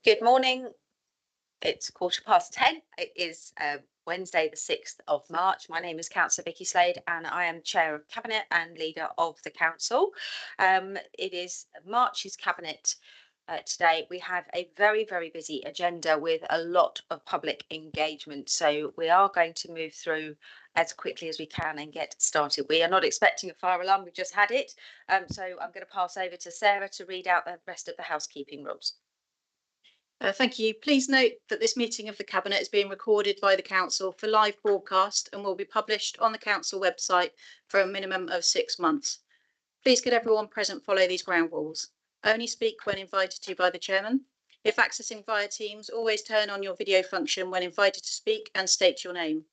Good morning. It's 10:15. It is Wednesday, the 6th of March. My name is Councillor Vicky Slade and I am Chair of Cabinet and Leader of the Council. It is March's Cabinet today. We have a very, very busy agenda with a lot of public engagement. So we are going to move through as quickly as we can and get started. We are not expecting a fire alarm. We've just had it. So I'm going to pass over to Sarah to read out the rest of the housekeeping rules. Thank you. Please note that this meeting of the Cabinet is being recorded by the Council for live broadcast and will be published on the Council website for a minimum of 6 months. Please could everyone present follow these ground rules. Only speak when invited to by the Chairman. If accessing via Teams, always turn on your video function when invited to speak and state your name.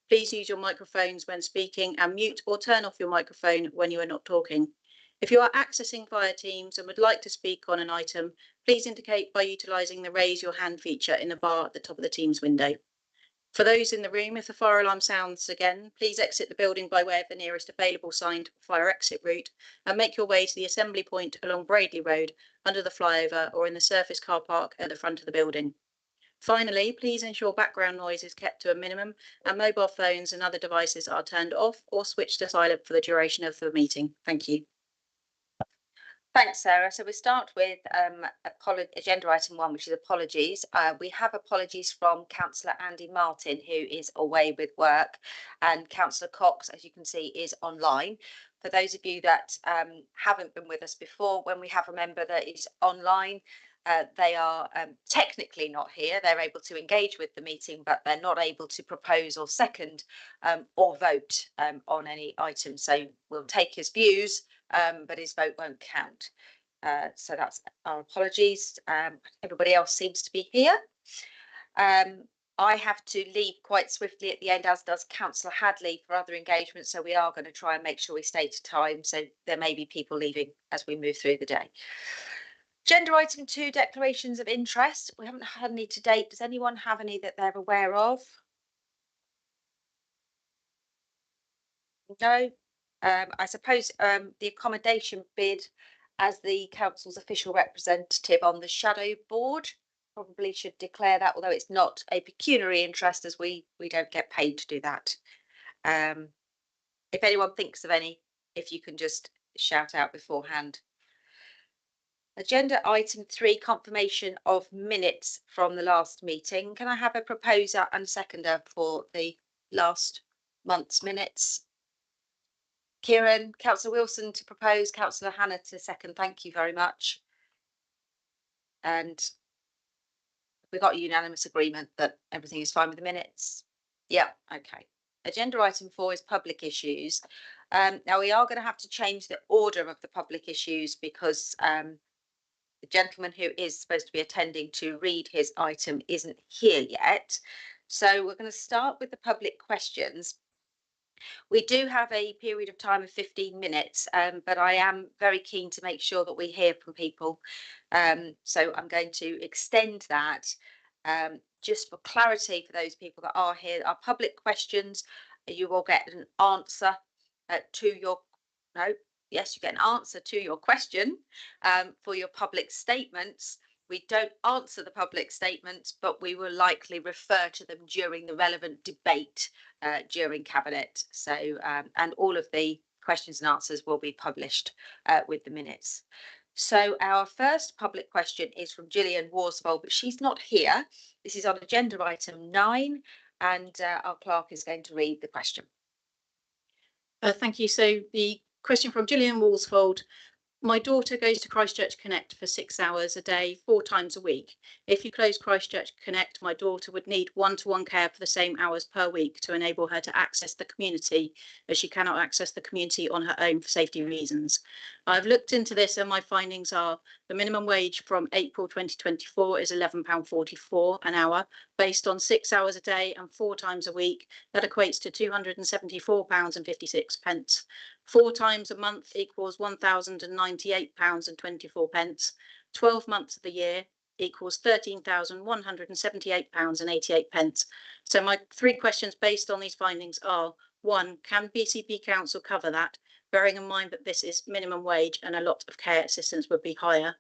Please use your microphones when speaking and mute or turn off your microphone when you are not talking. If you are accessing via Teams and would like to speak on an item, please indicate by utilising the raise your hand feature in the bar at the top of the Teams window. For those in the room, if the fire alarm sounds again, please exit the building by way of the nearest available signed fire exit route and make your way to the assembly point along Braidley Road under the flyover or in the surface car park at the front of the building. Finally, please ensure background noise is kept to a minimum and mobile phones and other devices are turned off or switched to silent for the duration of the meeting. Thank you. Thanks, Sarah. So we start with agenda item 1, which is apologies. We have apologies from Councillor Andy Martin, who is away with work, and Councillor Cox, as you can see, is online. For those of you that haven't been with us before, when we have a member that is online, they are technically not here. They're able to engage with the meeting, but they're not able to propose or second or vote on any item. So we'll take his views, but his vote won't count. So that's our apologies. Everybody else seems to be here. I have to leave quite swiftly at the end, as does Councillor Hadley, for other engagements. So we are going to try and make sure we stay to time. So there may be people leaving as we move through the day. Agenda item 2, declarations of interest. We haven't had any to date. Does anyone have any that they're aware of? No. I suppose the accommodation bid as the council's official representative on the shadow board probably should declare that, although it's not a pecuniary interest, as we don't get paid to do that. If anyone thinks of any, if you can just shout out beforehand. Agenda item 3, confirmation of minutes from the last meeting. Can I have a proposer and seconder for the last month's minutes? Kieran, Councillor Wilson to propose, Councillor Hannah to second. Thank you very much. And we got a unanimous agreement that everything is fine with the minutes. Yeah, okay. Agenda item 4 is public issues. Now we are going to have to change the order of the public issues because the gentleman who is supposed to be attending to read his item isn't here yet. So we're going to start with the public questions. We do have a period of time of 15 minutes, but I am very keen to make sure that we hear from people. So I'm going to extend that just for clarity for those people that are here. Our public questions, you will get an answer to your, yes, you get an answer to your question. For your public statements, we don't answer the public statements, but we will likely refer to them during the relevant debate during Cabinet. So, and all of the questions and answers will be published with the minutes. So our first public question is from Gillian Worsfold, but she's not here. This is on agenda item 9, and our clerk is going to read the question. Thank you. So the question from Gillian Worsfold. My daughter goes to Christchurch Connect for 6 hours a day, 4 times a week. If you close Christchurch Connect, my daughter would need one-to-one care for the same hours per week to enable her to access the community, as she cannot access the community on her own for safety reasons. I've looked into this and my findings are the minimum wage from April 2024 is £11.44 an hour, based on 6 hours a day and 4 times a week. That equates to £274.56. 4 times a month equals £1,098.24. 12 months of the year equals £13,178.88. So my 3 questions based on these findings are: 1, can BCP Council cover that, bearing in mind that this is minimum wage and a lot of care assistance would be higher?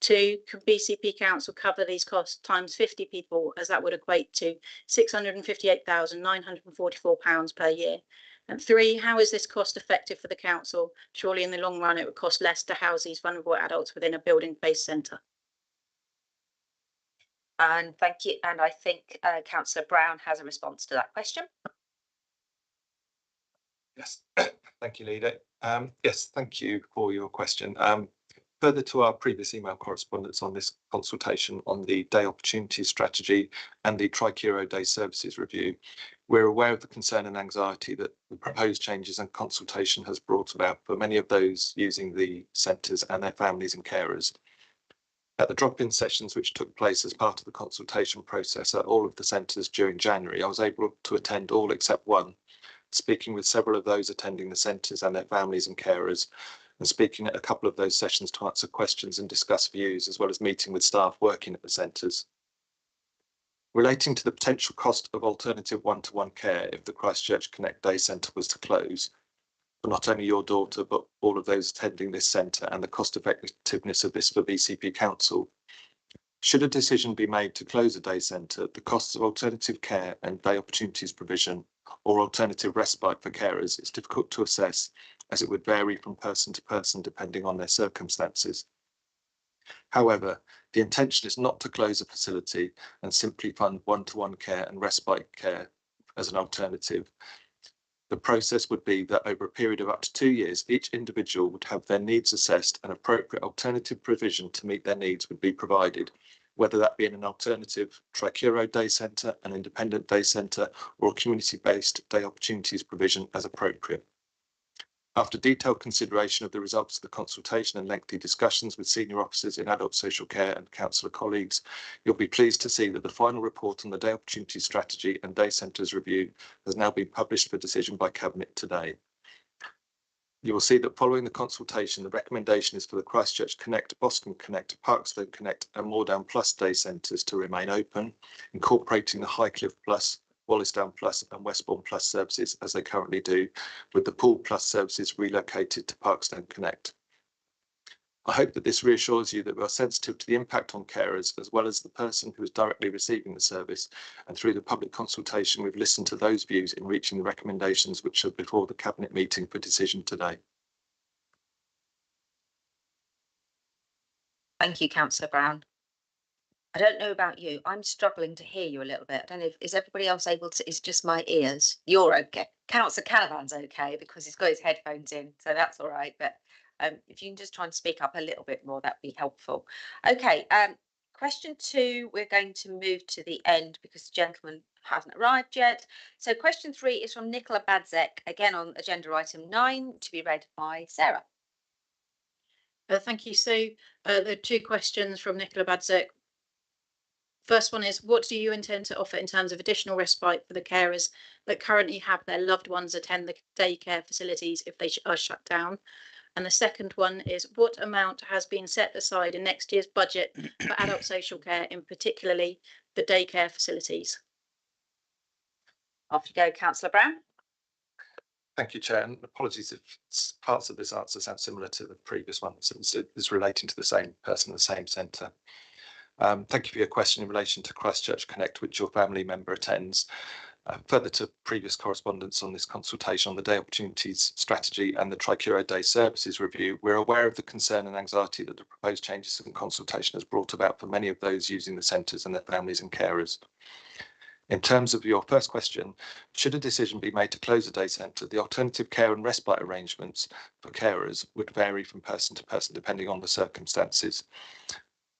2, can BCP Council cover these costs times 50 people, as that would equate to £658,944 per year? And 3, how is this cost effective for the council? Surely in the long run it would cost less to house these vulnerable adults within a building-based centre. And thank you. And I think Councillor Brown has a response to that question. Yes, thank you, Leader. Yes, thank you for your question. Further to our previous email correspondence on this consultation on the Day Opportunities Strategy and the Tricuro Day Services Review, we're aware of the concern and anxiety that the proposed changes and consultation has brought about for many of those using the centres and their families and carers. At the drop-in sessions which took place as part of the consultation process at all of the centres during January, I was able to attend all except one, speaking with several of those attending the centres and their families and carers, and speaking at a couple of those sessions to answer questions and discuss views, as well as meeting with staff working at the centres. Relating to the potential cost of alternative one-to-one care if the Christchurch Connect Day Centre was to close, for not only your daughter, but all of those attending this centre, and the cost effectiveness of this for BCP Council, should a decision be made to close a day centre, the costs of alternative care and day opportunities provision or alternative respite for carers is difficult to assess, as it would vary from person to person depending on their circumstances. However, the intention is not to close a facility and simply fund one-to-one care and respite care as an alternative. The process would be that over a period of up to 2 years, each individual would have their needs assessed and appropriate alternative provision to meet their needs would be provided, whether that be in an alternative Tricuro Day Centre, an independent day centre, or a community-based day opportunities provision as appropriate. After detailed consideration of the results of the consultation and lengthy discussions with senior officers in adult social care and councillor colleagues, you'll be pleased to see that the final report on the Day Opportunities Strategy and Day Centres Review has now been published for decision by Cabinet today. You will see that following the consultation, the recommendation is for the Christchurch Connect, Boston Connect, Parkstone Connect and Moordown Plus day centres to remain open, incorporating the Highcliffe Plus, Wallisdown Plus and Westbourne Plus services as they currently do, with the Poole Plus services relocated to Parkstone Connect. I hope that this reassures you that we are sensitive to the impact on carers as well as the person who is directly receiving the service, and through the public consultation we've listened to those views in reaching the recommendations which are before the Cabinet meeting for decision today. Thank you, Councillor Brown. I don't know about you. I'm struggling to hear you a little bit. I don't know if is everybody else able to. It's just my ears. You're okay. Councillor Canavan's okay because he's got his headphones in, so that's all right. But if you can just try and speak up a little bit more, that'd be helpful. Okay. Question 2, we're going to move to the end because the gentleman hasn't arrived yet. So question 3 is from Nicola Badzek, again on agenda item 9, to be read by Sarah. Thank you. So there are 2 questions from Nicola Badzek. First one is, what do you intend to offer in terms of additional respite for the carers that currently have their loved ones attend the daycare facilities if they are shut down? And the second one is, what amount has been set aside in next year's budget for adult social care, in particularly the daycare facilities? Off you go, Councillor Brown. Thank you, Chair, and apologies if parts of this answer sound similar to the previous one, since it is relating to the same person, the same centre. Thank you for your question in relation to Christchurch Connect, which your family member attends. Further to previous correspondence on this consultation on the Day Opportunities Strategy and the Tricuro Day Services Review, we're aware of the concern and anxiety that the proposed changes and consultation has brought about for many of those using the centres and their families and carers. In terms of your first question, should a decision be made to close a day centre, the alternative care and respite arrangements for carers would vary from person to person depending on the circumstances.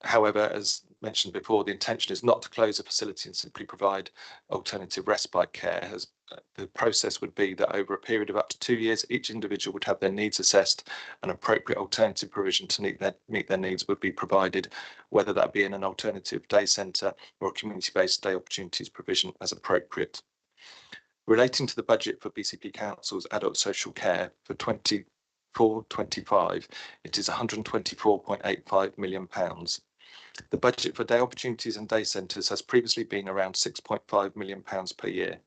However, as mentioned before, the intention is not to close a facility and simply provide alternative respite care. As the process would be that over a period of up to 2 years, each individual would have their needs assessed and appropriate alternative provision to meet their needs would be provided, whether that be in an alternative day centre or a community-based day opportunities provision as appropriate. Relating to the budget for BCP Council's adult social care for 24-25, it is £124.85 million. The budget for day opportunities and day centres has previously been around £6.5 million per year.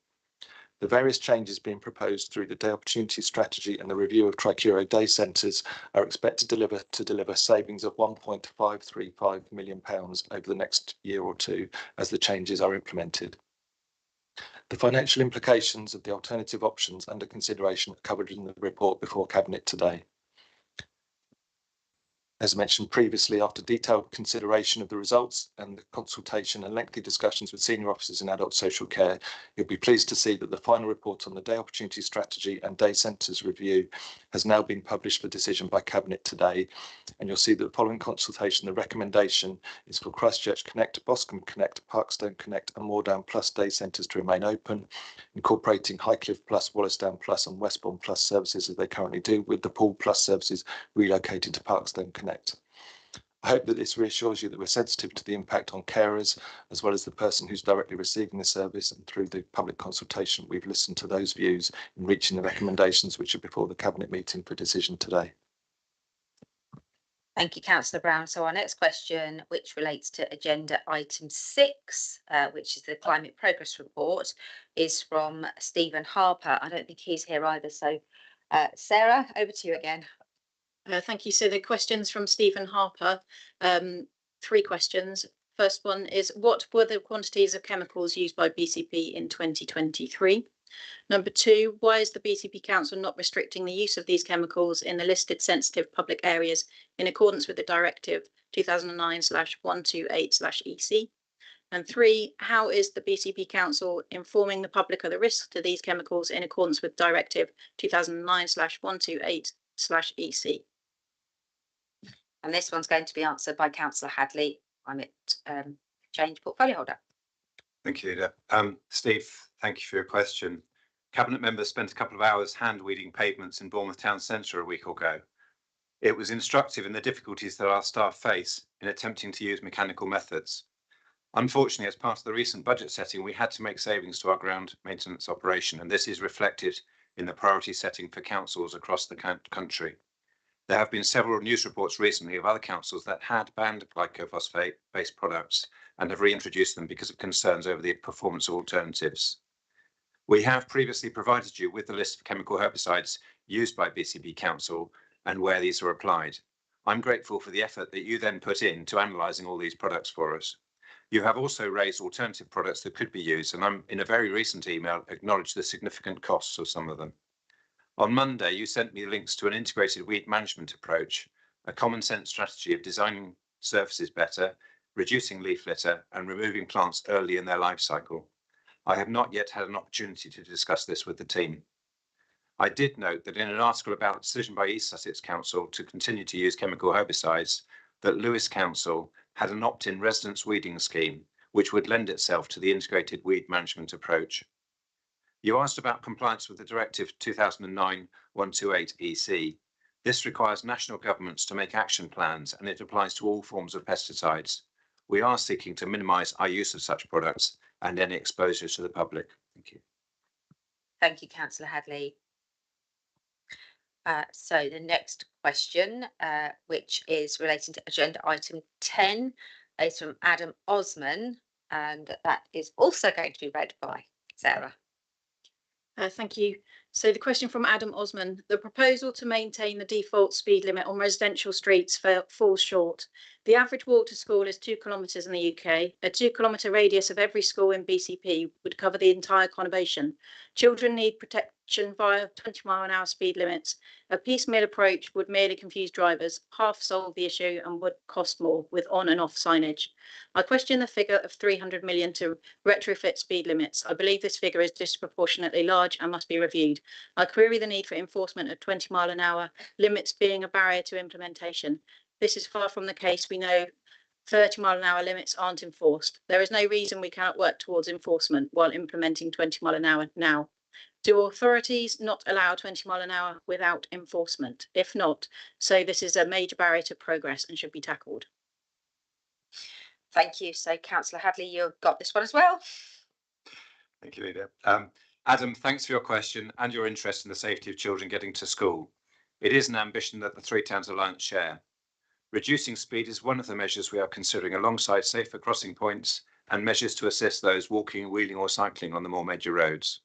The various changes being proposed through the Day Opportunity Strategy and the review of Tricuro Day Centres are expected to deliver savings of £1.535 million over the next year or two as the changes are implemented. The financial implications of the alternative options under consideration are covered in the report before Cabinet today. As mentioned previously, after detailed consideration of the results and the consultation and lengthy discussions with senior officers in adult social care, you'll be pleased to see that the final report on the Day Opportunity Strategy and Day Centres review has now been published for decision by Cabinet today. And you'll see that following consultation, the recommendation is for Christchurch Connect, Boscombe Connect, Parkstone Connect and Moordown Plus Day Centres to remain open, incorporating Highcliffe Plus, Wallasdown Plus and Westbourne Plus services as they currently do, with the Poole Plus services relocated to Parkstone Connect. I hope that this reassures you that we're sensitive to the impact on carers, as well as the person who's directly receiving the service, and through the public consultation, we've listened to those views in reaching the recommendations which are before the Cabinet meeting for decision today. Thank you, Councillor Brown. So our next question, which relates to agenda item 6, which is the Climate Progress Report, is from Stephen Harper. I don't think he's here either. So Sarah, over to you again. Thank you. So the questions from Stephen Harper, 3 questions. First one is, what were the quantities of chemicals used by BCP in 2023? Number 2, why is the BCP Council not restricting the use of these chemicals in the listed sensitive public areas in accordance with the Directive 2009/128/EC? And 3, how is the BCP Council informing the public of the risks to these chemicals in accordance with Directive 2009/128/EC? And this one's going to be answered by Councillor Hadley, Climate Change Portfolio Holder. Thank you, Leader. Steve, thank you for your question. Cabinet members spent a couple of hours hand-weeding pavements in Bournemouth Town Centre a week ago. It was instructive in the difficulties that our staff face in attempting to use mechanical methods. Unfortunately, as part of the recent budget setting, we had to make savings to our ground maintenance operation, and this is reflected in the priority setting for councils across the country. There have been several news reports recently of other councils that had banned glyphosate-based products and have reintroduced them because of concerns over the performance of alternatives. We have previously provided you with the list of chemical herbicides used by BCP Council and where these are applied. I'm grateful for the effort that you then put into analysing all these products for us. You have also raised alternative products that could be used, and I'm, in a very recent email, acknowledged the significant costs of some of them. On Monday, you sent me links to an integrated weed management approach, a common sense strategy of designing surfaces better, reducing leaf litter and removing plants early in their life cycle. I have not yet had an opportunity to discuss this with the team. I did note that in an article about a decision by East Sussex Council to continue to use chemical herbicides, that Lewis Council had an opt-in residence weeding scheme, which would lend itself to the integrated weed management approach. You asked about compliance with the Directive 2009/128/EC. This requires national governments to make action plans, and it applies to all forms of pesticides. We are seeking to minimise our use of such products and any exposure to the public. Thank you. Thank you, Councillor Hadley. So the next question, which is relating to agenda item 10, is from Adam Osman, and that is also going to be read by Sarah. Thank you. So the question from Adam Osman, the proposal to maintain the default speed limit on residential streets falls short. The average walk to school is 2 kilometres in the UK. A 2-kilometre radius of every school in BCP would cover the entire conurbation. Children need protection via 20-mile-an-hour speed limits. A piecemeal approach would merely confuse drivers, half solve the issue, and would cost more with on and off signage. I question the figure of 300 million to retrofit speed limits. I believe this figure is disproportionately large and must be reviewed. I query the need for enforcement of 20-mile-an-hour limits being a barrier to implementation. This is far from the case. We know 30-mile-an-hour limits aren't enforced. There is no reason we cannot work towards enforcement while implementing 20-mile-an-hour now. Do authorities not allow 20-mile-an-hour without enforcement? If not, so this is a major barrier to progress and should be tackled. Thank you. So Councillor Hadley, you've got this one as well. Thank you, Leader. Adam, thanks for your question and your interest in the safety of children getting to school. It is an ambition that the Three Towns Alliance share. Reducing speed is one of the measures we are considering alongside safer crossing points and measures to assist those walking, wheeling or cycling on the more major roads.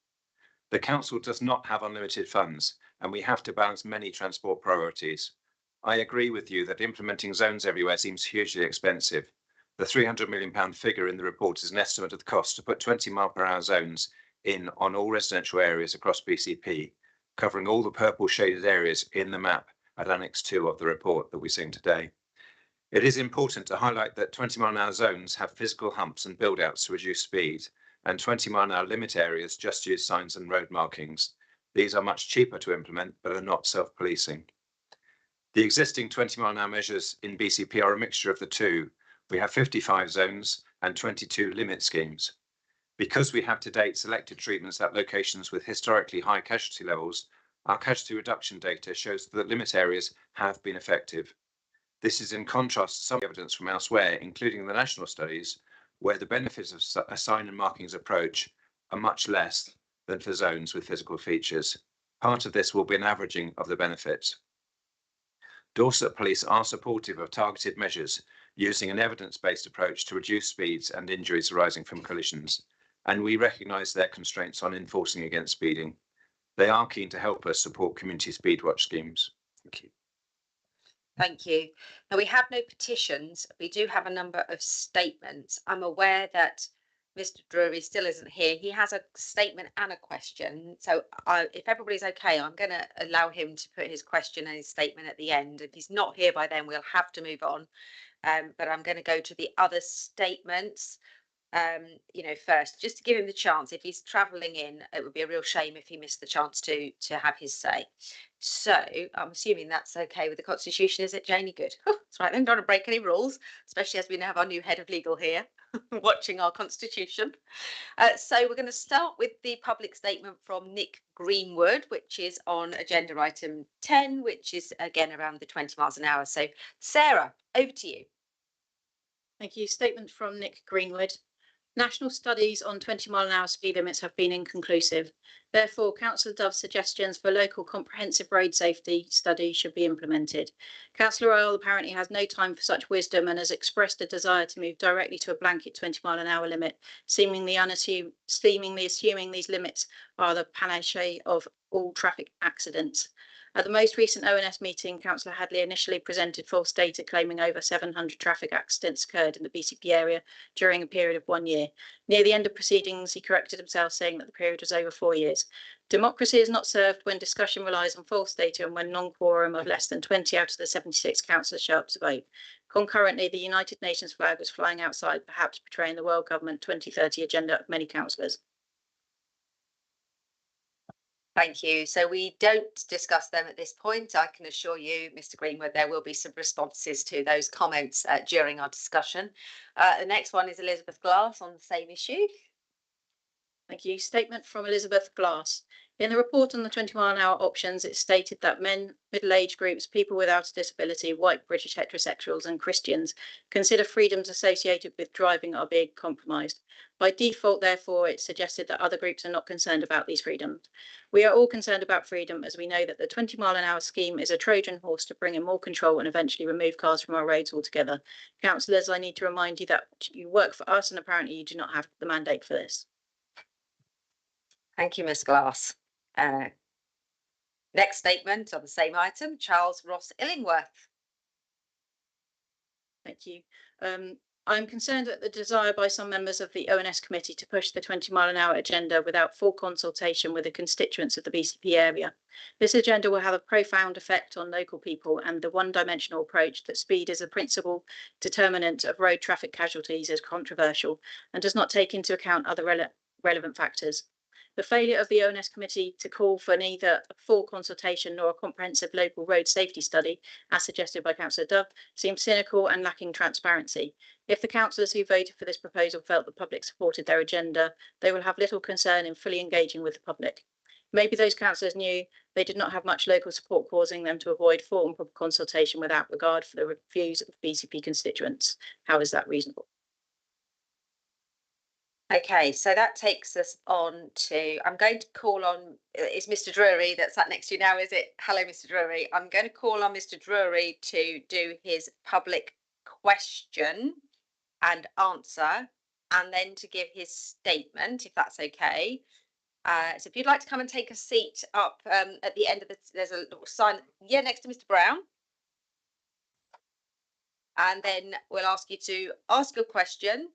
The council does not have unlimited funds, and we have to balance many transport priorities. I agree with you that implementing zones everywhere seems hugely expensive. The £300 million figure in the report is an estimate of the cost to put 20-mile-per-hour zones in on all residential areas across BCP, covering all the purple shaded areas in the map at Annex 2 of the report that we've seen today. It is important to highlight that 20-mile-an-hour zones have physical humps and build-outs to reduce speed, and 20-mile-an-hour limit areas just use signs and road markings. These are much cheaper to implement, but are not self-policing. The existing 20-mile-an-hour measures in BCP are a mixture of the two. We have 55 zones and 22 limit schemes. Because we have to date selected treatments at locations with historically high casualty levels, our casualty reduction data shows that limit areas have been effective. This is in contrast to some evidence from elsewhere, including the national studies, where the benefits of a sign and markings approach are much less than for zones with physical features. Part of this will be an averaging of the benefits. Dorset Police are supportive of targeted measures using an evidence-based approach to reduce speeds and injuries arising from collisions, and we recognise their constraints on enforcing against speeding. They are keen to help us support community speed watch schemes. Thank you. Thank you. Now, we have no petitions. We do have a number of statements. I'm aware that Mr. Drury still isn't here. He has a statement and a question. So if everybody's okay, I'm going to allow him to put his question and his statement at the end. If he's not here by then, we'll have to move on. But I'm going to go to the other statements, first, just to give him the chance. If he's travelling in, it would be a real shame if he missed the chance to have his say. So I'm assuming that's okay with the Constitution, is it, Janie? Good. That's right then, don't want to break any rules, especially as we now have our new head of legal here watching our Constitution. So we're going to start with the public statement from Nick Greenwood, which is on agenda item 10, which is again around the 20 miles an hour. So Sarah, over to you. Thank you. Statement from Nick Greenwood. National studies on 20-mile-an-hour speed limits have been inconclusive. Therefore, Councillor Dove's suggestions for a local comprehensive road safety study should be implemented. Councillor Earle apparently has no time for such wisdom and has expressed a desire to move directly to a blanket 20-mile-an-hour limit, seemingly assuming these limits are the panacea of all traffic accidents. At the most recent ONS meeting, Councillor Hadley initially presented false data claiming over 700 traffic accidents occurred in the BCP area during a period of 1 year. Near the end of proceedings, he corrected himself, saying that the period was over 4 years. Democracy is not served when discussion relies on false data and when non-quorum of less than 20 out of the 76 councillors show up to vote. Concurrently, the United Nations flag was flying outside, perhaps betraying the World Government 2030 agenda of many councillors. Thank you. So we don't discuss them at this point. I can assure you, Mr. Greenwood, there will be some responses to those comments during our discussion. The next one is Elizabeth Glass on the same issue. Thank you. Statement from Elizabeth Glass. In the report on the 20-mile-an-hour options, it's stated that men, middle-aged groups, people without a disability, white British heterosexuals and Christians consider freedoms associated with driving are being compromised. By default, therefore, it's suggested that other groups are not concerned about these freedoms. We are all concerned about freedom, as we know that the 20-mile-an-hour scheme is a Trojan horse to bring in more control and eventually remove cars from our roads altogether. Councillors, I need to remind you that you work for us and apparently you do not have the mandate for this. Thank you, Ms. Glass. Next statement on the same item, Charles Ross Illingworth. Thank you. I'm concerned at the desire by some members of the ONS committee to push the 20-mile-an-hour agenda without full consultation with the constituents of the BCP area. This agenda will have a profound effect on local people, and the one-dimensional approach that speed is a principal determinant of road traffic casualties is controversial and does not take into account other relevant factors. The failure of the ONS committee to call for neither a full consultation nor a comprehensive local road safety study, as suggested by Councillor Dove, seems cynical and lacking transparency. If the councillors who voted for this proposal felt the public supported their agenda, they will have little concern in fully engaging with the public. Maybe those councillors knew they did not have much local support, causing them to avoid full and proper consultation without regard for the views of BCP constituents. How is that reasonable? Okay, so that takes us on to, I'm going to call on, is Mr. Drury that sat next to you now, is it? Hello, Mr. Drury. I'm going to call on Mr. Drury to do his public question and answer, and then to give his statement, if that's okay. So if you'd like to come and take a seat up at the end of there's a little sign, yeah, next to Mr. Brown. And then we'll ask you to ask a question.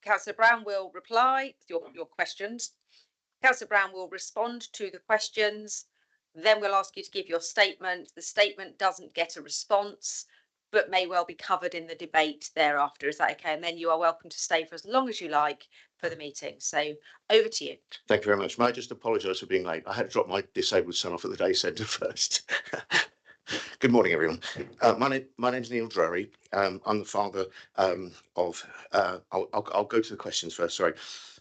Councillor Brown will reply to your questions. Councillor Brown will respond to the questions. Then we'll ask you to give your statement. The statement doesn't get a response, but may well be covered in the debate thereafter. Is that okay? And then you are welcome to stay for as long as you like for the meeting. So over to you. Thank you very much. May I just apologise for being late? I had to drop my disabled son off at the day centre first. Good morning, everyone. My name's Neil Drury. I'm the father of. I'll go to the questions first. Sorry.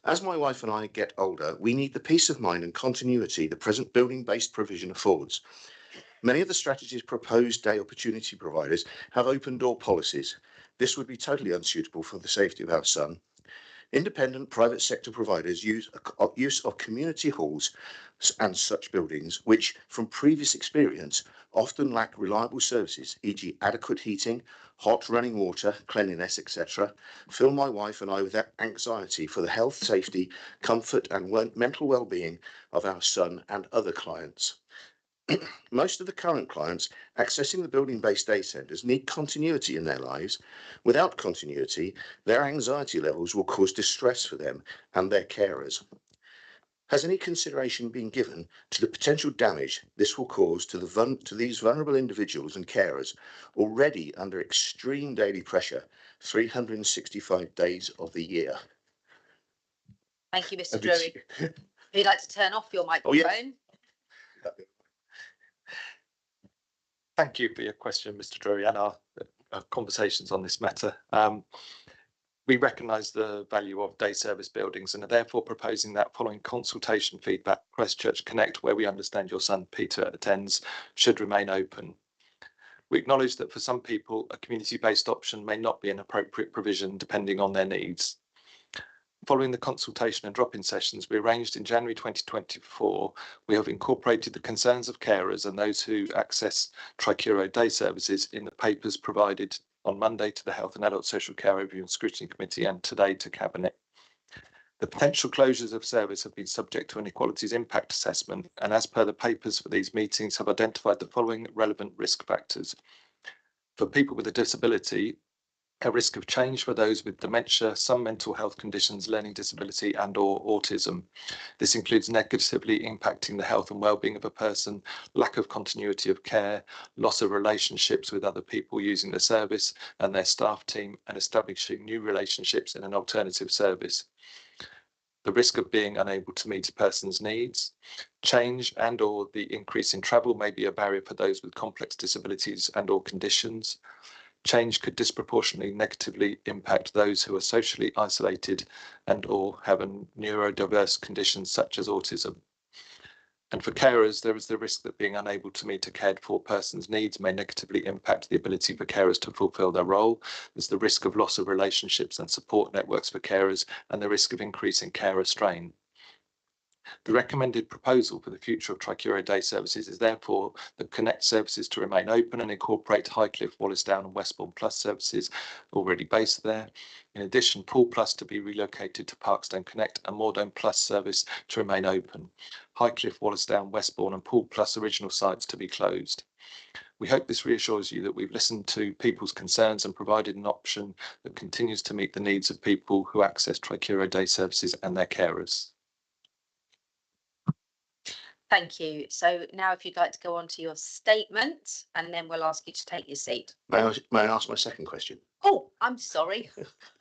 As my wife and I get older, we need the peace of mind and continuity the present building-based provision affords. Many of the strategies proposed day opportunity providers have open door policies. This would be totally unsuitable for the safety of our son. Independent private sector providers use of community halls and such buildings, which from previous experience often lack reliable services, e.g. adequate heating, hot running water, cleanliness, etc., fill my wife and I with anxiety for the health, safety, comfort and mental well-being of our son and other clients. Most of the current clients accessing the building-based day centres need continuity in their lives. Without continuity, their anxiety levels will cause distress for them and their carers. Has any consideration been given to the potential damage this will cause to these vulnerable individuals and carers already under extreme daily pressure 365 days of the year? Thank you, Mr. Drury. If you'd like to turn off your microphone. Oh, yes. Thank you for your question, Mr. Drury, and our conversations on this matter. We recognise the value of day service buildings and are therefore proposing that following consultation feedback, Christchurch Connect, where we understand your son Peter attends, should remain open. We acknowledge that for some people, a community-based option may not be an appropriate provision depending on their needs. Following the consultation and drop-in sessions we arranged in January 2024, we have incorporated the concerns of carers and those who access Tricuro day services in the papers provided on Monday to the Health and Adult Social Care Review and Scrutiny Committee and today to Cabinet. The potential closures of service have been subject to an equalities impact assessment, and as per the papers for these meetings have identified the following relevant risk factors. For people with a disability, a risk of change for those with dementia, some mental health conditions, learning disability and or autism. This includes negatively impacting the health and well-being of a person, lack of continuity of care, loss of relationships with other people using the service and their staff team, and establishing new relationships in an alternative service. The risk of being unable to meet a person's needs. Change and or the increase in travel may be a barrier for those with complex disabilities and or conditions. Change could disproportionately negatively impact those who are socially isolated and or have a neurodiverse conditions such as autism. And for carers, there is the risk that being unable to meet a cared for person's needs may negatively impact the ability for carers to fulfil their role. There's the risk of loss of relationships and support networks for carers and the risk of increasing carer strain. The recommended proposal for the future of Tricuro Day Services is therefore the Connect services to remain open and incorporate Highcliffe, Wallasdown and Westbourne Plus services already based there. In addition, Pool Plus to be relocated to Parkstone Connect and Moordome Plus service to remain open. Highcliffe, Wallasdown, Westbourne and Pool Plus original sites to be closed. We hope this reassures you that we've listened to people's concerns and provided an option that continues to meet the needs of people who access Tricuro Day Services and their carers. Thank you. So now if you'd like to go on to your statement, and then we'll ask you to take your seat. May I ask my second question? Oh, I'm sorry.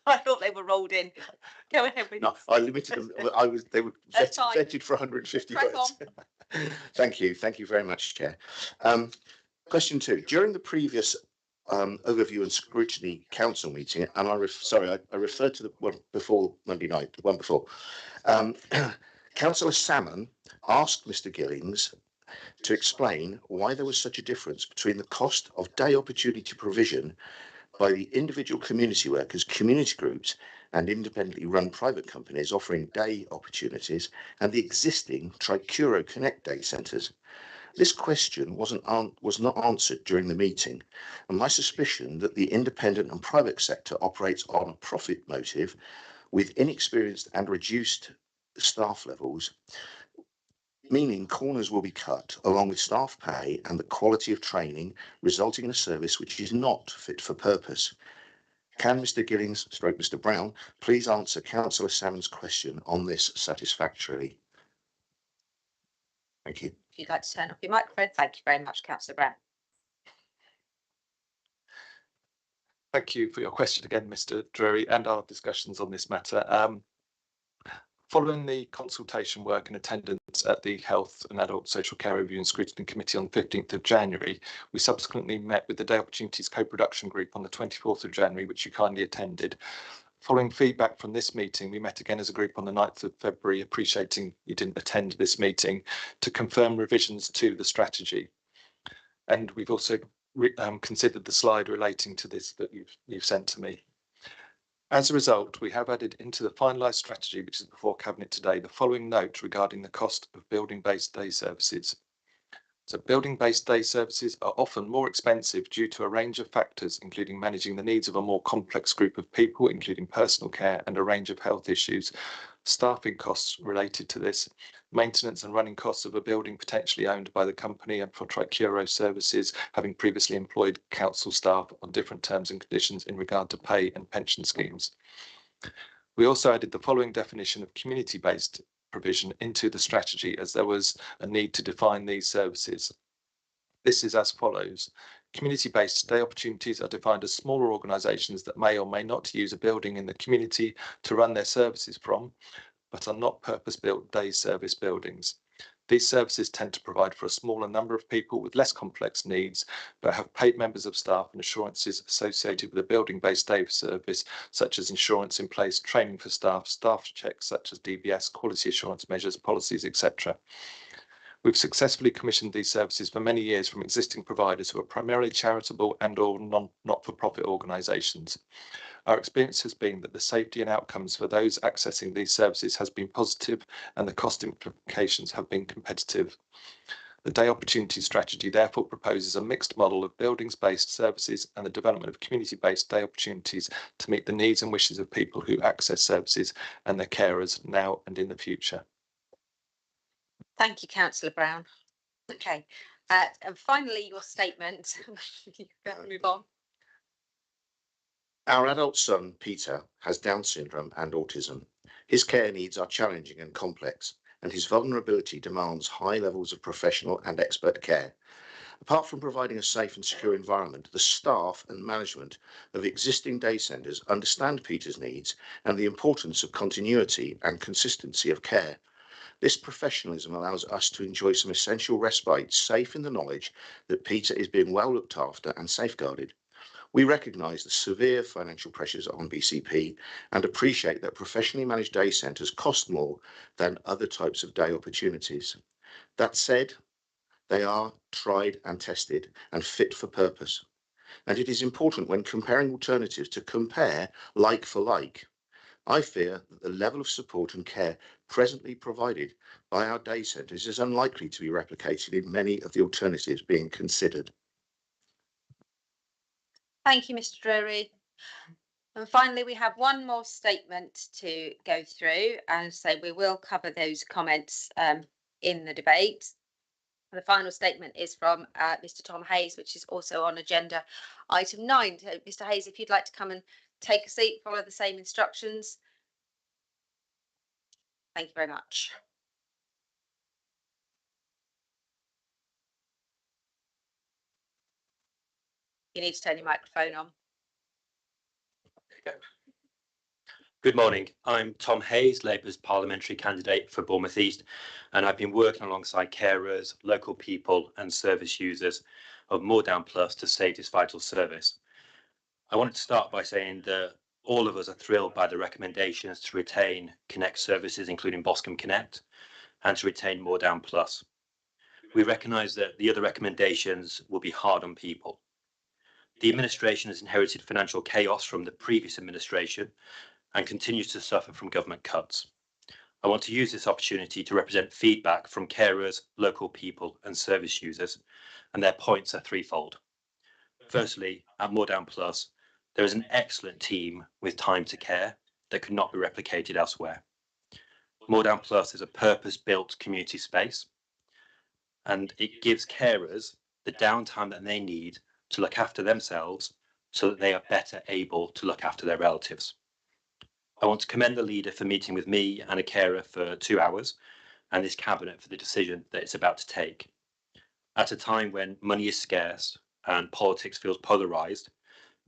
I thought they were rolled in. Go ahead with No, I limited them. They were vetted for 150 words. Thank you very much, Chair. Question 2. During the previous overview and scrutiny council meeting, and I referred to the one before Monday night, the one before. Councillor Salmon asked Mr. Gillings to explain why there was such a difference between the cost of day opportunity provision by the individual community workers, community groups and independently run private companies offering day opportunities and the existing Tricuro Connect day centres. This question was not answered during the meeting, and my suspicion that the independent and private sector operates on a profit motive with inexperienced and reduced staff levels, meaning corners will be cut along with staff pay and the quality of training, resulting in a service which is not fit for purpose. Can Mr Gillings, Mr Brown, please answer Councillor Salmon's question on this satisfactorily? Thank you. If you'd like to turn off your microphone. Thank you very much, Councillor Brown. Thank you for your question again, Mr Drury, and our discussions on this matter. Following the consultation work and attendance at the Health and Adult Social Care Review and Scrutiny Committee on the 15th of January, we subsequently met with the Day Opportunities Co-Production Group on the 24th of January, which you kindly attended. Following feedback from this meeting, we met again as a group on the 9th of February, appreciating you didn't attend this meeting, to confirm revisions to the strategy. And we've also considered the slide relating to this that you've sent to me. As a result, we have added into the finalised strategy, which is before Cabinet today, the following note regarding the cost of building-based day services. So building-based day services are often more expensive due to a range of factors, including managing the needs of a more complex group of people, including personal care and a range of health issues, staffing costs related to this, maintenance and running costs of a building potentially owned by the company, and for Tricuro services, having previously employed council staff on different terms and conditions in regard to pay and pension schemes. We also added the following definition of community-based provision into the strategy, as there was a need to define these services. This is as follows. Community-based day opportunities are defined as smaller organisations that may or may not use a building in the community to run their services from, but are not purpose-built day service buildings. These services tend to provide for a smaller number of people with less complex needs, but have paid members of staff and assurances associated with a building-based day service, such as insurance in place, training for staff checks such as DBS, quality assurance measures, policies, etc. We've successfully commissioned these services for many years from existing providers who are primarily charitable and or not-for-profit organisations. Our experience has been that the safety and outcomes for those accessing these services has been positive and the cost implications have been competitive. The Day Opportunity Strategy therefore proposes a mixed model of buildings-based services and the development of community-based day opportunities to meet the needs and wishes of people who access services and their carers now and in the future. Thank you, Councillor Brown. Okay, and finally, your statement. Move on. Our adult son, Peter, has Down syndrome and autism. His care needs are challenging and complex, and his vulnerability demands high levels of professional and expert care. Apart from providing a safe and secure environment, the staff and management of existing day centres understand Peter's needs and the importance of continuity and consistency of care. This professionalism allows us to enjoy some essential respite, safe in the knowledge that Peter is being well looked after and safeguarded. We recognise the severe financial pressures on BCP and appreciate that professionally managed day centres cost more than other types of day opportunities. That said, they are tried and tested and fit for purpose. And it is important when comparing alternatives to compare like for like. I fear that the level of support and care presently provided by our day centres is unlikely to be replicated in many of the alternatives being considered. Thank you, Mr. Drury. And finally, we have one more statement to go through, and so we will cover those comments in the debate. The final statement is from Mr. Tom Hayes, which is also on agenda item 9. So, Mr. Hayes, if you'd like to come and take a seat, follow the same instructions. Thank you very much. You need to turn your microphone on. There you go. Good morning. I'm Tom Hayes, Labour's parliamentary candidate for Bournemouth East, and I've been working alongside carers, local people and service users of More Down Plus to save this vital service. I wanted to start by saying that all of us are thrilled by the recommendations to retain Connect services, including Boscombe Connect, and to retain More Down Plus. We recognise that the other recommendations will be hard on people. The administration has inherited financial chaos from the previous administration and continues to suffer from government cuts. I want to use this opportunity to represent feedback from carers, local people and service users, and their points are threefold. Firstly, at More Down Plus, there is an excellent team with time to care that could not be replicated elsewhere. Moordown Plus is a purpose-built community space, and it gives carers the downtime that they need to look after themselves so that they are better able to look after their relatives. I want to commend the leader for meeting with me and a carer for 2 hours, and this cabinet for the decision that it's about to take. At a time when money is scarce and politics feels polarised,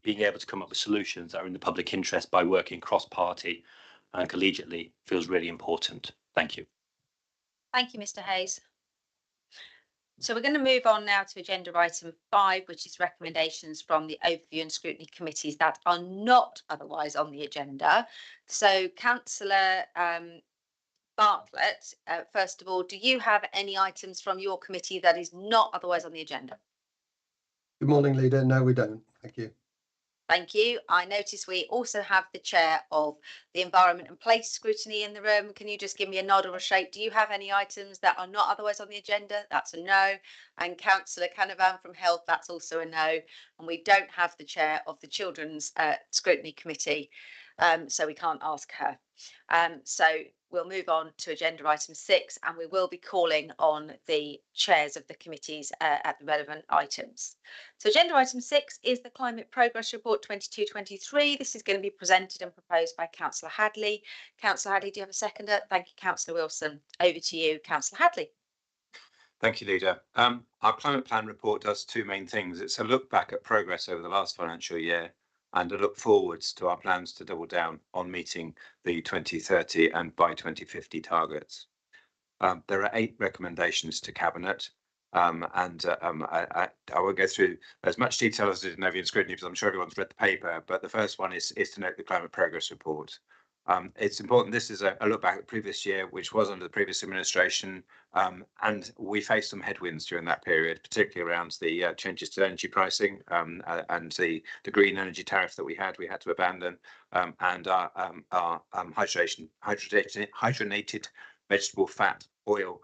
being able to come up with solutions that are in the public interest by working cross-party and collegiately feels really important. Thank you. Thank you, Mr. Hayes. So we're going to move on now to agenda item 5, which is recommendations from the overview and scrutiny committees that are not otherwise on the agenda. So Councillor Bartlett, first of all, do you have any items from your committee that is not otherwise on the agenda? Good morning, Leader. No, we don't. Thank you. Thank you. I notice we also have the chair of the Environment and Place Scrutiny in the room. Can you just give me a nod or a shake? Do you have any items that are not otherwise on the agenda? That's a no. And Councillor Canavan from Health, that's also a no. And we don't have the chair of the Children's Scrutiny Committee, so we can't ask her. So we'll move on to agenda item 6, and we will be calling on the chairs of the committees at the relevant items. So agenda item 6 is the Climate Progress Report 22-23. This is going to be presented and proposed by Councillor Hadley. Councillor Hadley, do you have a seconder? Thank you, Councillor Wilson. Over to you, Councillor Hadley. Thank you, Leader. Our climate plan report does two main things. It's a look back at progress over the last financial year and a look forwards to our plans to double down on meeting the 2030 and by 2050 targets. There are 8 recommendations to Cabinet, and I won't go through as much detail as I did in overview and scrutiny because I'm sure everyone's read the paper, but the first one is to note the Climate Progress Report. It's important. This is a look back at the previous year, which was under the previous administration, and we faced some headwinds during that period, particularly around the changes to energy pricing and the green energy tariff that we had to abandon, and our hydrogenated vegetable fat oil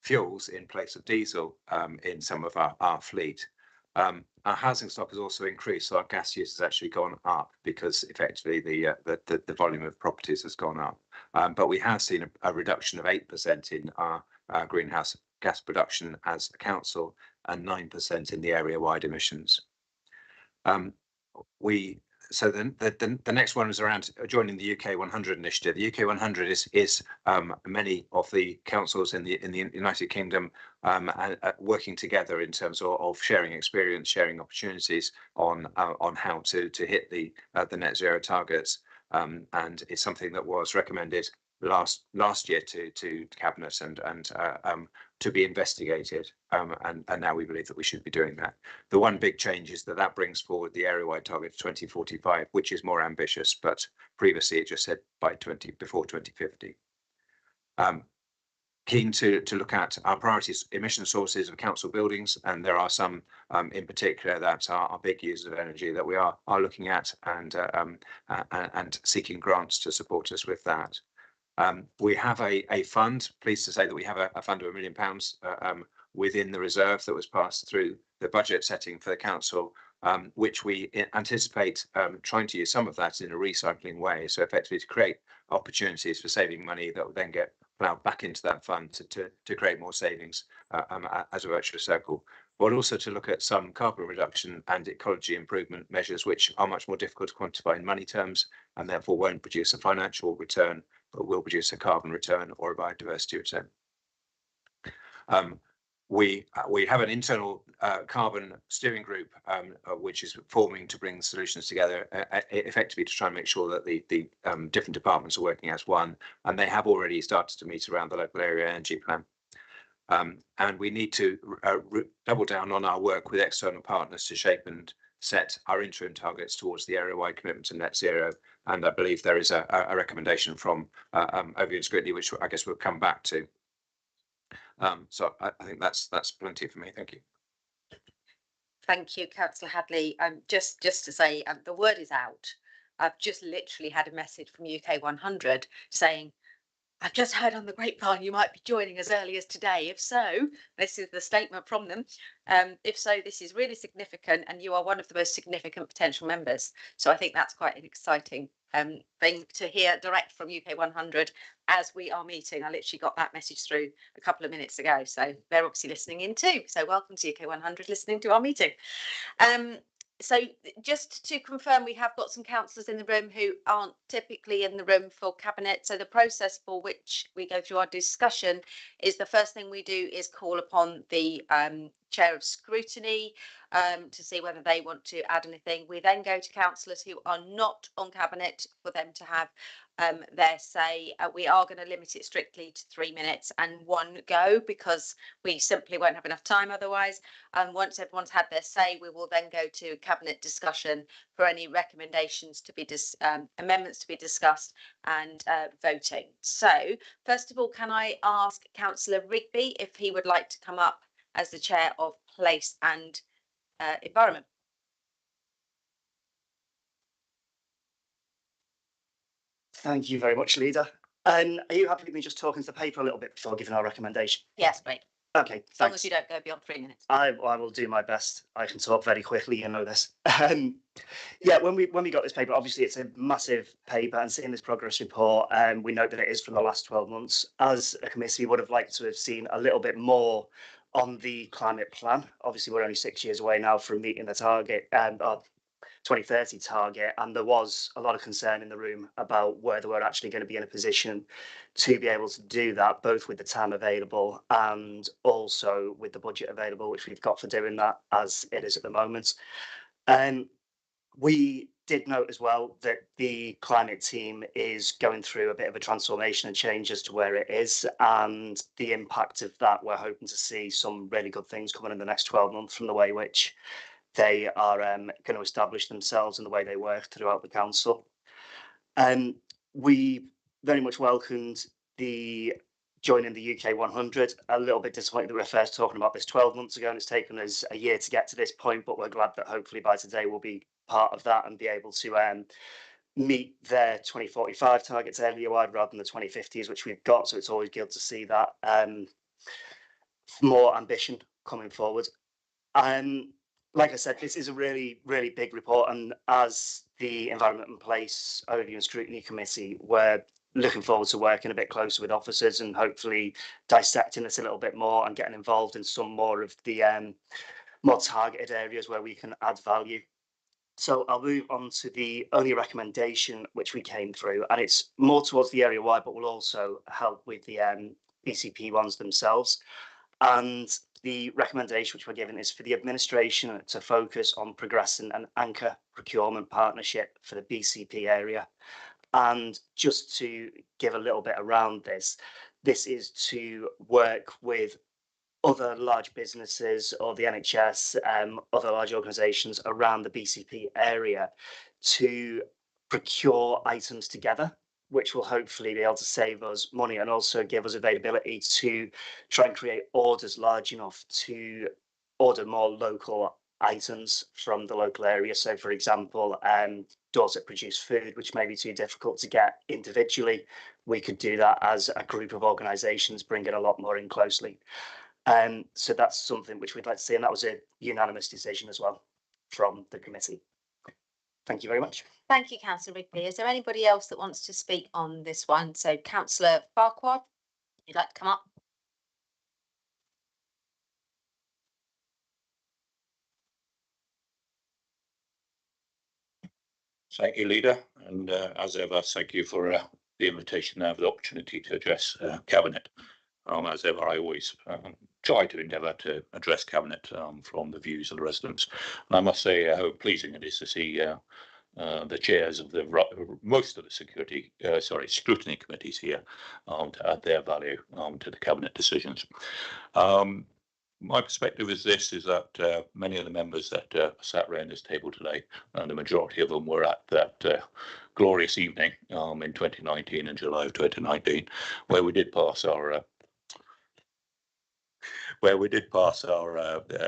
fuels in place of diesel in some of our fleet. Our housing stock has also increased, so our gas use has actually gone up because effectively the volume of properties has gone up. But we have seen a reduction of 8% in our greenhouse gas production as a council and 9% in the area-wide emissions. So then the next one is around joining the UK 100 initiative. The UK 100 is many of the councils in the United Kingdom working together in terms of sharing experience, sharing opportunities on how to hit the net zero targets, and it's something that was recommended last year to Cabinet and to be investigated, and now we believe that we should be doing that. The one big change is that brings forward the area-wide target to 2045, which is more ambitious, but previously it just said before 2050. Keen to look at our priorities, emission sources of council buildings, and there are some in particular that are big users of energy that we are looking at and seeking grants to support us with that. We have a fund, pleased to say that we have a fund of £1 million within the reserve that was passed through the budget setting for the council, which we anticipate trying to use some of that in a recycling way. So effectively to create opportunities for saving money that will then get plowed back into that fund to create more savings as a virtuous circle. But also to look at some carbon reduction and ecology improvement measures, which are much more difficult to quantify in money terms and therefore won't produce a financial return, but will produce a carbon return or a biodiversity return. We have an internal carbon steering group which is forming to bring solutions together effectively to try and make sure that the different departments are working as one, and they have already started to meet around the local area energy plan. And we need to double down on our work with external partners to shape and set our interim targets towards the area-wide commitment to net zero. And I believe there is a recommendation from overview and scrutiny, which I guess we'll come back to. So I think that's plenty for me. Thank you. Thank you, Councillor Hadley. Just to say, the word is out. I've just literally had a message from UK 100 saying, I've just heard on the grapevine you might be joining as early as today. If so, this is the statement from them. If so, this is really significant and you are one of the most significant potential members. So I think that's quite an exciting thing to hear direct from UK 100 as we are meeting. I literally got that message through a couple of minutes ago, so they're obviously listening in too. So welcome to UK 100 listening to our meeting. So just to confirm, we have got some councillors in the room who aren't typically in the room for Cabinet. So the process for which we go through our discussion is the first thing we do is call upon the Chair of Scrutiny to see whether they want to add anything. We then go to councillors who are not on Cabinet for them to have their say. We are going to limit it strictly to 3 minutes and one go, because we simply won't have enough time otherwise. And once everyone's had their say, we will then go to Cabinet discussion for any recommendations to be amendments to be discussed and voting. So first of all, can I ask Councillor Rigby if he would like to come up as the Chair of Place and Environment? Thank you very much, Leader. And are you happy with me just talking to the paper a little bit before giving our recommendation? Yes, great. Okay, As long thanks. as you don't go beyond 3 minutes. I will do my best. I can talk very quickly, you know this. Yeah, when we got this paper, obviously it's a massive paper, and seeing this progress report, we note that it is from the last 12 months. As a committee, we would have liked to have seen a little bit more on the climate plan. Obviously, we're only 6 years away now from meeting the target and 2030 target, and there was a lot of concern in the room about whether we're actually going to be in a position to be able to do that, both with the time available and also with the budget available, which we've got for doing that as it is at the moment. We did note as well that the climate team is going through a bit of a transformation and change as to where it is, and the impact of that, we're hoping to see some really good things coming in the next 12 months from the way which they are going to establish themselves and the way they work throughout the council. We very much welcomed the joining the UK 100. A little bit disappointed that we were first talking about this 12 months ago, and it's taken us a year to get to this point, but we're glad that hopefully by today we'll be part of that and be able to meet their 2045 targets area wide rather than the 2050s, which we've got. So it's always good to see that more ambition coming forward. Like I said, this is a really, really big report, and as the Environment and Place Overview and Scrutiny Committee, we're looking forward to working a bit closer with officers and hopefully dissecting this a little bit more and getting involved in some more of the more targeted areas where we can add value. So I'll move on to the only recommendation which we came through, and it's more towards the area wide, but will also help with the BCP ones themselves. And the recommendation which we're giving is for the administration to focus on progressing an anchor procurement partnership for the BCP area. And just to give a little bit around this, this is to work with other large businesses or the NHS, other large organisations around the BCP area to procure items together, which will hopefully be able to save us money and also give us availability to try and create orders large enough to order more local items from the local area. So, for example, doors that produce food, which may be too difficult to get individually, we could do that as a group of organisations, bring it a lot more in closely. So that's something which we'd like to see, and that was a unanimous decision as well from the committee. Thank you very much. Thank you, Councillor Rigby. Is there anybody else that wants to speak on this one? So Councillor Farquhar, you'd like to come up? Thank you, Leader, and as ever, thank you for the invitation and the opportunity to address Cabinet. As ever, I always try to endeavour to address Cabinet from the views of the residents. And I must say how pleasing it is to see the chairs of most of the scrutiny committees here to add their value to the Cabinet decisions. My perspective is that many of the members that sat around this table today, and the majority of them were at that glorious evening in 2019, in July of 2019, where we did pass our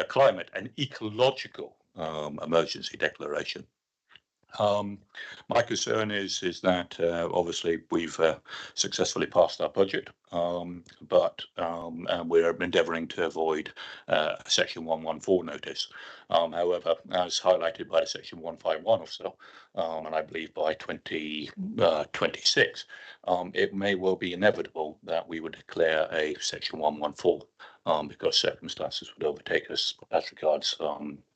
climate and ecological emergency declaration. My concern is that obviously we've successfully passed our budget, but we're endeavouring to avoid a Section 114 notice. However, as highlighted by the Section 151 or so, and I believe by 2026, it may well be inevitable that we would declare a Section 114 because circumstances would overtake us as regards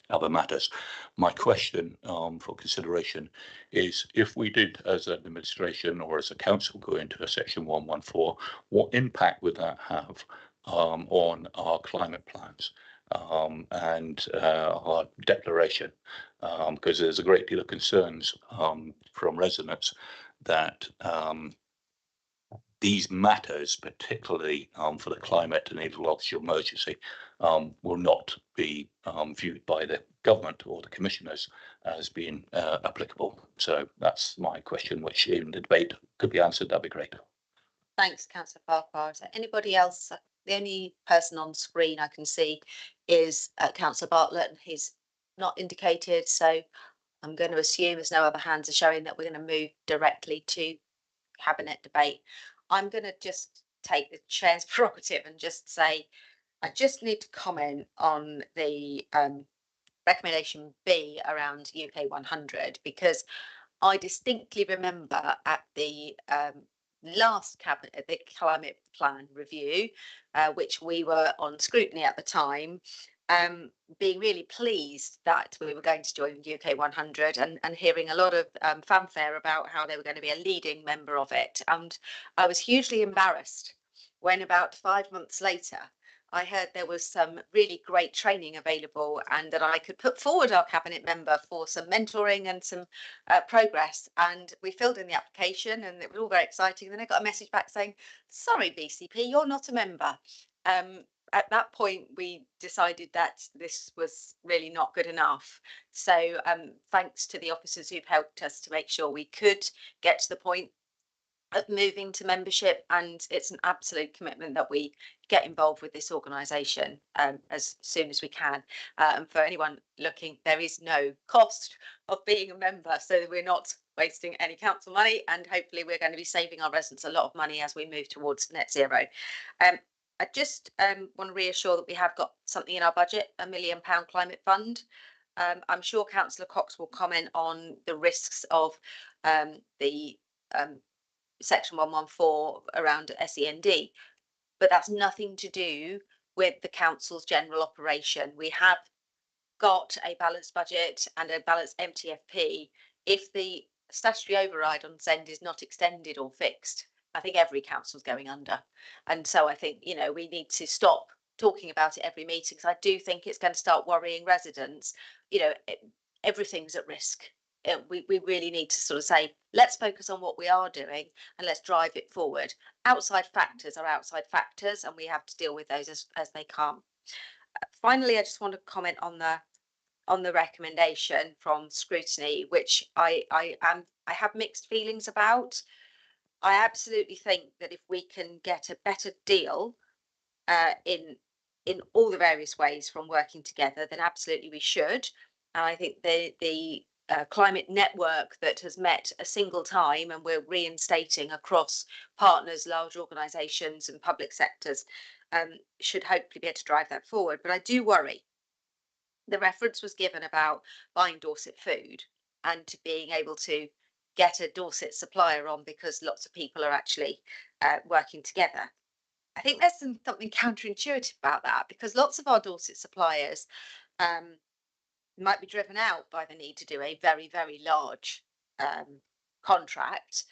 other matters. My question for consideration is, if we did as an administration or as a council go into a Section 114, what impact would that have on our climate plans and our declaration? Because there's a great deal of concerns from residents that these matters, particularly for the climate and ecological emergency, will not be viewed by the government or the commissioners as being applicable. So that's my question, which in the debate could be answered. That'd be great. Thanks, Councillor Farquhar. Is there anybody else? The only person on screen I can see is Councillor Bartlett, and he's not indicated. So I'm going to assume, as no other hands are showing, that we're going to move directly to Cabinet debate. I'm going to just take the chair's prerogative and just say, I just need to comment on the recommendation B around UK 100, because I distinctly remember at the last cabinet, the climate plan review, which we were on scrutiny at the time, being really pleased that we were going to join UK 100 and hearing a lot of fanfare about how they were going to be a leading member of it. And I was hugely embarrassed when about 5 months later, I heard there was some really great training available and that I could put forward our cabinet member for some mentoring and some progress. And we filled in the application and it was all very exciting. And then I got a message back saying, sorry, BCP, you're not a member. At that point, we decided that this was really not good enough. So thanks to the officers who've helped us to make sure we could get to the point of moving to membership, and it's an absolute commitment that we get involved with this organisation as soon as we can. And for anyone looking, there is no cost of being a member, so we're not wasting any council money, and hopefully we're going to be saving our residents a lot of money as we move towards net zero. I just want to reassure that we have got something in our budget, £1 million climate fund. I'm sure Councillor Cox will comment on the risks of the Section 114 around SEND, but that's nothing to do with the council's general operation. We have got a balanced budget and a balanced MTFP. If the statutory override on SEND is not extended or fixed, I think every council's going under. And so I think, you know, we need to stop talking about it every meeting, because I do think it's going to start worrying residents. You know, everything's at risk. We really need to sort of say, let's focus on what we are doing and let's drive it forward. Outside factors are outside factors, and we have to deal with those as they come. Finally, I just want to comment on the recommendation from scrutiny, which I have mixed feelings about. I absolutely think that if we can get a better deal in all the various ways from working together, then absolutely we should. And I think the climate network that has met a single time and we're reinstating across partners, large organisations and public sectors should hopefully be able to drive that forward. But I do worry. The reference was given about buying Dorset food and to being able to get a Dorset supplier on because lots of people are actually working together. I think there's something counterintuitive about that, because lots of our Dorset suppliers might be driven out by the need to do a very, very large contract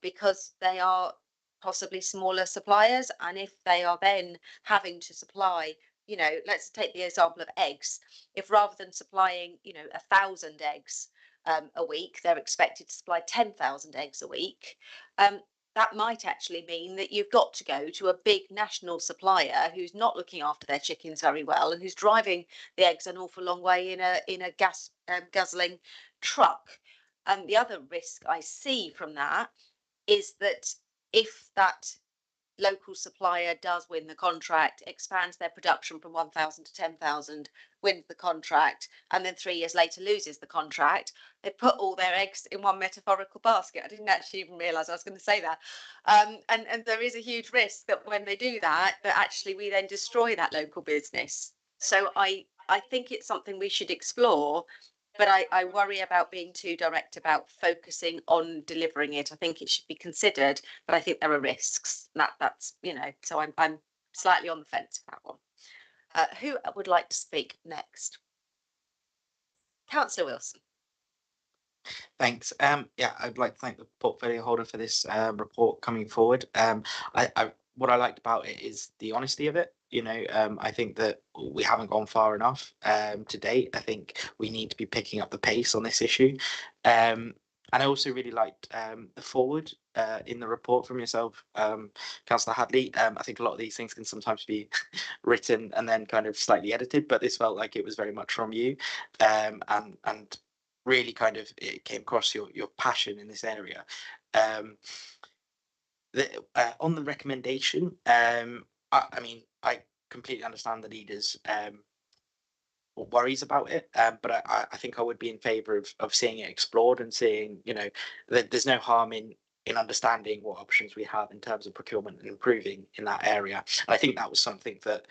because they are possibly smaller suppliers. And if they are then having to supply, you know, let's take the example of eggs. If rather than supplying, you know, 1,000 eggs a week, they're expected to supply 10,000 eggs a week, that might actually mean that you've got to go to a big national supplier who's not looking after their chickens very well and who's driving the eggs an awful long way in a gas guzzling truck. And the other risk I see from that is that if that local supplier does win the contract, expands their production from 1,000 to 10,000, wins the contract, and then 3 years later loses the contract, they put all their eggs in one metaphorical basket. I didn't actually even realise I was going to say that. And there is a huge risk that when they do that, that actually we then destroy that local business. So I think it's something we should explore, but I worry about being too direct about focusing on delivering it. I think it should be considered, but I think there are risks. That's, you know, so I'm slightly on the fence with that one. Who would like to speak next? Councillor Wilson. Thanks. Yeah, I'd like to thank the portfolio holder for this report coming forward. What I liked about it is the honesty of it. You know, I think that we haven't gone far enough to date. I think we need to be picking up the pace on this issue. And I also really liked the forward in the report from yourself, Councillor Hadley. I think a lot of these things can sometimes be written and then kind of slightly edited, but this felt like it was very much from you, and really kind of it came across your passion in this area. On the recommendation, I mean, I completely understand the leaders' worries about it, but I think I would be in favour of seeing it explored and seeing, you know, that there's no harm in understanding what options we have in terms of procurement and improving in that area. And I think that was something that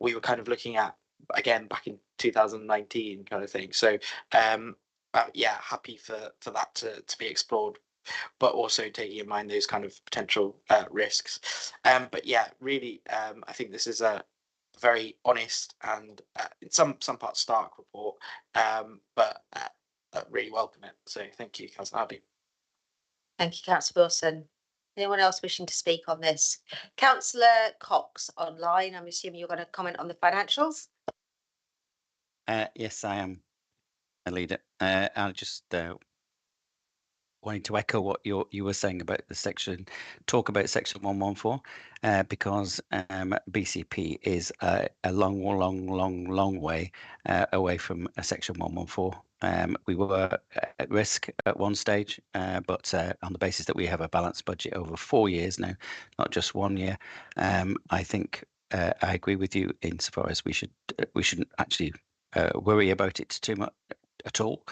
we were kind of looking at again back in 2019 kind of thing. So yeah, happy for that to be explored, but also taking in mind those kind of potential risks. But yeah, really, I think this is a very honest and in some parts stark report, but really welcome it. So thank you, Councillor Hardy. Thank you, Councillor Wilson. Anyone else wishing to speak on this? Councillor Cox online. I'm assuming you're going to comment on the financials. Yes, I am a leader. I just wanting to echo what you were saying about the section, talk about section 114, because BCP is a long way away from section 114. We were at risk at one stage, but on the basis that we have a balanced budget over 4 years now, not just 1 year, I think I agree with you insofar as we shouldn't actually worry about it too much at all.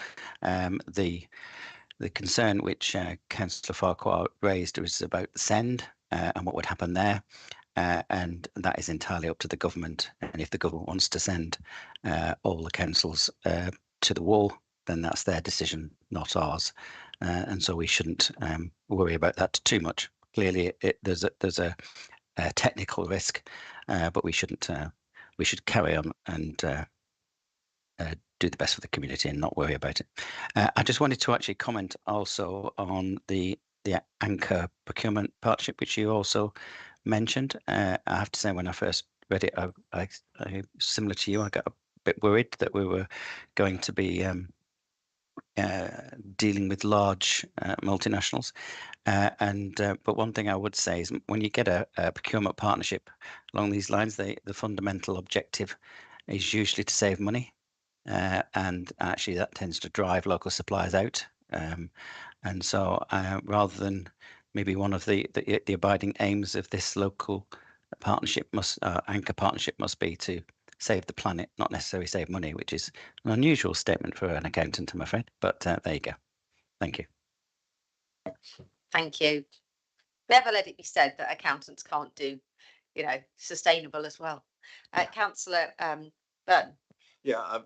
The concern which Councillor Farquhar raised was about the send and what would happen there. And that is entirely up to the government. And if the government wants to send all the councils to the wall, then that's their decision, not ours. And so we shouldn't worry about that too much. Clearly, there's a technical risk, but we shouldn't. We should carry on and do the best for the community and not worry about it. I just wanted to actually comment also on the Anchor procurement partnership, which you also mentioned. I have to say, when I first read it, I similar to you, I got a bit worried that we were going to be dealing with large multinationals. But one thing I would say is when you get a procurement partnership along these lines, the fundamental objective is usually to save money. And actually that tends to drive local suppliers out. And so rather than maybe one of the abiding aims of this local partnership Anchor partnership must be to save the planet, not necessarily save money, which is an unusual statement for an accountant, I'm afraid. But there you go. Thank you. Thank you. Never let it be said that accountants can't do, you know, sustainable as well. Councillor Burton. Yeah,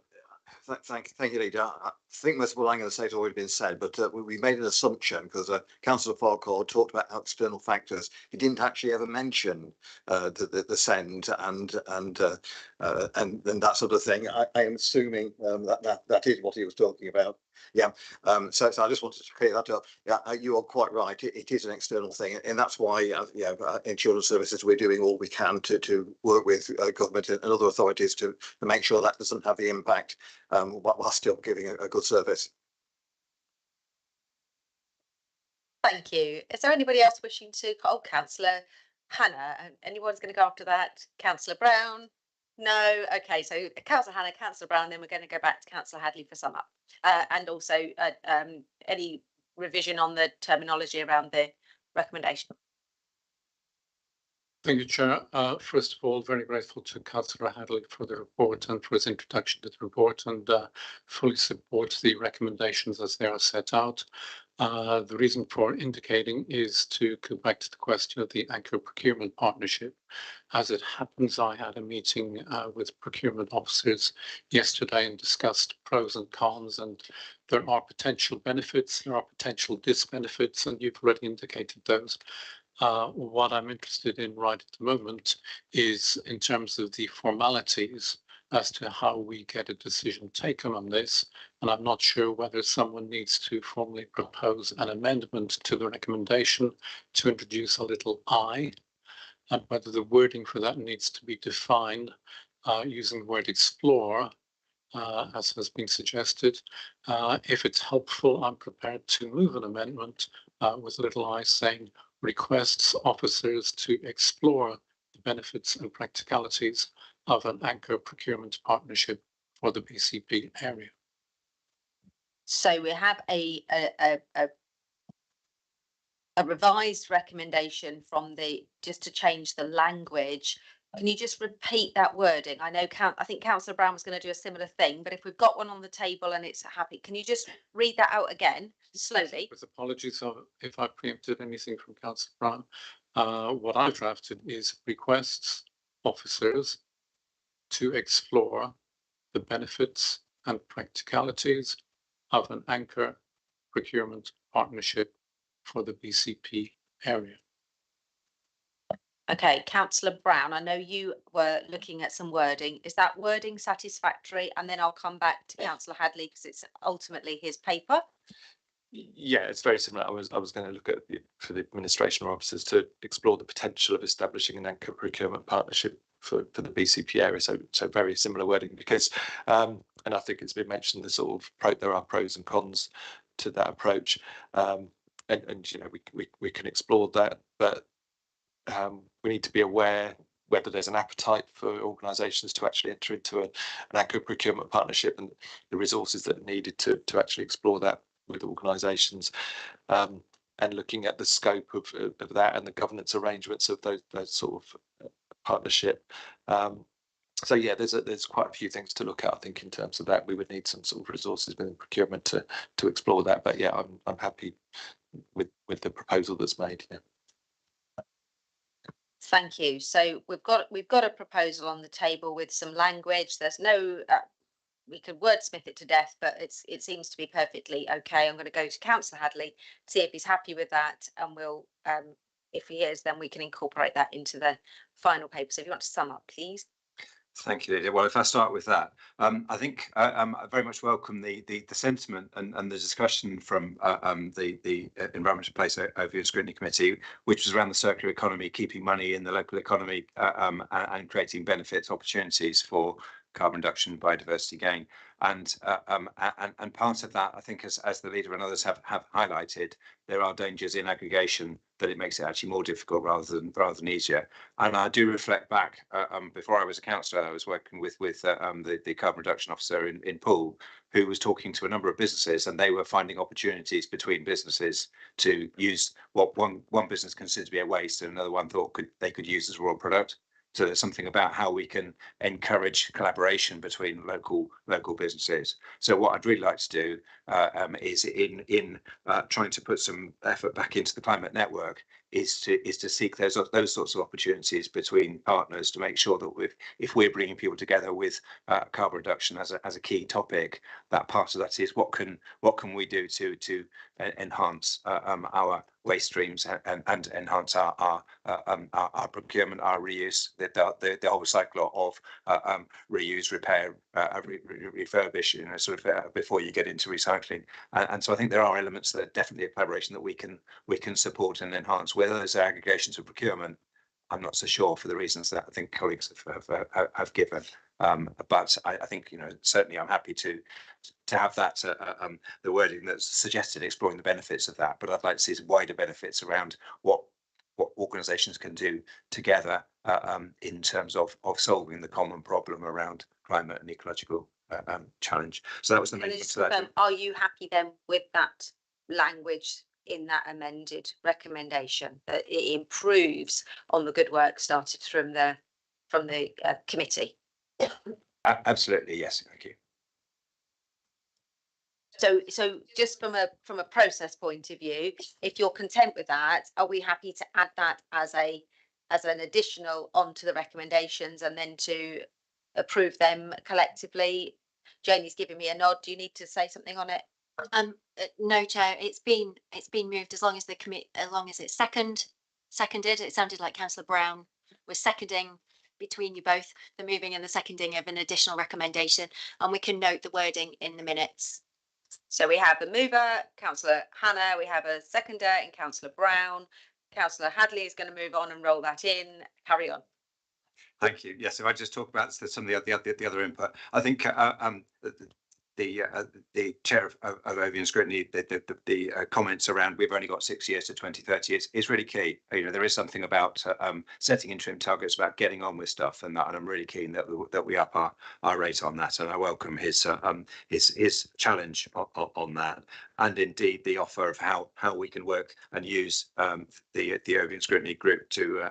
thank you, Leader. I think most of what I'm going to say has already been said, but we made an assumption because Councillor Farquhar talked about external factors. He didn't actually ever mention the send and that sort of thing. I am assuming that is what he was talking about. Yeah. So I just wanted to clear that up. Yeah, you are quite right. It is an external thing, and that's why in children's services we're doing all we can to work with government and other authorities to make sure that doesn't have the impact while still giving a good service. Thank you. Is there anybody else wishing to? Oh, Councillor Hannah. Anyone's going to go after that? Councillor Brown? No. Okay, so Councillor Hannah, Councillor Brown, then we're going to go back to Councillor Hadley for sum up. And also any revision on the terminology around the recommendation. Thank you, Chair. First of all, very grateful to Councillor Hadley for the report and for his introduction to the report, and fully support the recommendations as they are set out. The reason for indicating is to go back to the question of the anchor procurement partnership. As it happens, I had a meeting with procurement officers yesterday and discussed pros and cons, and there are potential benefits, there are potential disbenefits, and you've already indicated those. What I'm interested in right at the moment is in terms of the formalities as to how we get a decision taken on this. And I'm not sure whether someone needs to formally propose an amendment to the recommendation to introduce a little I, and whether the wording for that needs to be defined using the word explore, as has been suggested. If it's helpful, I'm prepared to move an amendment with a little I saying requests officers to explore the benefits and practicalities of an anchor procurement partnership for the BCP area. So we have a revised recommendation from just to change the language. Can you just repeat that wording? I know I think Councillor Brown was going to do a similar thing, but if we've got one on the table and it's happy, can you just read that out again slowly? With apologies if I preempted anything from Councillor Brown. What I've drafted is requests officers to explore the benefits and practicalities of an anchor procurement partnership for the BCP area. Okay, Councillor Brown, I know you were looking at some wording. Is that wording satisfactory? And then I'll come back to Councillor Hadley because it's ultimately his paper. Yeah, it's very similar. I was going to look at for the administration officers to explore the potential of establishing an anchor procurement partnership for the BCP area. So very similar wording because, and I think it's been mentioned the sort of there are pros and cons to that approach, and you know we can explore that, but we need to be aware whether there's an appetite for organisations to actually enter into an anchor procurement partnership and the resources that are needed to actually explore that with organisations, and looking at the scope of that and the governance arrangements of those sort of partnership. So yeah, there's quite a few things to look at. I think in terms of that, we would need some sort of resources within procurement to explore that. But yeah, I'm happy with the proposal that's made. Yeah. Thank you. So we've got a proposal on the table with some language. There's no we could wordsmith it to death, but it seems to be perfectly okay. I'm going to go to Councillor Hadley, see if he's happy with that, and we'll if he is, then we can incorporate that into the final paper. So if you want to sum up, please. Thank you, Lydia. Well, if I start with that, I think I very much welcome the sentiment and the discussion from the Environmental Place Overview and Scrutiny Committee, which was around the circular economy, keeping money in the local economy and creating benefits, opportunities for carbon reduction, biodiversity gain. And part of that, I think, as the leader and others have highlighted, there are dangers in aggregation that it makes it actually more difficult rather than easier. And I do reflect back, before I was a councillor, I was working with the carbon reduction officer in Poole, who was talking to a number of businesses, and they were finding opportunities between businesses to use what one business considered to be a waste and another one thought they could use as a raw product. So there's something about how we can encourage collaboration between local businesses. So what I'd really like to do is in trying to put some effort back into the climate network is to seek those sorts of opportunities between partners to make sure that if we're bringing people together with carbon reduction as a key topic, that part of that is what can we do to enhance our waste streams and enhance our procurement, our reuse, the whole cycle of reuse, repair, refurbish, you know, sort of before you get into recycling. And so I think there are elements that are definitely a collaboration that we can support and enhance. Whether those are aggregations of procurement, I'm not so sure for the reasons that I think colleagues have given. But I think, you know, certainly I'm happy to have that the wording that's suggested exploring the benefits of that. But I'd like to see some wider benefits around what organisations can do together in terms of solving the common problem around climate and ecological challenge. So that was the main thing to that. Are you happy then with that language in that amended recommendation, that it improves on the good work started from the committee. Absolutely, yes, thank you. So just from a process point of view, if you're content with that, are we happy to add that as an additional onto the recommendations and then to approve them collectively? Janie's giving me a nod. Do you need to say something on it? No, Chair. It's been moved as long as it's seconded. It sounded like Councillor Brown was seconding between you both, the moving and the seconding of an additional recommendation, and we can note the wording in the minutes. So we have a mover, Councillor Hannah, we have a seconder in Councillor Brown. Councillor Hadley is going to move on and roll that in. Carry on. Thank you. Yes, if I just talk about some of the other input, I think the chair of Ovian Scrutiny, the comments around we've only got 6 years to 2030 is really key. You know, there is something about setting interim targets, about getting on with stuff, and I'm really keen that we up our rate on that, and I welcome his challenge on that, and indeed the offer of how we can work and use the Ovian Scrutiny group to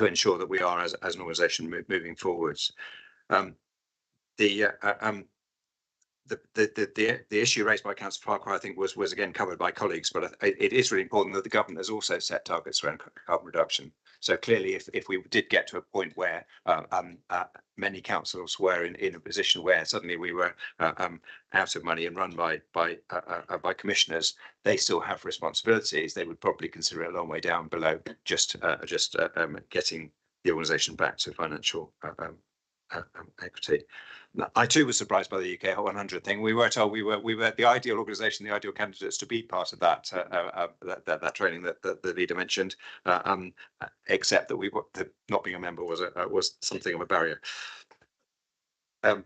ensure that we are as an organisation moving forwards. The issue raised by Councillor Farquhar, I think, was again covered by colleagues, but it is really important that the government has also set targets around carbon reduction. So clearly, if we did get to a point where many councils were in a position where suddenly we were out of money and run by commissioners, they still have responsibilities. They would probably consider it a long way down below just getting the organisation back to financial equity. I too was surprised by the UK Hot 100 thing. We were told we were the ideal organisation, the ideal candidates to be part of that training that the leader mentioned, except that not being a member was something of a barrier. And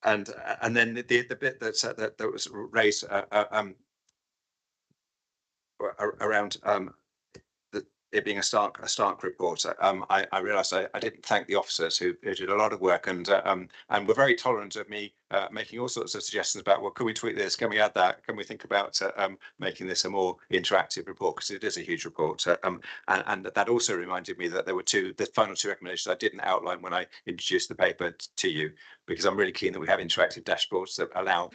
then the bit that was raised around it being a stark report, I realised I didn't thank the officers who did a lot of work and were very tolerant of me making all sorts of suggestions about, well, can we tweak this? Can we add that? Can we think about making this a more interactive report? Because it is a huge report. And that also reminded me that there were the final two recommendations I didn't outline when I introduced the paper to you, because I'm really keen that we have interactive dashboards that allow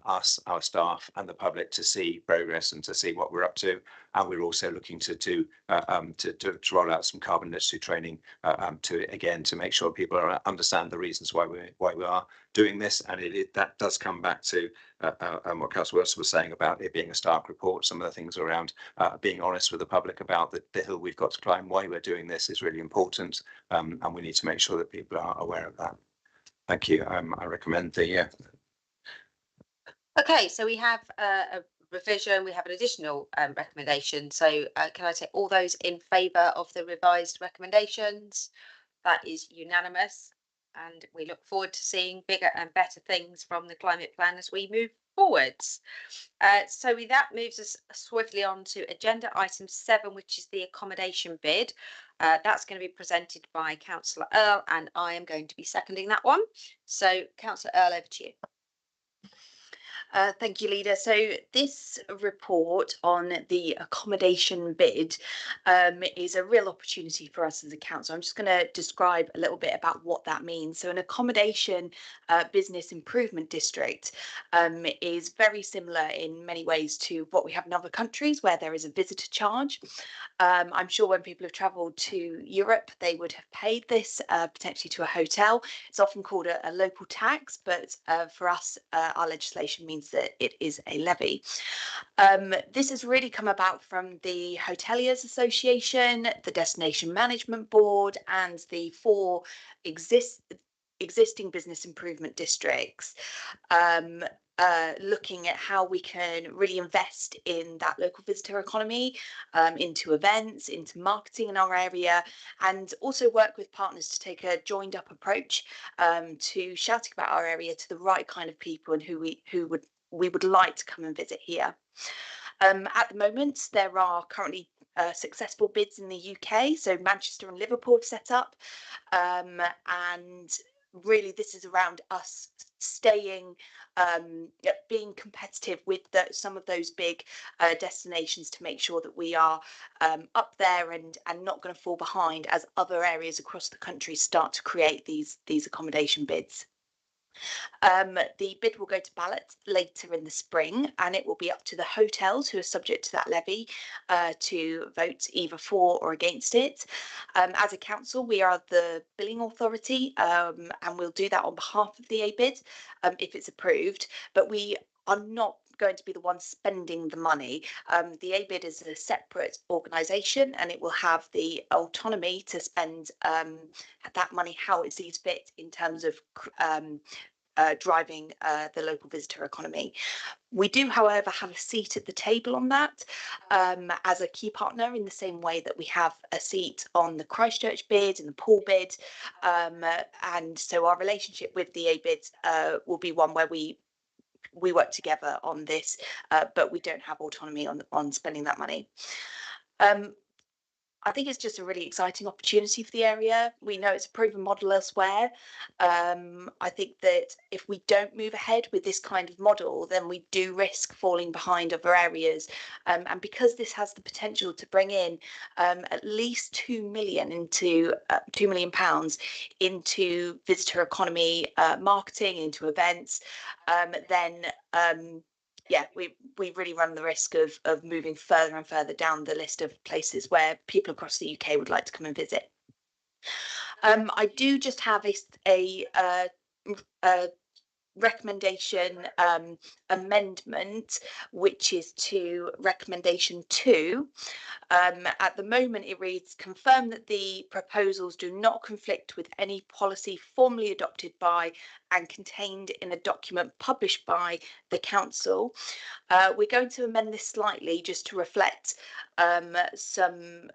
us, our staff and the public to see progress and to see what we're up to. And we're also looking to roll out some carbon literacy training to make sure people understand the reasons why we are doing this. And that does come back to what Councillor Wilson was saying about it being a stark report. Some of the things around being honest with the public about the hill we've got to climb, why we're doing this is really important, and we need to make sure that people are aware of that. Thank you. I recommend the. Okay, so we have a revision. We have an additional recommendation. So can I take all those in favour of the revised recommendations? That is unanimous, and we look forward to seeing bigger and better things from the climate plan as we move forwards. So that moves us swiftly on to agenda item 7, which is the accommodation bid. That's going to be presented by Councillor Earl, and I am going to be seconding that one. So Councillor Earl, over to you. Thank you, Leader. So this report on the accommodation bid is a real opportunity for us as a council. I'm just going to describe a little bit about what that means. So an accommodation business improvement district is very similar in many ways to what we have in other countries where there is a visitor charge. I'm sure when people have travelled to Europe, they would have paid this potentially to a hotel. It's often called a local tax, but for us, our legislation means that it is a levy. This has really come about from the Hoteliers Association, the Destination Management Board, and the 4 existing business improvement districts, looking at how we can really invest in that local visitor economy, into events, into marketing in our area, and also work with partners to take a joined up approach to shouting about our area to the right kind of people and who we would like to come and visit here. At the moment, there are currently successful bids in the UK. So Manchester and Liverpool have set up, and really this is around us staying being competitive with some of those big destinations to make sure that we are up there and not going to fall behind as other areas across the country start to create these accommodation bids. The bid will go to ballot later in the spring, and it will be up to the hotels who are subject to that levy to vote either for or against it. As a council, we are the billing authority, and we'll do that on behalf of the ABID if it's approved, but we are not going to be the one spending the money. The ABID is a separate organisation, and it will have the autonomy to spend that money how it sees fit in terms of driving the local visitor economy. We do, however, have a seat at the table on that as a key partner, in the same way that we have a seat on the Christchurch bid and the Poole bid. And so our relationship with the ABID will be one where we work together on this, but we don't have autonomy on spending that money. I think it's just a really exciting opportunity for the area. We know it's a proven model elsewhere. I think that if we don't move ahead with this kind of model, then we do risk falling behind other areas. And because this has the potential to bring in at least £2 million into £2 million into visitor economy marketing, into events, then yeah, we really run the risk of moving further and further down the list of places where people across the UK would like to come and visit. I do just have a recommendation amendment, which is to recommendation 2. At the moment it reads, confirm that the proposals do not conflict with any policy formally adopted by and contained in a document published by the council. We're going to amend this slightly just to reflect some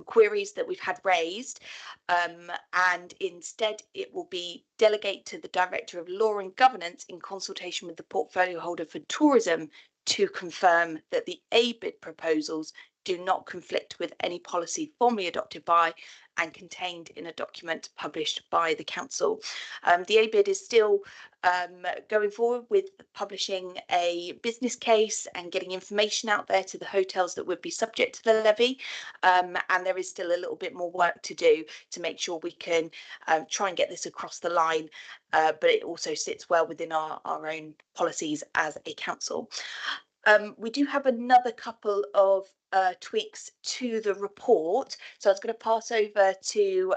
queries that we've had raised, and instead it will be delegate to the Director of Law and Governance in consultation with the portfolio holder for tourism to confirm that the ABID proposals do not conflict with any policy formally adopted by and contained in a document published by the council. The ABID is still going forward with publishing a business case and getting information out there to the hotels that would be subject to the levy, and there is still a little bit more work to do to make sure we can try and get this across the line, but it also sits well within our own policies as a council. We do have another couple of tweaks to the report, so I was going to pass over to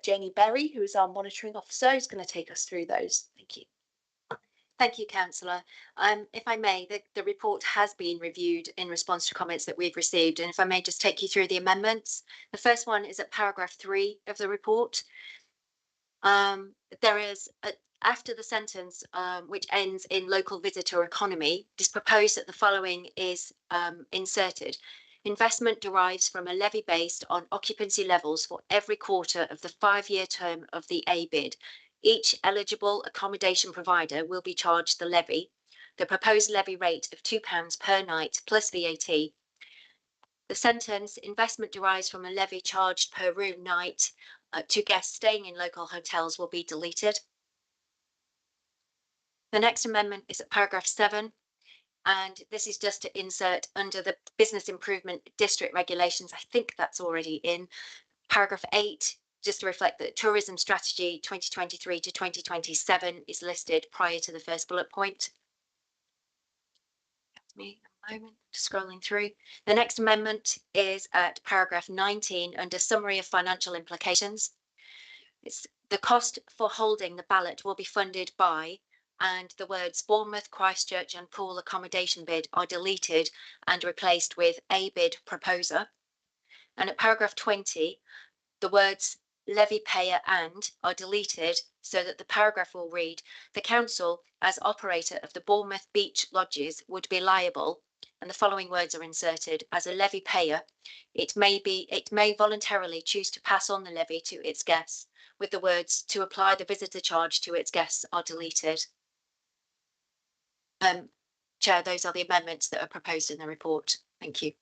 Janie Berry, who is our monitoring officer, who's going to take us through those. Thank you. Thank you, Councillor. If I may, the report has been reviewed in response to comments that we've received, and if I may just take you through the amendments. The first one is at paragraph 3 of the report. There is after the sentence which ends in local visitor economy, it is proposed that the following is inserted. Investment derives from a levy based on occupancy levels for every quarter of the 5-year term of the ABID. Each eligible accommodation provider will be charged the levy. The proposed levy rate of £2 per night plus VAT. The sentence, investment derives from a levy charged per room night to guests staying in local hotels, will be deleted. The next amendment is at paragraph 7, and this is just to insert under the business improvement district regulations. I think that's already in paragraph 8, just to reflect that tourism strategy 2023 to 2027 is listed prior to the first bullet point. Me a moment, just scrolling through. The next amendment is at paragraph 19 under summary of financial implications. It's the cost for holding the ballot will be funded by, and the words Bournemouth, Christchurch and Poole accommodation bid are deleted and replaced with a bid proposer. And at paragraph 20, the words levy payer and are deleted so that the paragraph will read, the council as operator of the Bournemouth beach lodges would be liable, and the following words are inserted, as a levy payer it may voluntarily choose to pass on the levy to its guests, with the words to apply the visitor charge to its guests are deleted. Chair, those are the amendments that are proposed in the report. Thank you.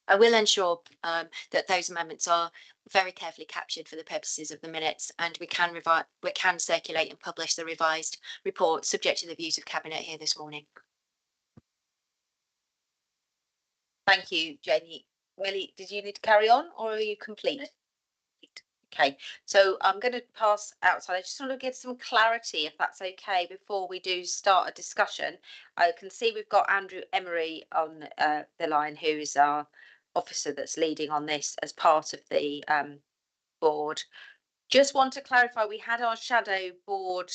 I will ensure that those amendments are very carefully captured for the purposes of the minutes, and we can circulate and publish the revised report subject to the views of Cabinet here this morning. Thank you, Jenny. Willie, did you need to carry on or are you complete? Okay, so I'm going to pass outside. I just want to get some clarity, if that's okay, before we do start a discussion. I can see we've got Andrew Emery on the line, who is our officer that's leading on this as part of the board. Just want to clarify, we had our shadow board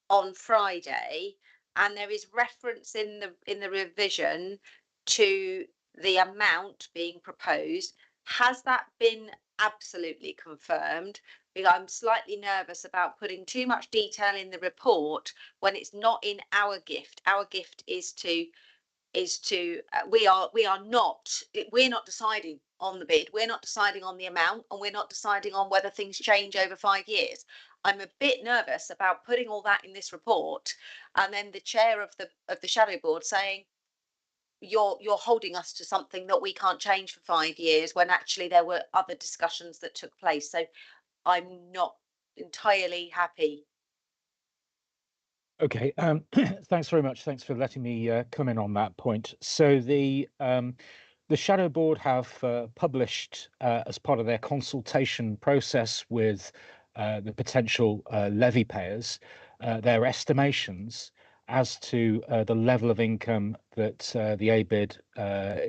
on Friday, and there is reference in the revision to the amount being proposed. Has that been absolutely confirmed? Because I'm slightly nervous about putting too much detail in the report when it's not in our gift. Our gift is to we're not deciding on the bid, we're not deciding on the amount, and we're not deciding on whether things change over 5 years. I'm a bit nervous about putting all that in this report, and then the chair of the shadow board saying you're holding us to something that we can't change for 5 years, when actually there were other discussions that took place. So I'm not entirely happy. Okay, thanks very much. Thanks for letting me come in on that point. So the Shadow Board have published as part of their consultation process with the potential levy payers their estimations as to the level of income that the ABID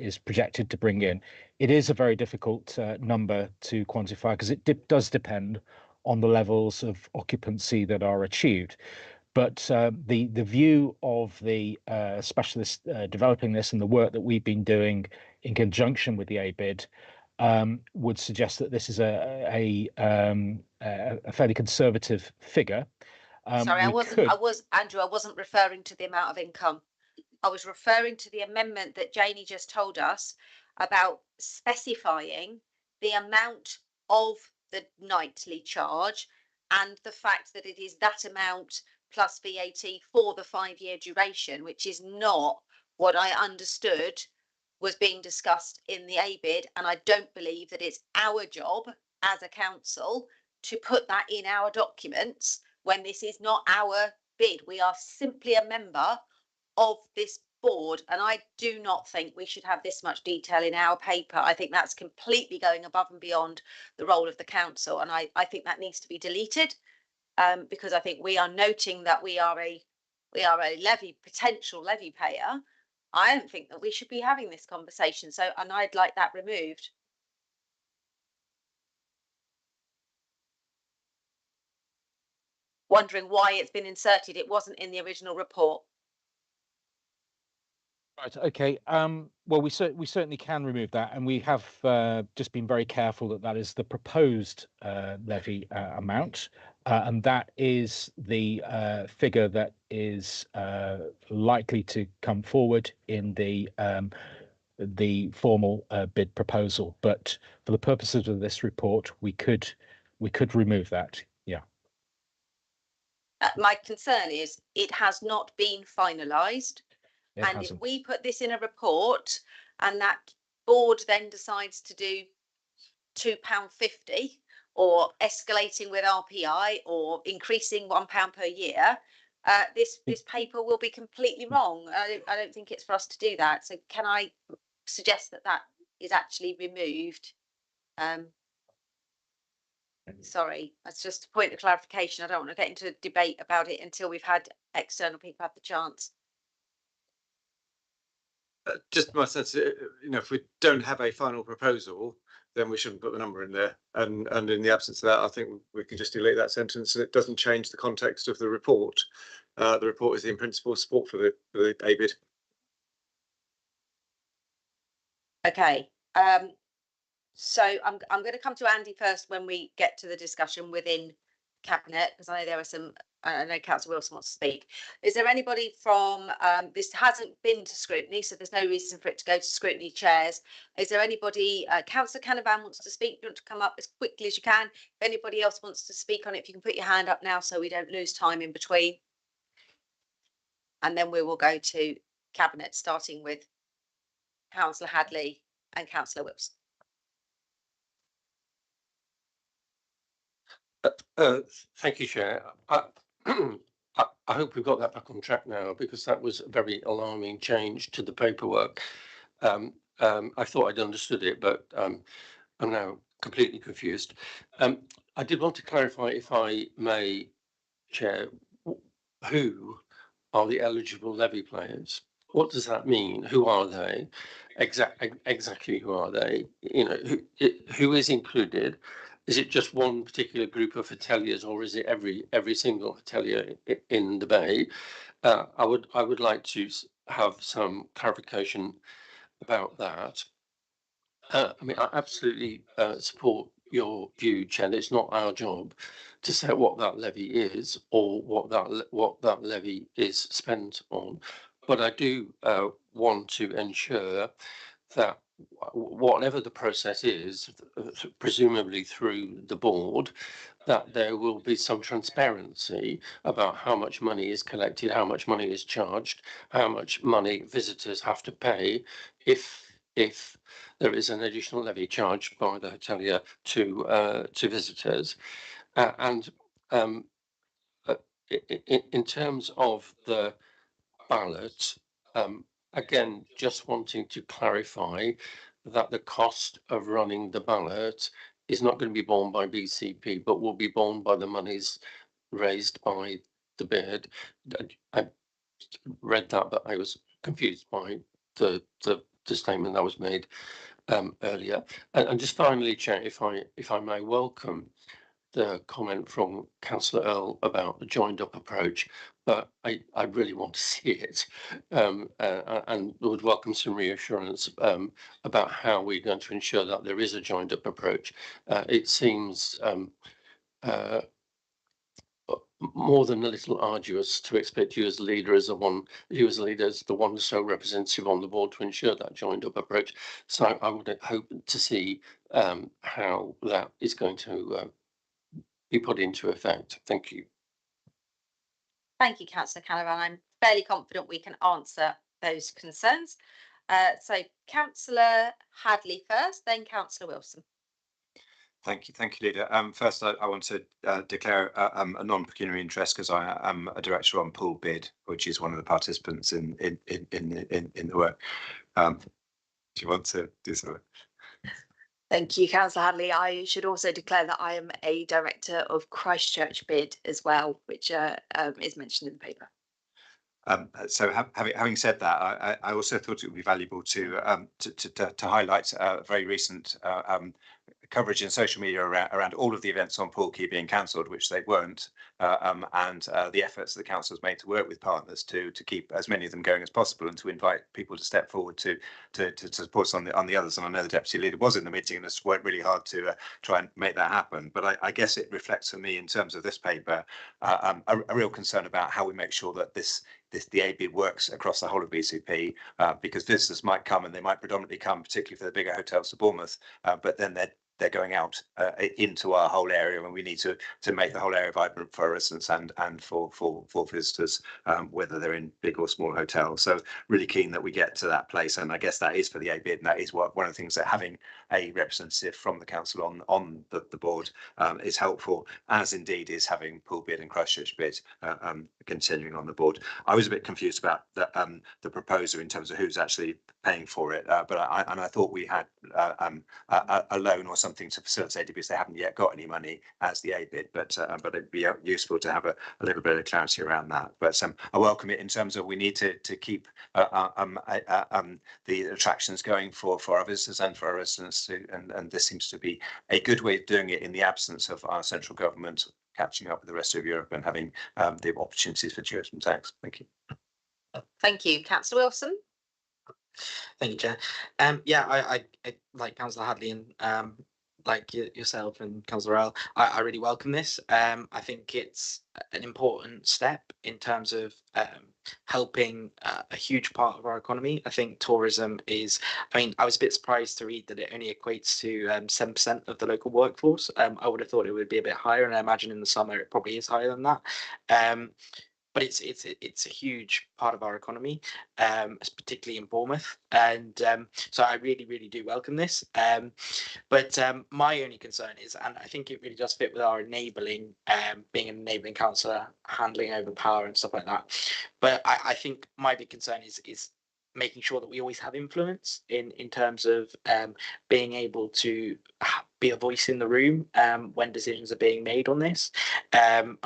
is projected to bring in. It is a very difficult number to quantify because it does depend on the levels of occupancy that are achieved. But the view of the specialists developing this and the work that we've been doing in conjunction with the ABID would suggest that this is a fairly conservative figure. Sorry, Andrew, I wasn't referring to the amount of income. I was referring to the amendment that Janie just told us about specifying the amount of the nightly charge and the fact that it is that amount plus VAT for the 5-year duration, which is not what I understood was being discussed in the ABID. And I don't believe that it's our job as a council to put that in our documents when this is not our bid. We are simply a member of this board, and I do not think we should have this much detail in our paper. I think that's completely going above and beyond the role of the council, and I think that needs to be deleted. Because I think we are noting that we are a potential levy payer. I don't think that we should be having this conversation. So, and I'd like that removed. Wondering why it's been inserted. It wasn't in the original report. Right. Okay. Well, we certainly can remove that, and we have just been very careful that that is the proposed levy amount, and that is the figure that is likely to come forward in the formal bid proposal. But for the purposes of this report, we could remove that. Yeah. My concern is it has not been finalised. And if we put this in a report and that board then decides to do £2.50 or escalating with RPI or increasing £1 per year, this paper will be completely wrong. I don't think it's for us to do that. So can I suggest that that is actually removed? Sorry, that's just a point of clarification. I don't want to get into a debate about it until we've had external people have the chance. Just my sense, if we don't have a final proposal, then we shouldn't put the number in there. And in the absence of that, I think we can just delete that sentence, and it doesn't change the context of the report. The report is in principle support for the ABID. Okay. So I'm going to come to Andy first when we get to the discussion within Cabinet, because I know there are some. I know Councillor Wilson wants to speak. Is there anybody from this hasn't been to scrutiny, so there's no reason for it to go to scrutiny chairs? Is there anybody? Councillor Canavan wants to speak. You want to come up as quickly as you can. If anybody else wants to speak on it, if you can put your hand up now, so we don't lose time in between. And then we will go to Cabinet, starting with Councillor Hadley and Councillor Wilson. Thank you, Chair. I hope we've got that back on track now, because that was a very alarming change to the paperwork. I thought I'd understood it, but I'm now completely confused. I did want to clarify, if I may, Chair, who are the eligible levy players? What does that mean? Who are they? Exactly who are they? You know, who is included? Is it just one particular group of hoteliers, or is it every single hotelier in the Bay? I would like to have some clarification about that. I mean, I absolutely support your view, Chen. It's not our job to say what that levy is or what that levy is spent on, but I do want to ensure that whatever the process is, presumably through the board, that there will be some transparency about how much money is collected, how much money is charged, how much money visitors have to pay if there is an additional levy charged by the hotelier to visitors. In terms of the ballot, again, just wanting to clarify that the cost of running the ballot is not going to be borne by BCP, but will be borne by the monies raised by the bid. I read that, but I was confused by the statement that was made earlier. And just finally, Chair, if I may, welcome the comment from Councillor Earl about the joined up approach, but I really want to see it, and would welcome some reassurance about how we're going to ensure that there is a joined up approach. It seems more than a little arduous to expect you as leader, as the one sole representative on the board, to ensure that joined up approach. So I would hope to see how that is going to be put into effect. Thank you. Thank you, Councillor Canavan. I'm fairly confident we can answer those concerns. So Councillor Hadley first, then Councillor Wilson. Thank you, Leader. First, I want to declare a non-pecuniary interest, because I am a director on Pool Bid, which is one of the participants in the work. Do you want to do something? Thank you, Councillor Hadley. I should also declare that I am a director of Christchurch Bid as well, which is mentioned in the paper. So having said that, I also thought it would be valuable to highlight very recent coverage in social media around all of the events on Pool Quay being cancelled, which they weren't, and the efforts the council has made to work with partners to keep as many of them going as possible, and to invite people to step forward to support us on the others. And I know the deputy leader was in the meeting and has worked really hard to try and make that happen. But I guess it reflects for me, in terms of this paper, a real concern about how we make sure that the ABID works across the whole of BCP, because visitors might come, and they might predominantly come, particularly for the bigger hotels to Bournemouth, but then they're going out into our whole area, and we need to make the whole area vibrant for residents and for visitors, whether they're in big or small hotels. So really keen that we get to that place, and I guess that is for the ABID, and that is one of the things that having a representative from the council on the board is helpful, as indeed is having Pool Bid and Christchurch Bid continuing on the board. I was a bit confused about the proposer in terms of who's actually paying for it, but I thought we had a loan or something to facilitate it, because they haven't yet got any money as the ABID, but it'd be useful to have a little bit of clarity around that. But I welcome it in terms of we need to keep the attractions going for our visitors and for our residents too, and this seems to be a good way of doing it in the absence of our central government catching up with the rest of Europe and having the opportunities for tourism tax. Thank you. Thank you, Councillor Wilson. Thank you, Chair. Yeah, I like Councillor Hadley and like yourself and Councillor Earl, I really welcome this. I think it's an important step in terms of helping a huge part of our economy. I think tourism is, I mean, I was a bit surprised to read that it only equates to 7% of the local workforce. I would have thought it would be a bit higher, and I imagine in the summer it probably is higher than that. but it's a huge part of our economy, particularly in Bournemouth, and so I really do welcome this. But my only concern is, and I think it really does fit with our enabling, being an enabling councillor, handling over power and stuff like that. But I think my big concern is making sure that we always have influence in terms of being able to be a voice in the room when decisions are being made on this, and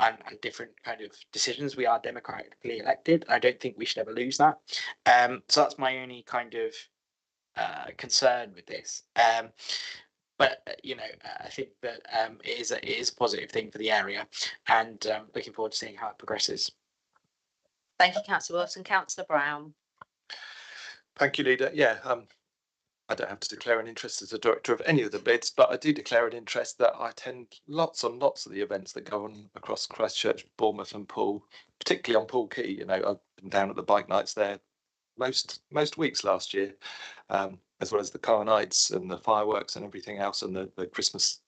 different kind of decisions. We are democratically elected. I don't think we should ever lose that. So that's my only kind of concern with this. But I think that it is a positive thing for the area, and looking forward to seeing how it progresses. Thank you, Councillor Wilson. Councillor Brown. Thank you, Leader. Yeah, I don't have to declare an interest as a director of any of the bids, but I do declare an interest that I attend lots and lots of the events that go on across Christchurch, Bournemouth and Poole, particularly on Poole Quay. I've been down at the bike nights there most weeks last year, as well as the car nights and the fireworks and everything else, and the Christmas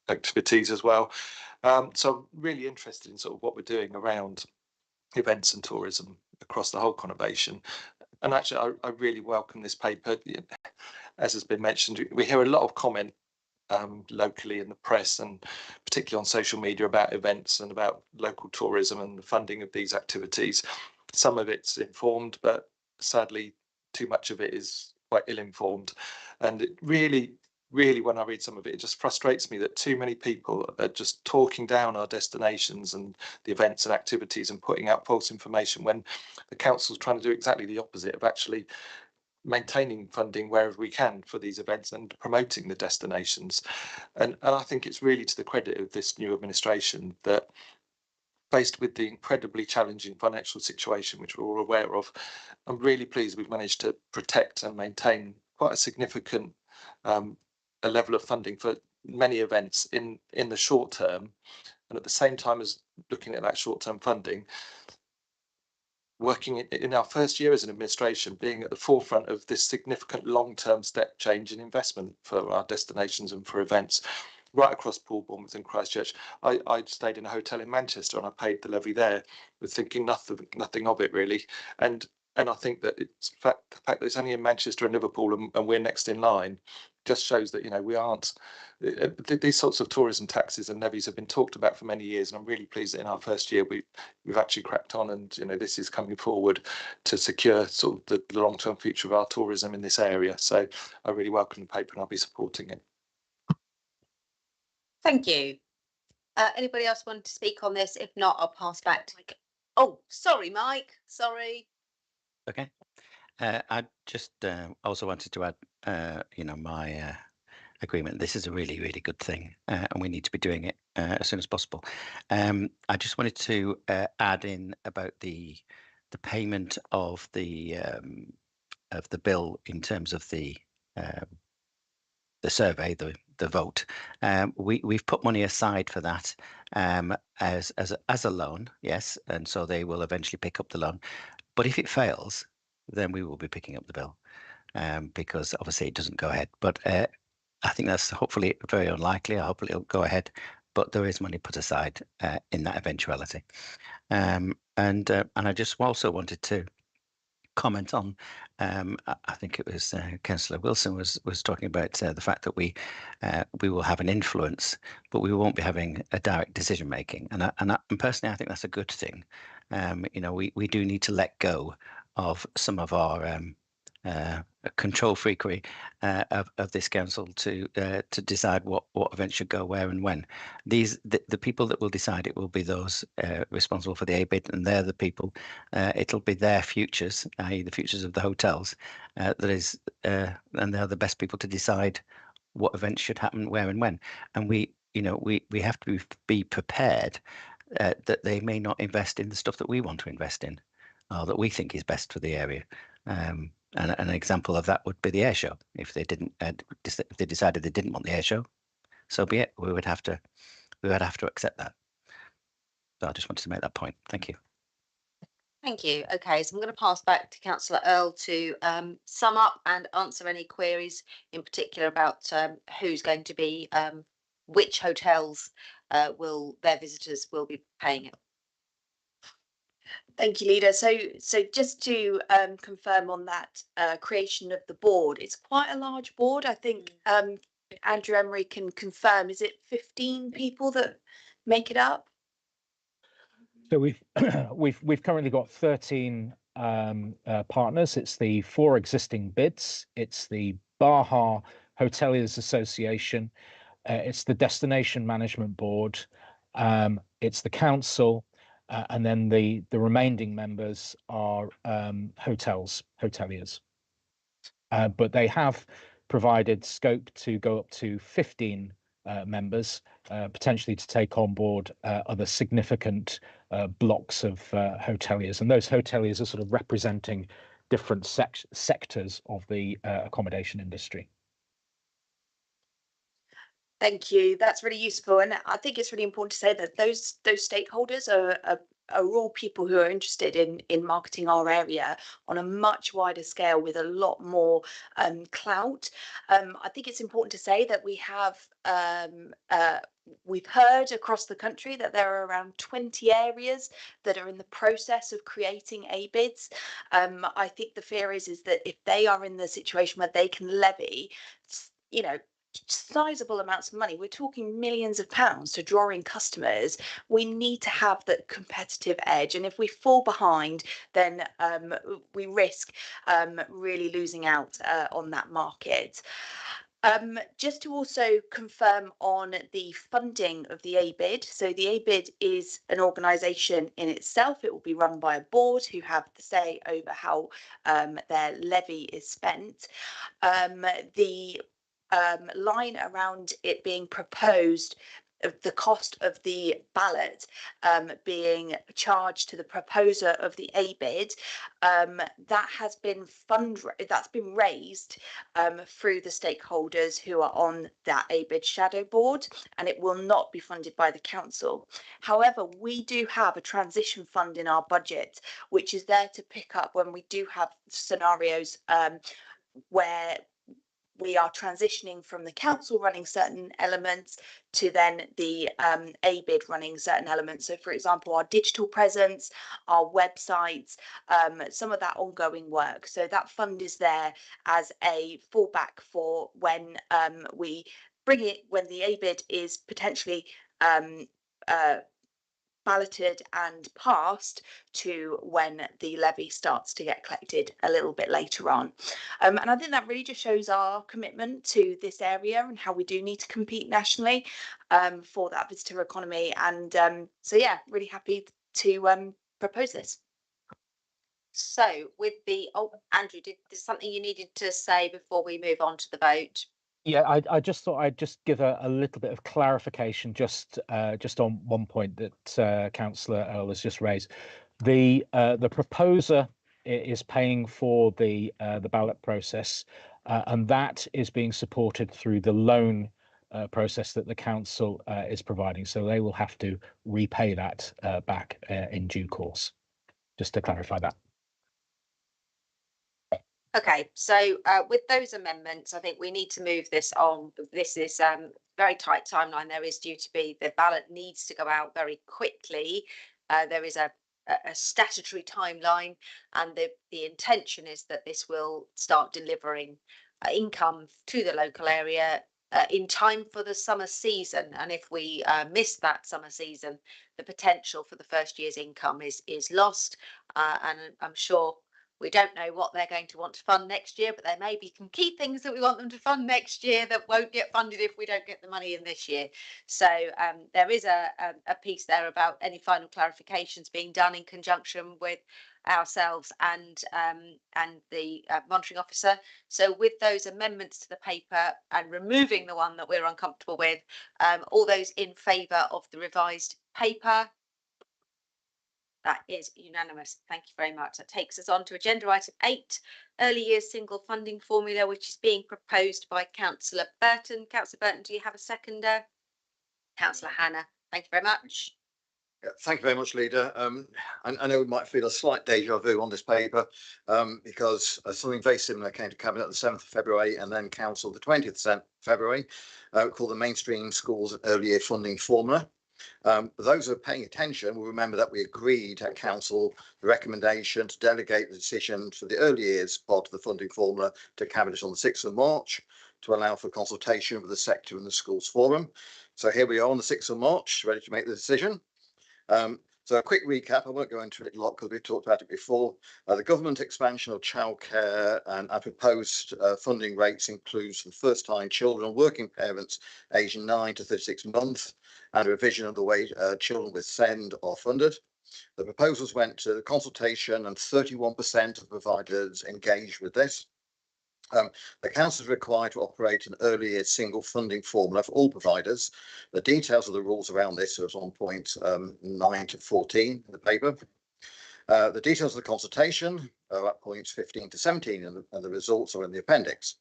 activities as well. So I'm really interested in sort of what we're doing around events and tourism across the whole conurbation. And actually, I really welcome this paper. As has been mentioned, we hear a lot of comment locally in the press and particularly on social media about events and about local tourism and the funding of these activities. Some of it's informed, but sadly, too much of it is quite ill-informed. And it really, when I read some of it, it just frustrates me that too many people are just talking down our destinations and the events and activities and putting out false information when the council's trying to do exactly the opposite of actually maintaining funding wherever we can for these events and promoting the destinations. And I think it's really to the credit of this new administration that, faced with the incredibly challenging financial situation, which we're all aware of, I'm really pleased we've managed to protect and maintain quite a significant a level of funding for many events in the short term. And at the same time as looking at that short-term funding, working in our first year as an administration, being at the forefront of this significant long-term step change in investment for our destinations and for events right across Poole, Bournemouth and Christchurch. I stayed in a hotel in Manchester and I paid the levy there with thinking nothing of it really. And I think that it's the fact that it's only in Manchester and Liverpool and we're next in line just shows that we aren't. These sorts of tourism taxes and levies have been talked about for many years, and I'm really pleased that in our first year we've actually cracked on, and this is coming forward to secure sort of the long-term future of our tourism in this area. So I really welcome the paper and I'll be supporting it. Thank you. Anybody else want to speak on this? If not, I'll pass back to Mike. Oh, sorry, Mike. Sorry. Okay. I just also wanted to add, my agreement. This is a really good thing, and we need to be doing it as soon as possible. I just wanted to add in about the payment of the bill in terms of the survey, the vote. We've put money aside for that as a loan, yes, and so they will eventually pick up the loan. But if it fails, then we will be picking up the bill because obviously it doesn't go ahead. But I think that's hopefully very unlikely. Hopefully it'll go ahead, but there is money put aside in that eventuality. And I just also wanted to comment on, I think it was Councillor Wilson was talking about the fact that we will have an influence, but we won't be having a direct decision making. And personally, I think that's a good thing. We do need to let go of some of our control freakery of this council to decide what events should go where and when. The people that will decide it will be those responsible for the ABID, and they're the people. It'll be their futures, i.e., the futures of the hotels. And they're the best people to decide what events should happen where and when. And we have to be prepared that they may not invest in the stuff that we want to invest in, or that we think is best for the area. And an example of that would be the air show. If they didn't, if they decided they didn't want the air show, so be it. We would have to accept that. So I just wanted to make that point. Thank you. Thank you. Okay, so I'm going to pass back to Councillor Earl to sum up and answer any queries, in particular about who's going to be, which hotels their visitors will be paying it. Thank you, Leader. So just to confirm on that creation of the board, it's quite a large board. I think Andrew Emery can confirm. Is it 15 people that make it up? So we've currently got 13 partners. It's the 4 existing bids. It's the Baja Hoteliers Association. It's the Destination Management Board. It's the council, and then the remaining members are hoteliers. But they have provided scope to go up to 15 members, potentially to take on board other significant blocks of hoteliers. And those hoteliers are sort of representing different sectors of the accommodation industry. Thank you. That's really useful. And I think it's really important to say that those stakeholders are all people who are interested in marketing our area on a much wider scale with a lot more clout. I think it's important to say that we have we've heard across the country that there are around 20 areas that are in the process of creating ABIDs. I think the fear is that if they are in the situation where they can levy, sizable amounts of money, we're talking millions of pounds to draw in customers, we need to have that competitive edge. And if we fall behind, then we risk really losing out on that market. Just to also confirm on the funding of the ABID. So the ABID is an organisation in itself. It will be run by a board who have the say over how their levy is spent. The line around it being proposed, the cost of the ballot being charged to the proposer of the ABID, that has been raised through the stakeholders who are on that ABID shadow board, and it will not be funded by the council. However, we do have a transition fund in our budget, which is there to pick up when we do have scenarios where we are transitioning from the council running certain elements to then the ABID running certain elements. So, for example, our digital presence, our websites, some of that ongoing work. So that fund is there as a fallback for when we bring it, when the ABID is potentially balloted and passed, to when the levy starts to get collected a little bit later on. And I think that really just shows our commitment to this area and how we do need to compete nationally for that visitor economy. And so, yeah, really happy to propose this. So with the, Andrew, there's something you needed to say before we move on to the vote? Yeah, I just thought I'd just give a little bit of clarification just on one point that Councillor Earl has just raised. The proposer is paying for the ballot process, and that is being supported through the loan process that the council is providing. So they will have to repay that back in due course. Just to clarify that. Okay, so with those amendments, I think we need to move this on. This is very tight timeline. There is due to be, the ballot needs to go out very quickly. There is a statutory timeline, and the intention is that this will start delivering income to the local area in time for the summer season. And if we miss that summer season, the potential for the first year's income is lost. And I'm sure we don't know what they're going to want to fund next year, but there may be some key things that we want them to fund next year that won't get funded if we don't get the money in this year. So there is a piece there about any final clarifications being done in conjunction with ourselves and the monitoring officer. So with those amendments to the paper and removing the one that we're uncomfortable with, all those in favour of the revised paper? That is unanimous. Thank you very much. That takes us on to agenda item 8, early years single funding formula, which is being proposed by Councillor Burton. Councillor Burton, do you have a seconder? Councillor Hannah, thank you very much. Yeah, thank you very much, Leader. I know we might feel a slight deja vu on this paper because something very similar came to Cabinet the 7th of February and then Council the 20th of February, called the Mainstream Schools Early Year Funding Formula. Those who are paying attention will remember that we agreed at council the recommendation to delegate the decision for the early years part of the funding formula to Cabinet on the 6th of March to allow for consultation with the sector and the schools forum. So here we are on the 6th of March, ready to make the decision. So a quick recap, I won't go into it a lot because we've talked about it before. The government expansion of childcare and our proposed funding rates includes for first-time children and working parents aged 9 to 36 months and a revision of the way children with SEND are funded. The proposals went to consultation and 31% of providers engaged with this. The council is required to operate an early years single funding formula for all providers. The details of the rules around this are on point 9 to 14 in the paper. The details of the consultation are at points 15 to 17 and the results are in the appendix.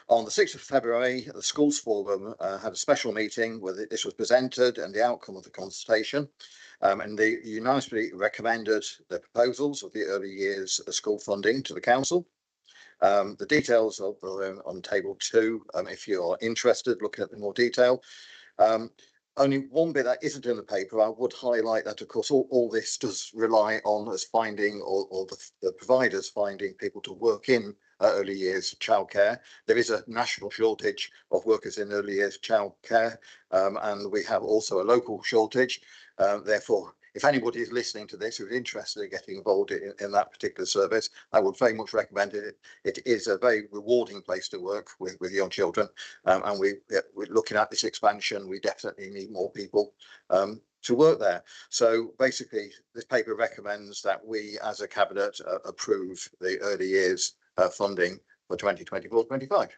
On the 6th of February, the schools forum had a special meeting where this was presented and the outcome of the consultation. And they unanimously recommended the proposals of the early years school funding to the council. The details are on table 2 if you are interested, looking at the more detail. Only one bit that isn't in the paper, I would highlight that, of course, all this does rely on us finding or the providers finding people to work in early years childcare. There is a national shortage of workers in early years childcare, and we have also a local shortage. Therefore, if anybody is listening to this who's interested in getting involved in that particular service, I would very much recommend it. It is a very rewarding place to work with young children, and we're looking at this expansion. We definitely need more people to work there. So basically, this paper recommends that we, as a cabinet, approve the early years funding for 2024-25.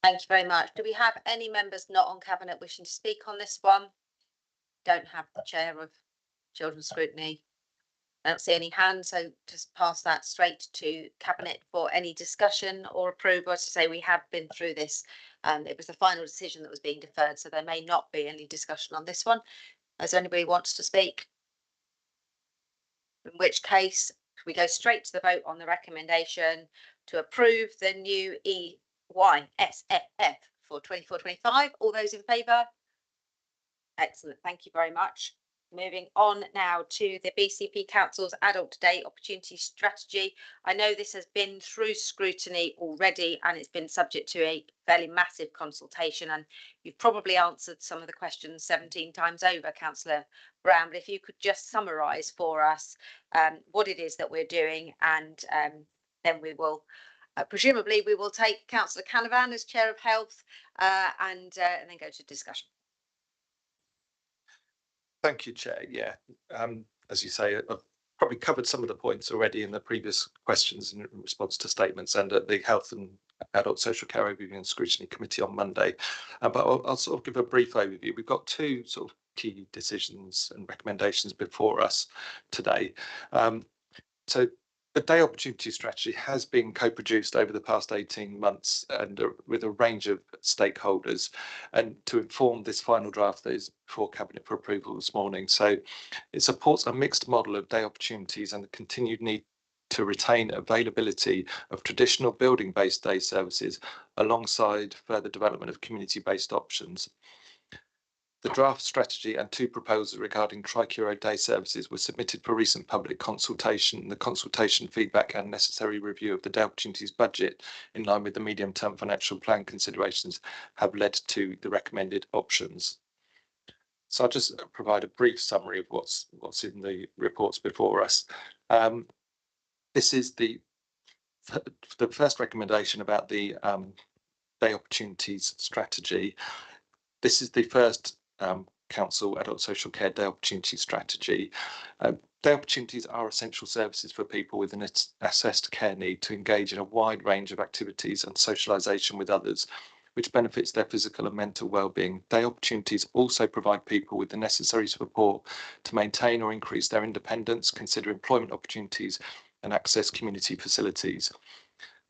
Thank you very much. Do we have any members not on cabinet wishing to speak on this one? Don't have the chair of children's scrutiny. I don't see any hands, so just pass that straight to cabinet for any discussion or approval. As I say, we have been through this and it was the final decision that was being deferred, so there may not be any discussion on this one. As anybody wants to speak? In which case we go straight to the vote on the recommendation to approve the new EYSFF for 24-25. All those in favour? Excellent, thank you very much. Moving on now to the BCP Council's Adult Day Opportunity Strategy. I know this has been through scrutiny already and it's been subject to a fairly massive consultation, and you've probably answered some of the questions 17 times over, Councillor Brown, but if you could just summarise for us what it is that we're doing, and then we will presumably we will take Councillor Canavan as Chair of Health and then go to discussion. Thank you, Chair. Yeah, as you say, I've probably covered some of the points already in the previous questions in response to statements and at the Health and Adult Social Care Overview and Scrutiny Committee on Monday. But I'll sort of give a brief overview. We've got two sort of key decisions and recommendations before us today. So the Day Opportunity Strategy has been co-produced over the past 18 months and with a range of stakeholders, and to inform this final draft that is before Cabinet for approval this morning. So it supports a mixed model of day opportunities and the continued need to retain availability of traditional building-based day services alongside further development of community-based options. The draft strategy and two proposals regarding Tricuro day services were submitted for recent public consultation. The consultation feedback and necessary review of the Day Opportunities budget in line with the medium-term financial plan considerations have led to the recommended options. So I'll just provide a brief summary of what's in the reports before us. This is the first recommendation about the Day Opportunities strategy. This is the first Council Adult Social Care Day Opportunity Strategy. Day opportunities are essential services for people with an assessed care need to engage in a wide range of activities and socialisation with others, which benefits their physical and mental well-being. Day opportunities also provide people with the necessary support to maintain or increase their independence, consider employment opportunities and access community facilities.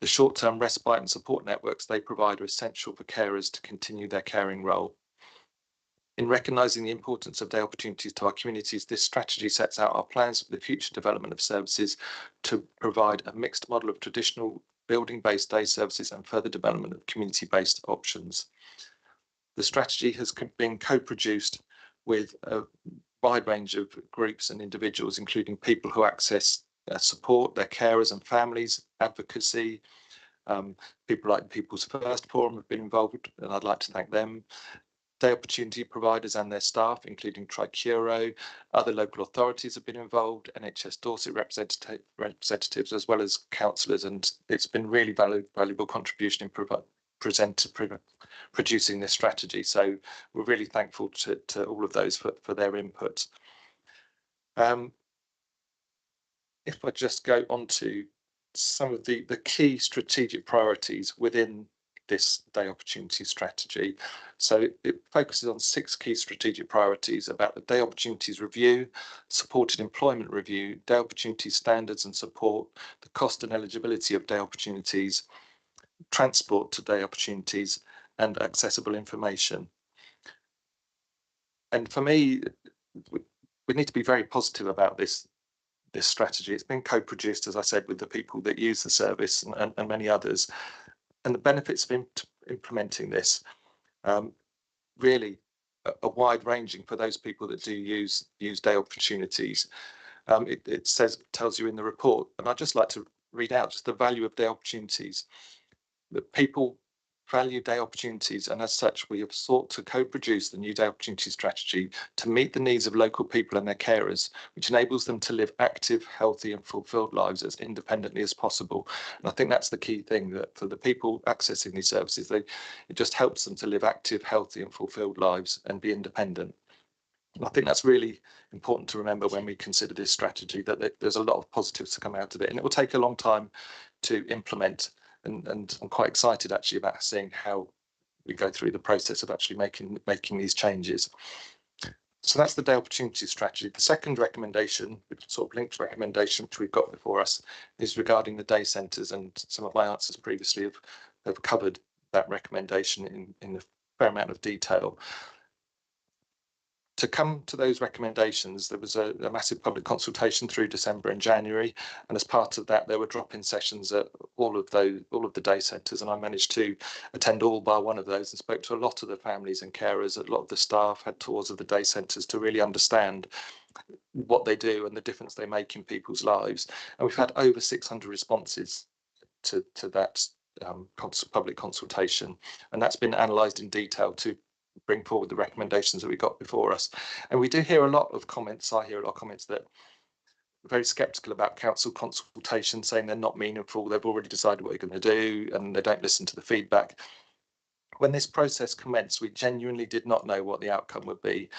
The short-term respite and support networks they provide are essential for carers to continue their caring role. In recognising the importance of day opportunities to our communities, this strategy sets out our plans for the future development of services to provide a mixed model of traditional building-based day services and further development of community-based options. The strategy has been co-produced with a wide range of groups and individuals, including people who access support, their carers and families, advocacy. People like the People's First Forum have been involved, and I'd like to thank them. Day opportunity providers and their staff, including Tricuro, other local authorities have been involved, NHS Dorset representatives, as well as councillors, and it's been really valuable contribution in producing this strategy. So we're really thankful to all of those for their input. If I just go on to some of the key strategic priorities within this day opportunity strategy. So it focuses on 6 key strategic priorities about the day opportunities review, supported employment review, day opportunities standards and support, the cost and eligibility of day opportunities, transport to day opportunities, and accessible information. And for me, we need to be very positive about this strategy. It's been co-produced, as I said, with the people that use the service and many others. And the benefits of implementing this really are wide ranging for those people that do use day opportunities. It tells you in the report, and I'd just like to read out just the value of day opportunities. That people value day opportunities, and as such we have sought to co-produce the new day opportunity strategy to meet the needs of local people and their carers, which enables them to live active, healthy and fulfilled lives as independently as possible. And I think that's the key thing, that for the people accessing these services, it just helps them to live active, healthy and fulfilled lives and be independent. And I think that's really important to remember when we consider this strategy, that there's a lot of positives to come out of it, and it will take a long time to implement. And I'm quite excited actually about seeing how we go through the process of actually making these changes. So that's the day opportunity strategy. The second recommendation, which sort of links recommendation which we've got before us, is regarding the day centres, and some of my answers previously have covered that recommendation in a fair amount of detail. To come to those recommendations, there was a massive public consultation through December and January, and as part of that there were drop-in sessions at all of the day centres, and I managed to attend all bar one of those and spoke to a lot of the families and carers. A lot of the staff had tours of the day centres to really understand what they do and the difference they make in people's lives, and we've had over 600 responses to that public consultation, and that's been analysed in detail to bring forward the recommendations that we got before us. And we do hear a lot of comments, I hear a lot of comments that are very sceptical about council consultation, saying they're not meaningful, they've already decided what they're going to do and they don't listen to the feedback. When this process commenced, we genuinely did not know what the outcome would be.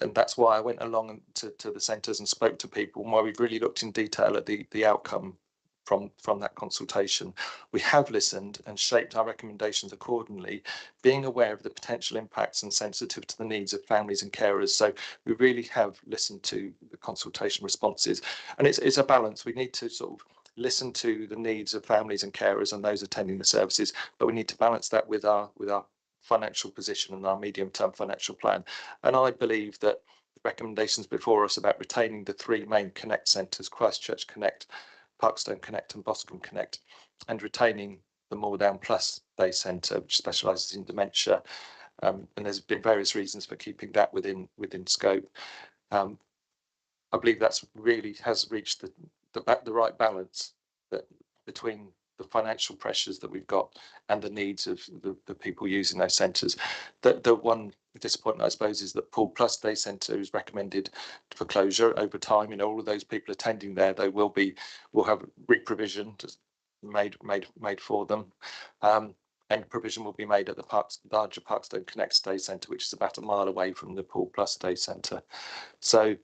And that's why I went along to the centres and spoke to people, and why we've really looked in detail at the outcome from that consultation. We have listened and shaped our recommendations accordingly, being aware of the potential impacts and sensitive to the needs of families and carers. So we really have listened to the consultation responses, and it's a balance. We need to sort of listen to the needs of families and carers and those attending the services, but we need to balance that with our financial position and our medium-term financial plan. And I believe that the recommendations before us about retaining the 3 main Connect centres, Christchurch Connect, Parkstone Connect and Boscombe Connect, and retaining the Moordown Plus Day Centre, which specialises in dementia, and there's been various reasons for keeping that within scope. I believe that's really has reached the right balance between the financial pressures that we've got and the needs of the people using those centres. The one disappointment, I suppose, is that Pool Plus Day Centre is recommended for closure over time. You know, all of those people attending there, they will have re-provision made for them, and provision will be made at the larger Parkstone Connect Day Centre, which is about a mile away from the Pool Plus Day Centre. So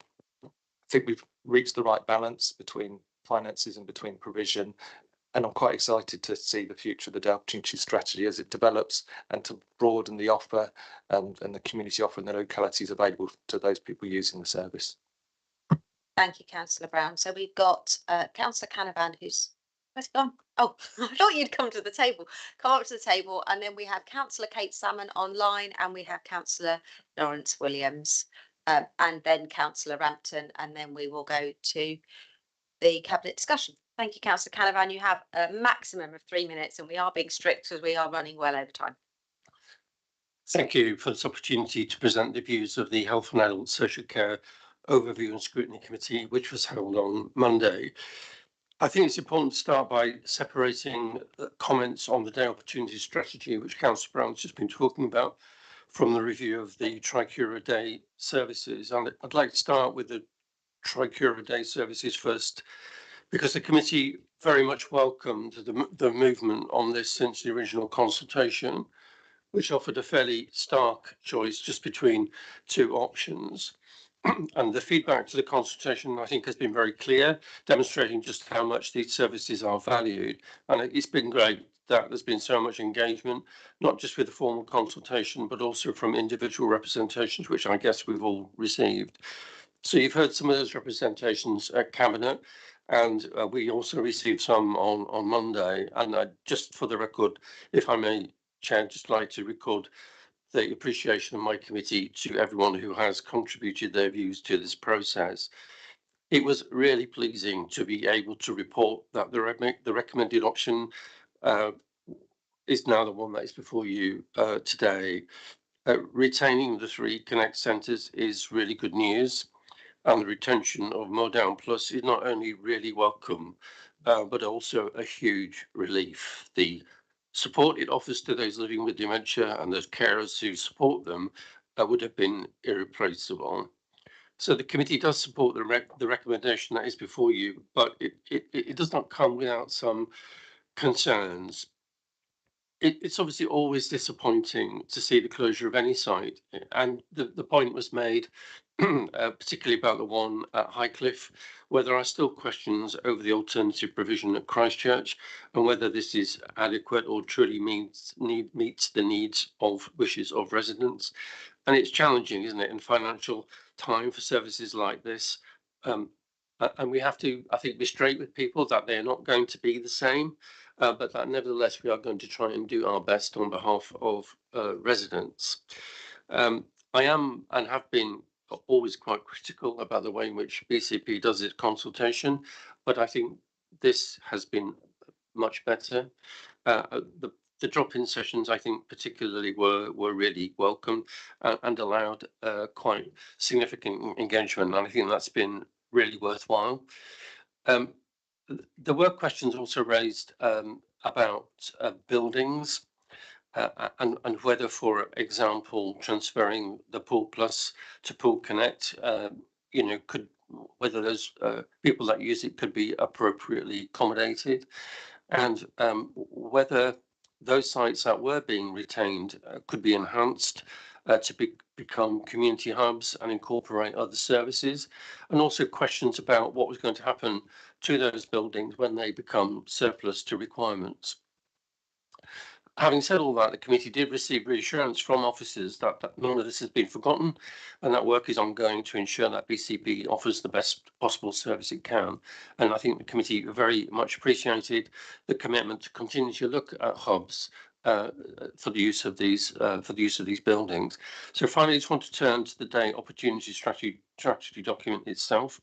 I think we've reached the right balance between finances and between provision. And I'm quite excited to see the future of the day opportunity strategy as it develops, and to broaden the offer and the community offer and the localities available to those people using the service. Thank you, Councillor Brown. So we've got Councillor Canavan, who's where's he gone? Oh, I thought you'd come to the table. Come up to the table, and then we have Councillor Kate Salmon online, and we have Councillor Lawrence Williams, and then Councillor Rampton, and then we will go to the cabinet discussion. Thank you, Councillor Canavan. You have a maximum of 3 minutes, and we are being strict because we are running well over time. Thank you for this opportunity to present the views of the Health and Adult Social Care Overview and Scrutiny Committee, which was held on Monday. I think it's important to start by separating comments on the day opportunity strategy, which Councillor Brown's just been talking about, from the review of the Tricura Day services. And I'd like to start with the Tricura Day services first, because the committee very much welcomed the movement on this since the original consultation, which offered a fairly stark choice just between two options. And the feedback to the consultation, I think, has been very clear, demonstrating just how much these services are valued. And it's been great that there's been so much engagement, not just with the formal consultation, but also from individual representations, which I guess we've all received. So you've heard some of those representations at Cabinet, and we also received some on Monday. And just for the record, if I may, Chair, I'd just like to record the appreciation of my committee to everyone who has contributed their views to this process. It was really pleasing to be able to report that the recommended option is now the one that is before you today. Retaining the 3 Connect centres is really good news, and the retention of Modown Plus is not only really welcome, but also a huge relief. The support it offers to those living with dementia and those carers who support them would have been irreplaceable. So the committee does support the recommendation that is before you, but it does not come without some concerns. It's obviously always disappointing to see the closure of any site, and the point was made, particularly about the one at Highcliffe, where there are still questions over the alternative provision at Christchurch and whether this is adequate or truly meets the needs of wishes of residents. And it's challenging, isn't it, in financial time for services like this. And we have to, I think, be straight with people that they're not going to be the same, but that nevertheless we are going to try and do our best on behalf of residents. I am and have been always quite critical about the way in which BCP does its consultation, but I think this has been much better. The drop-in sessions, I think, particularly were really welcome and allowed quite significant engagement, and I think that's been really worthwhile. There were questions also raised about buildings and whether, for example, transferring the Pool Plus to Pool Connect, whether those people that use it could be appropriately accommodated, and whether those sites that were being retained could be enhanced to become community hubs and incorporate other services, and also questions about what was going to happen to those buildings when they become surplus to requirements. Having said all that, the committee did receive reassurance from officers that none of this has been forgotten, and that work is ongoing to ensure that BCP offers the best possible service it can. And I think the committee very much appreciated the commitment to continue to look at hubs for the use of these buildings. So finally, I just want to turn to the day opportunity strategy document itself.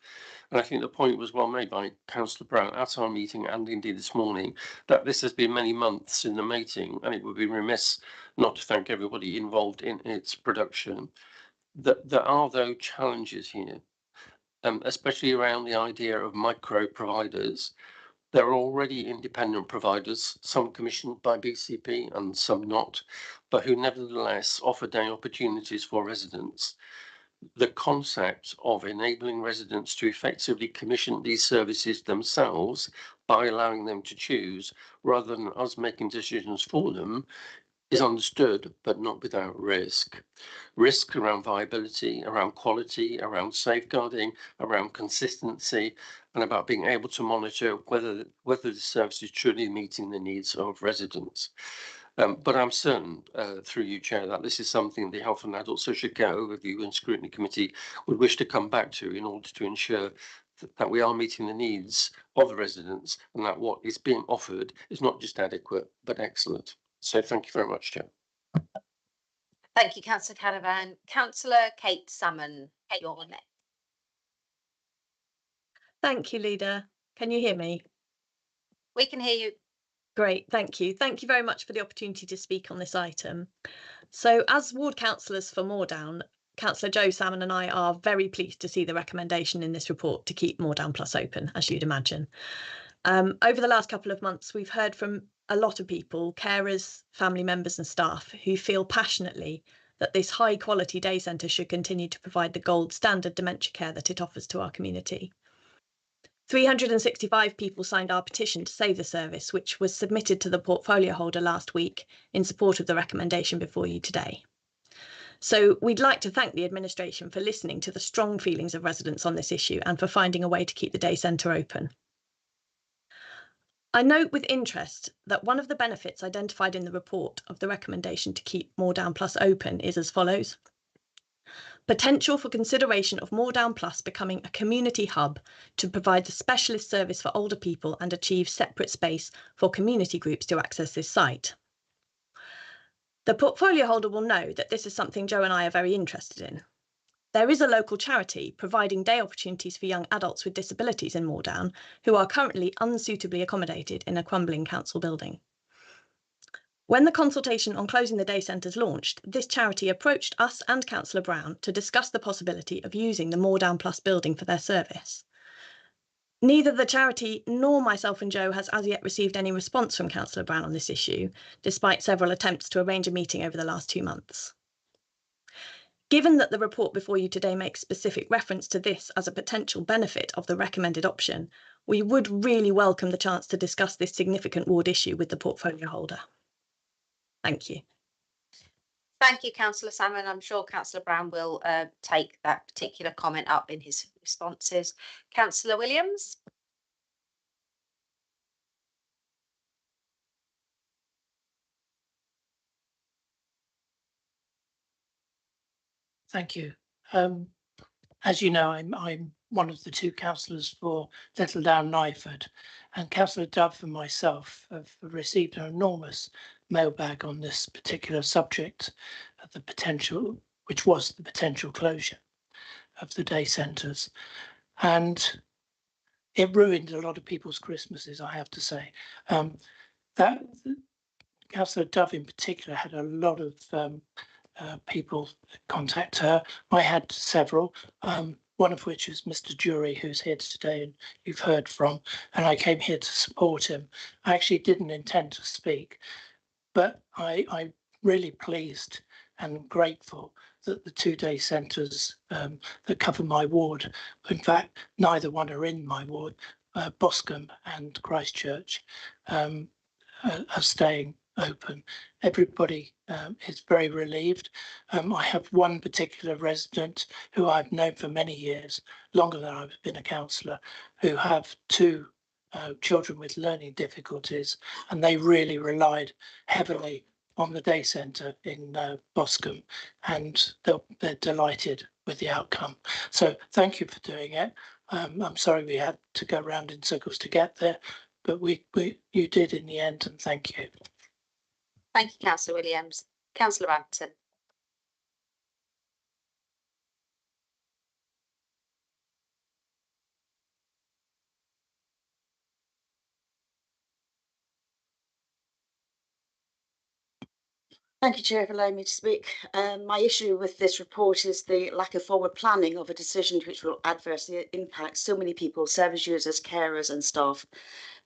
And I think the point was well made by Councillor Brown at our meeting and indeed this morning, that this has been many months in the making, and it would be remiss not to thank everybody involved in its production. There are, though, challenges here, especially around the idea of micro providers. There are already independent providers, some commissioned by BCP and some not, but who nevertheless offer day opportunities for residents. The concept of enabling residents to effectively commission these services themselves by allowing them to choose rather than us making decisions for them is understood, but not without risk. Risk around viability, around quality, around safeguarding, around consistency, and about being able to monitor whether the service is truly meeting the needs of residents. But I'm certain, through you, Chair, that this is something the Health and Adult Social Care Overview and Scrutiny Committee would wish to come back to in order to ensure that we are meeting the needs of the residents and that what is being offered is not just adequate, but excellent. So thank you very much, Chair. Thank you, Councillor Canavan. Councillor Kate Salmon, you're next. Thank you, Leader. Can you hear me? We can hear you. Great, thank you. Thank you very much for the opportunity to speak on this item. So as ward councillors for Moordown, Councillor Joe Salmon and I are very pleased to see the recommendation in this report to keep Moordown Plus open, as you'd imagine. Over the last couple of months, we've heard from a lot of people, carers, family members and staff, who feel passionately that this high quality day centre should continue to provide the gold standard dementia care that it offers to our community. 365 people signed our petition to save the service, which was submitted to the portfolio holder last week in support of the recommendation before you today. So we'd like to thank the administration for listening to the strong feelings of residents on this issue and for finding a way to keep the day centre open. I note with interest that one of the benefits identified in the report of the recommendation to keep Moordown Plus open is as follows. Potential for consideration of Moordown Plus becoming a community hub to provide the specialist service for older people and achieve separate space for community groups to access this site. The portfolio holder will know that this is something Joe and I are very interested in. There is a local charity providing day opportunities for young adults with disabilities in Moordown who are currently unsuitably accommodated in a crumbling council building. When the consultation on closing the day centres launched, this charity approached us and Councillor Brown to discuss the possibility of using the Moordown Plus building for their service. Neither the charity nor myself and Joe has as yet received any response from Councillor Brown on this issue, despite several attempts to arrange a meeting over the last 2 months. Given that the report before you today makes specific reference to this as a potential benefit of the recommended option, we would really welcome the chance to discuss this significant ward issue with the portfolio holder. Thank you. Thank you, Councillor Salmon. I'm sure Councillor Brown will take that particular comment up in his responses. Councillor Williams. Thank you. As you know, I'm one of the 2 councillors for Littledown Nyford, and Councillor Dove and myself have received an enormous mailbag on this particular subject of the potential, which was the potential closure of the day centres, and it ruined a lot of people's Christmases, I have to say. That Councillor Dove in particular had a lot of people contact her. I had several, one of which is Mr. Jury, who's here today and you've heard from, and I came here to support him. I actually didn't intend to speak, but I'm really pleased and grateful that the 2 day centres that cover my ward, in fact, neither one are in my ward, Boscombe and Christchurch, are staying open. Everybody is very relieved. I have one particular resident who I've known for many years, longer than I've been a councillor, who have 2 children with learning difficulties, and they really relied heavily on the day centre in Boscombe, and they're delighted with the outcome. So thank you for doing it. I'm sorry we had to go round in circles to get there, but you did in the end, and thank you. Thank you, Councillor Williams. Councillor Ampton. Thank you, Chair, for allowing me to speak. My issue with this report is the lack of forward planning of a decision which will adversely impact so many people, service users, carers and staff.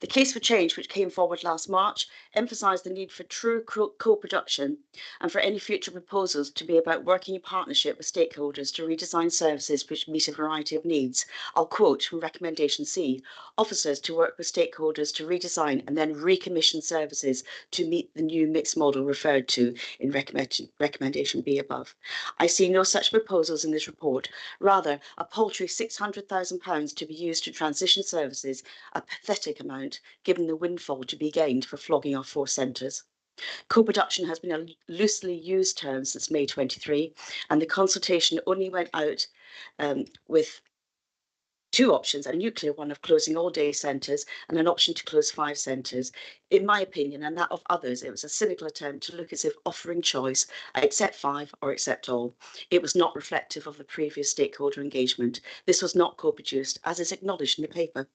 The Case for Change, which came forward last March, emphasised the need for true co-production and for any future proposals to be about working in partnership with stakeholders to redesign services which meet a variety of needs. I'll quote from Recommendation C, officers to work with stakeholders to redesign and then recommission services to meet the new mixed model referred to in Recommendation B above. I see no such proposals in this report, rather a paltry £600,000 to be used to transition services, a pathetic amount given the windfall to be gained for flogging our 4 centres. Co-production has been a loosely used term since May 23, and the consultation only went out with 2 options, a nuclear one of closing all day centres and an option to close 5 centres. In my opinion, and that of others, it was a cynical attempt to look as if offering choice, accept 5 or accept all. It was not reflective of the previous stakeholder engagement. This was not co-produced, as is acknowledged in the paper.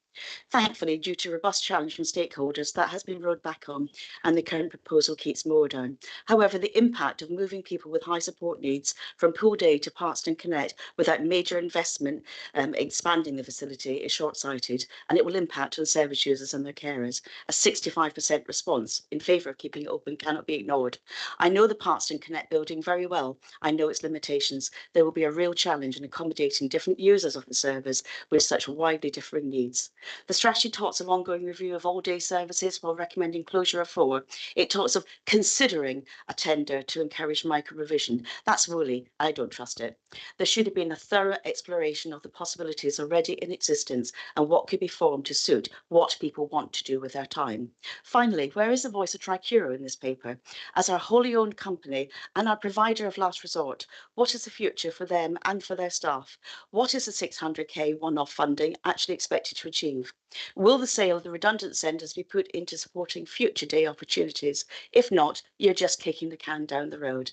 Thankfully, due to robust challenge from stakeholders, that has been rowed back on and the current proposal keeps more down. However, the impact of moving people with high support needs from Pool Day to Parkston Connect without major investment expanding the facility is short-sighted, and it will impact on service users and their carers. A 65% response in favour of keeping it open cannot be ignored. I know the Parkston Connect building very well. I know its limitations. There will be a real challenge in accommodating different users of the service with such widely differing needs. The strategy talks of ongoing review of all day services while recommending closure of 4. It talks of considering a tender to encourage micro revision. That's woolly. I don't trust it. There should have been a thorough exploration of the possibilities already in existence and what could be formed to suit what people want to do with their time. Finally, where is the voice of Tricuro in this paper? As our wholly owned company and our provider of last resort, what is the future for them and for their staff? What is the 600k one-off funding actually expected to achieve? Will the sale of the redundant centres be put into supporting future day opportunities? If not, you're just kicking the can down the road.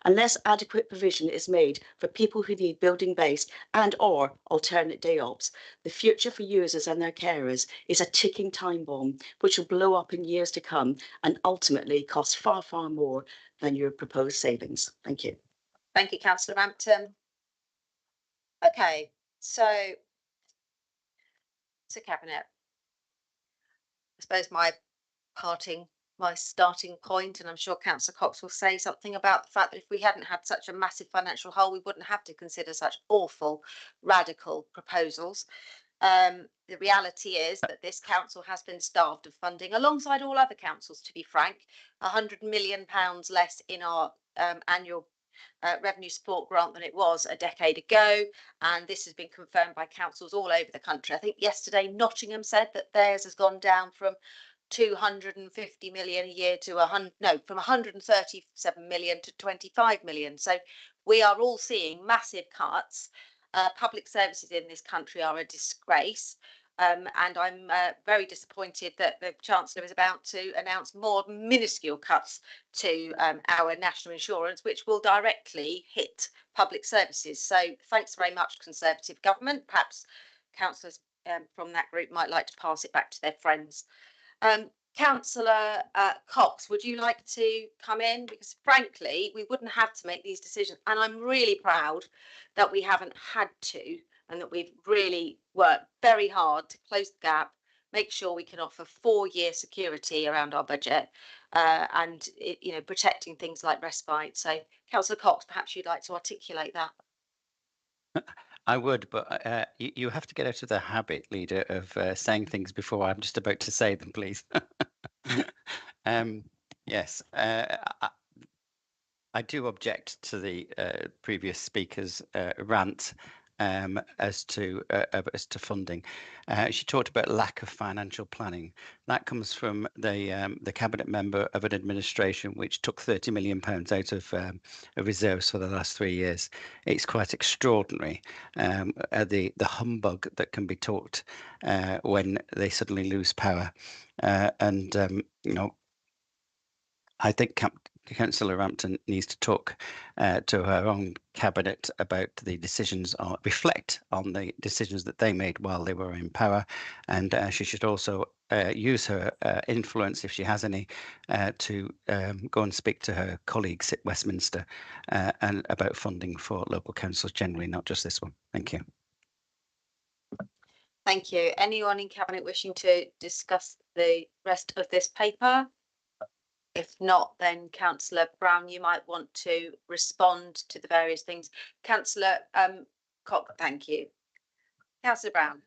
Unless adequate provision is made for people who need building-based and or alternate day ops, the future for users and their carers is a ticking time bomb which will blow up in years to come and ultimately cost far, far more than your proposed savings. Thank you. Thank you, Councillor Rampton. Okay, so Cabinet. I suppose my starting point, and I'm sure Councillor Cox will say something about the fact that if we hadn't had such a massive financial hole, we wouldn't have to consider such awful, radical proposals. The reality is that this council has been starved of funding alongside all other councils, to be frank. £100 million less in our annual revenue support grant than it was a decade ago, and this has been confirmed by councils all over the country. I think yesterday Nottingham said that theirs has gone down from 250 million a year to from 137 million to 25 million. So we are all seeing massive cuts. Public services in this country are a disgrace. And I'm very disappointed that the Chancellor is about to announce more minuscule cuts to our national insurance, which will directly hit public services. So thanks very much, Conservative government. Perhaps councillors from that group might like to pass it back to their friends. Councillor Cox, would you like to come in? Because frankly, we wouldn't have to make these decisions. And I'm really proud that we haven't had to, and that we've really worked very hard to close the gap, make sure we can offer 4-year security around our budget and protecting things like respite. So Councillor Cox, perhaps you'd like to articulate that. I would, but you have to get out of the habit, Leader, of saying things before I'm just about to say them, please. Yes, I do object to the previous speaker's rant as to funding. She talked about lack of financial planning. That comes from the cabinet member of an administration which took £30 million out of reserves for the last 3 years. It's quite extraordinary, the humbug that can be talked when they suddenly lose power. I think Councillor Rampton needs to talk to her own cabinet about the decisions, or reflect on the decisions that they made while they were in power, and she should also use her influence, if she has any, to go and speak to her colleagues at Westminster and about funding for local councils generally, not just this one. Thank you. Thank you. Anyone in cabinet wishing to discuss the rest of this paper? If not, then Councillor Brown, you might want to respond to the various things. Councillor Cox, thank you. Councillor Brown.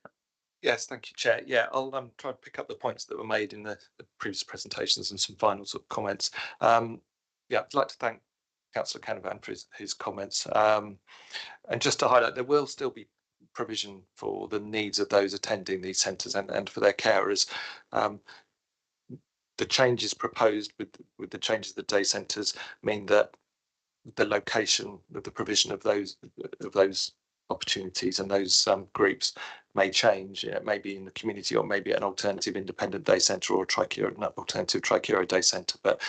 Yes, thank you, Chair. Yeah, I'll try to pick up the points that were made in the previous presentations and some final sort of comments. Yeah, I'd like to thank Councillor Canavan for his comments. And just to highlight, there will still be provision for the needs of those attending these centres and for their carers. The changes proposed with the changes of the day centres mean that the location of the provision of those opportunities and those groups may change. It may be in the community, or maybe an alternative independent day centre, or an alternative Tricuro day centre. But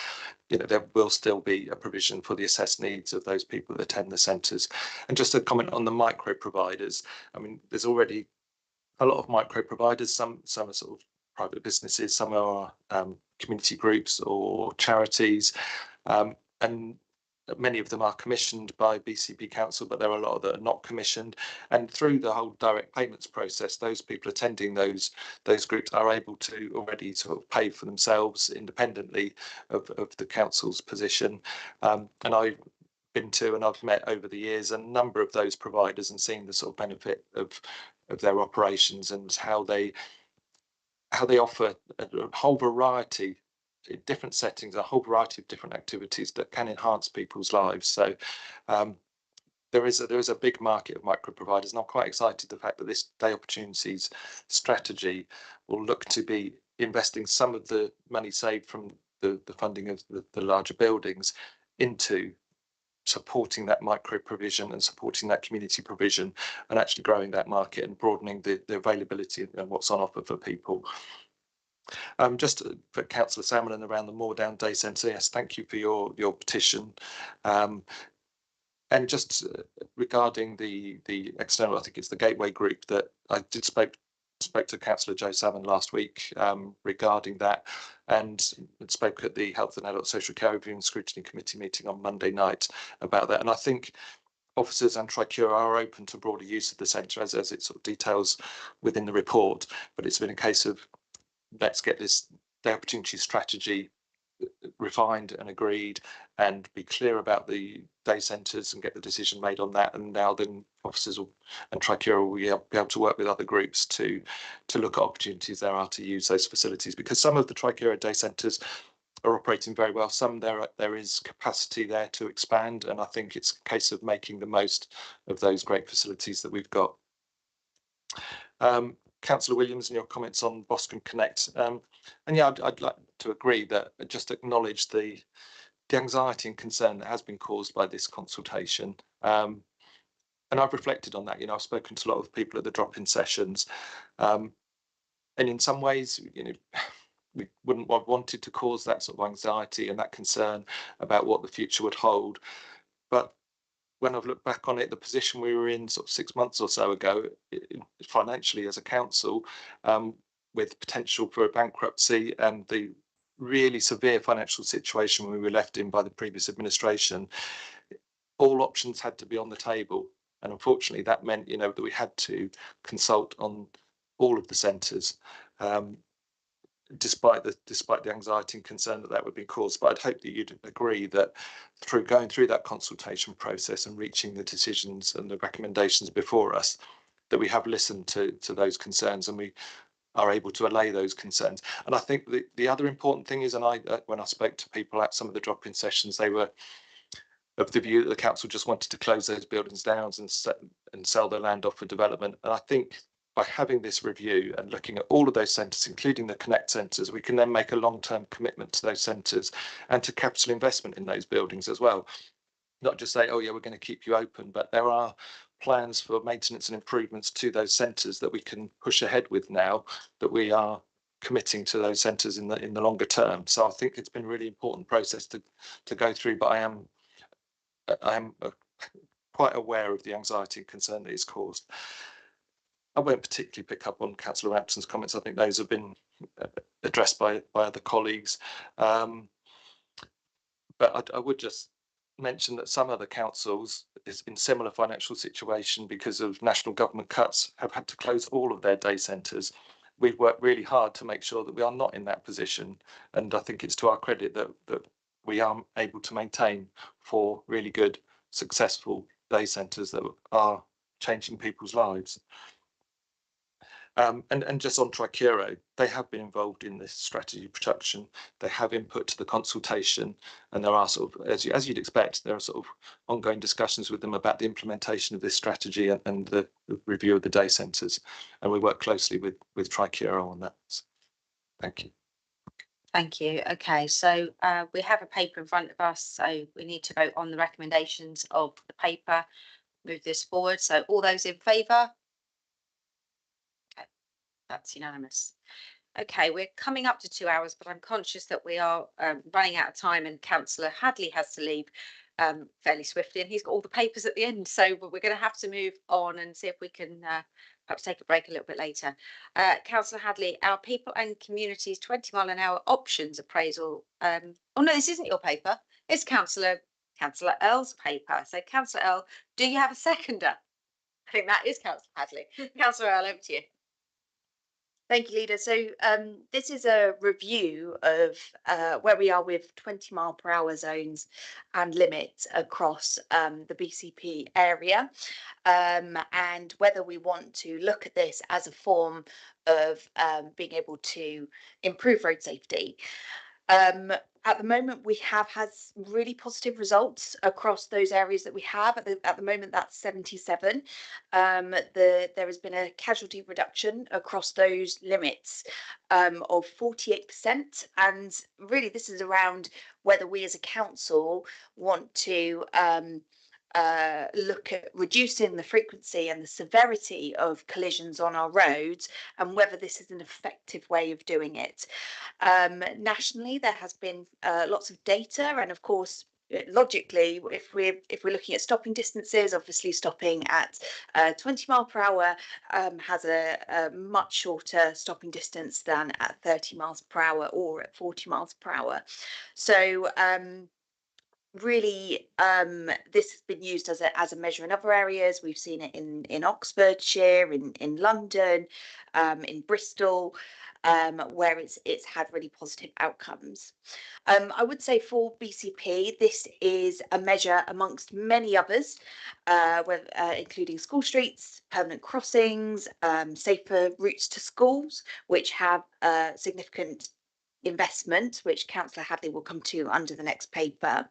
there will still be a provision for the assessed needs of those people that attend the centres. And just a comment on the micro providers. I mean, there's already a lot of micro providers. Some are sort of private businesses, some are community groups or charities, and many of them are commissioned by BCP Council, but there are a lot that are not commissioned. And through the whole direct payments process, those people attending those groups are able to already sort of pay for themselves independently of the council's position. And I've been to and I've met over the years a number of those providers and seen the sort of benefit of their operations and how they offer a whole variety in different settings, a whole variety of different activities that can enhance people's lives. So there is a big market of micro providers, and I'm quite excited the fact that this Day Opportunities strategy will look to be investing some of the money saved from the funding of the larger buildings into supporting that micro provision and supporting that community provision and actually growing that market and broadening the availability and what's on offer for people. Just for Councillor Salmon and around the Moordown Day Centre, yes, thank you for your petition. And just regarding the external, I think it's the Gateway Group that I did spoke to Councillor Joe Salmon last week regarding that, and spoke at the Health and Adult Social Care Review and Scrutiny Committee meeting on Monday night about that. And I think officers and Tricura are open to broader use of the centre as it sort of details within the report, but it's been a case of let's get this Day Opportunity strategy refined and agreed and be clear about the day centres and get the decision made on that. And now then officers and Tricura will be able to work with other groups to look at opportunities there are to use those facilities, because some of the Tricura day centres are operating very well. Some there is capacity there to expand, and I think it's a case of making the most of those great facilities that we've got. Councillor Williams, and your comments on Boscombe Connect, and yeah, I'd like to agree that just acknowledge the anxiety and concern that has been caused by this consultation. And I've reflected on that. You know, I've spoken to a lot of people at the drop-in sessions, and in some ways, you know, we wouldn't have wanted to cause that sort of anxiety and that concern about what the future would hold. But when I've looked back on it, the position we were in sort of 6 months or so ago, financially as a council, with potential for a bankruptcy and the really severe financial situation we were left in by the previous administration, all options had to be on the table. And unfortunately, that meant, you know, that we had to consult on all of the centres, despite the anxiety and concern that would be caused. But I'd hope that you'd agree that through going through that consultation process and reaching the decisions and the recommendations before us, that we have listened to those concerns and we are able to allay those concerns. And I think the other important thing is, and when I spoke to people at some of the drop-in sessions, they were of the view that the council just wanted to close those buildings down and sell their land off for development. And I think by having this review and looking at all of those centres, including the Connect centres, we can then make a long-term commitment to those centres and to capital investment in those buildings as well. Not just say, oh yeah, we're going to keep you open, but there are plans for maintenance and improvements to those centres that we can push ahead with now, that we are committing to those centres in the longer term. So I think it's been a really important process to go through, but I am quite aware of the anxiety and concern that it's caused. I won't particularly pick up on Councillor Rampton's comments. I think those have been addressed by other colleagues. But I would just mention that some other councils is in similar financial situation because of national government cuts have had to close all of their day centres. We've worked really hard to make sure that we are not in that position, and I think it's to our credit that we are able to maintain 4 really good, successful day centres that are changing people's lives. And just on Tricura, they have been involved in this strategy production. They have input to the consultation, and there are sort of, as you'd expect, there are sort of ongoing discussions with them about the implementation of this strategy and the review of the day centres. And we work closely with Tricura on that. Thank you. Thank you. Okay, so we have a paper in front of us, so we need to vote on the recommendations of the paper. Move this forward. So all those in favour? That's unanimous. Okay, we're coming up to 2 hours, but I'm conscious that we are running out of time and Councillor Hadley has to leave fairly swiftly, and he's got all the papers at the end. So we're going to have to move on and see if we can perhaps take a break a little bit later. Councillor Hadley, our People and Communities 20-mile-an-hour options appraisal. Oh no, this isn't your paper. It's Councillor Earl's paper. So Councillor Earl, do you have a seconder? I think that is Councillor Hadley. Councillor Earl, over to you. Thank you, Leader. So this is a review of where we are with 20-mile-per-hour zones and limits across the BCP area, and whether we want to look at this as a form of being able to improve road safety. At the moment, we have had really positive results across those areas that we have. At the moment, that's 77. There has been a casualty reduction across those limits of 48%. And really, this is around whether we as a council want to look at reducing the frequency and the severity of collisions on our roads, and whether this is an effective way of doing it. Nationally, there has been lots of data, and of course, logically, if we're looking at stopping distances, obviously stopping at 20 mile per hour has a much shorter stopping distance than at 30 miles per hour or at 40 miles per hour. So really, this has been used as a measure in other areas. We've seen it in Oxfordshire, in London, in Bristol, where it's had really positive outcomes. I would say for BCP, this is a measure amongst many others, including school streets, permanent crossings, safer routes to schools, which have significant investment, which Councillor Hadley will come to under the next paper.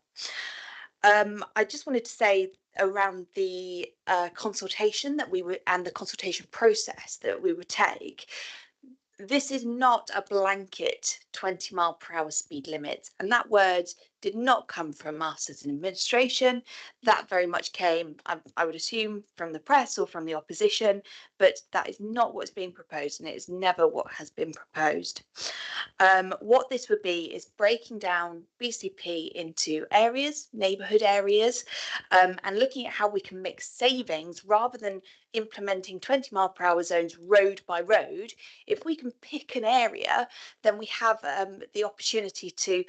I just wanted to say around the consultation that we would, and the consultation process that we would take. This is not a blanket 20 mile per hour speed limit, and that word did not come from us as an administration. That very much came, I would assume, from the press or from the opposition, but that is not what's being proposed, and it is never what has been proposed. What this would be is breaking down BCP into areas, neighbourhood areas, and looking at how we can mix savings rather than implementing 20 mile per hour zones road by road. If we can pick an area, then we have the opportunity to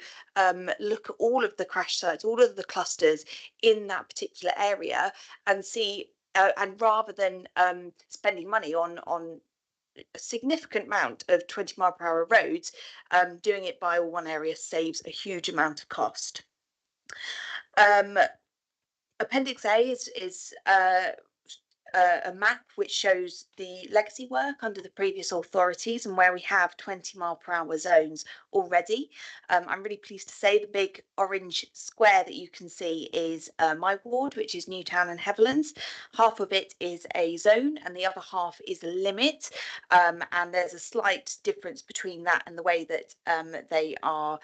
look at all of the crash sites, all of the clusters in that particular area, and see, and rather than spending money on a significant amount of 20 mile per hour roads, doing it by all one area saves a huge amount of cost. Appendix A is a map which shows the legacy work under the previous authorities and where we have 20 mile per hour zones already. I'm really pleased to say the big orange square that you can see is my ward, which is Newtown and Heathlands. Half of it is a zone and the other half is a limit, and there's a slight difference between that and the way that they are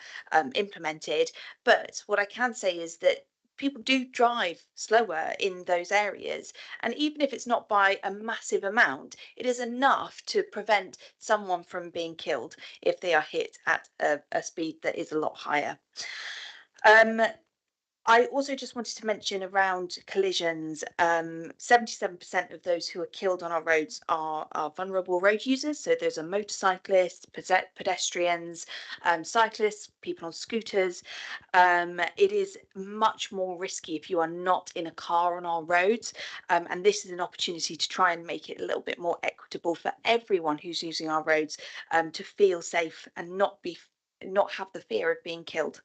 implemented. But what I can say is that people do drive slower in those areas, and even if it's not by a massive amount, it is enough to prevent someone from being killed if they are hit at a speed that is a lot higher. I also just wanted to mention around collisions, 77% of those who are killed on our roads are vulnerable road users. So those are motorcyclists, pedestrians, cyclists, people on scooters. It is much more risky if you are not in a car on our roads. And this is an opportunity to try and make it a little bit more equitable for everyone who's using our roads, to feel safe and not have the fear of being killed.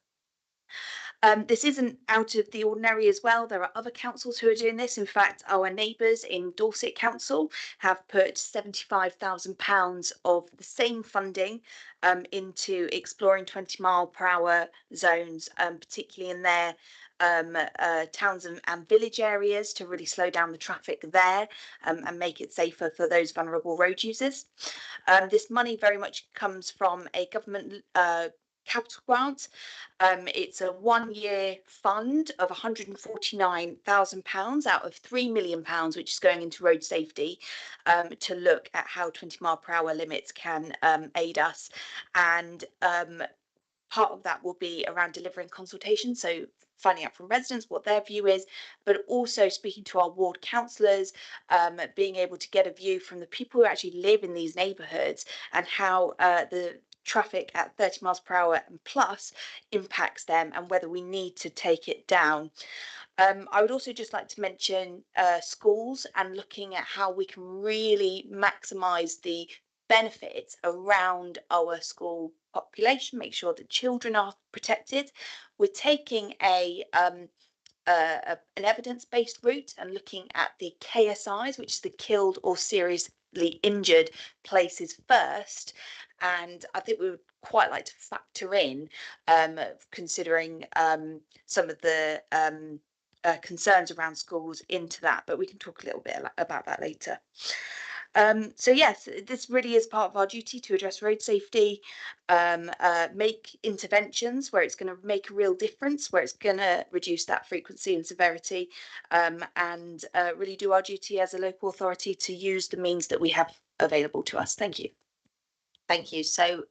This isn't out of the ordinary as well. There are other councils who are doing this. In fact, our neighbours in Dorset Council have put £75,000 of the same funding into exploring 20 mile per hour zones, particularly in their towns and village areas, to really slow down the traffic there and make it safer for those vulnerable road users. This money very much comes from a government capital grant. It's a 1-year fund of £149,000 out of £3 million, which is going into road safety, to look at how 20 mile per hour limits can aid us. And part of that will be around delivering consultation, so finding out from residents what their view is, but also speaking to our ward councillors, being able to get a view from the people who actually live in these neighbourhoods and how the traffic at 30 miles per hour and plus impacts them and whether we need to take it down. I would also just like to mention schools and looking at how we can really maximise the benefits around our school population, make sure that children are protected. We're taking an evidence-based route and looking at the KSIs, which is the killed or seriously injured places first. And I think we would quite like to factor in considering some of the concerns around schools into that, but we can talk a little bit about that later. So yes, this really is part of our duty to address road safety, make interventions where it's going to make a real difference, where it's going to reduce that frequency and severity, and really do our duty as a local authority to use the means that we have available to us. Thank you. Thank you. So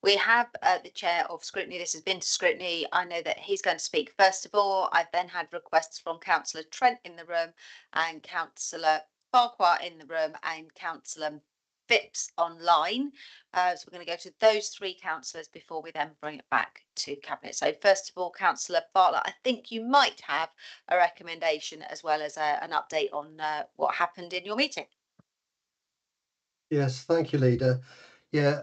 we have the chair of scrutiny. This has been to scrutiny. I know that he's going to speak first of all. I've then had requests from Councillor Trent in the room and Councillor Farquhar in the room and Councillor Phipps online. So we're going to go to those three councillors before we then bring it back to Cabinet. So first of all, Councillor Bartlett, I think you might have a recommendation as well as an update on what happened in your meeting. Yes, thank you, Leader. Yeah,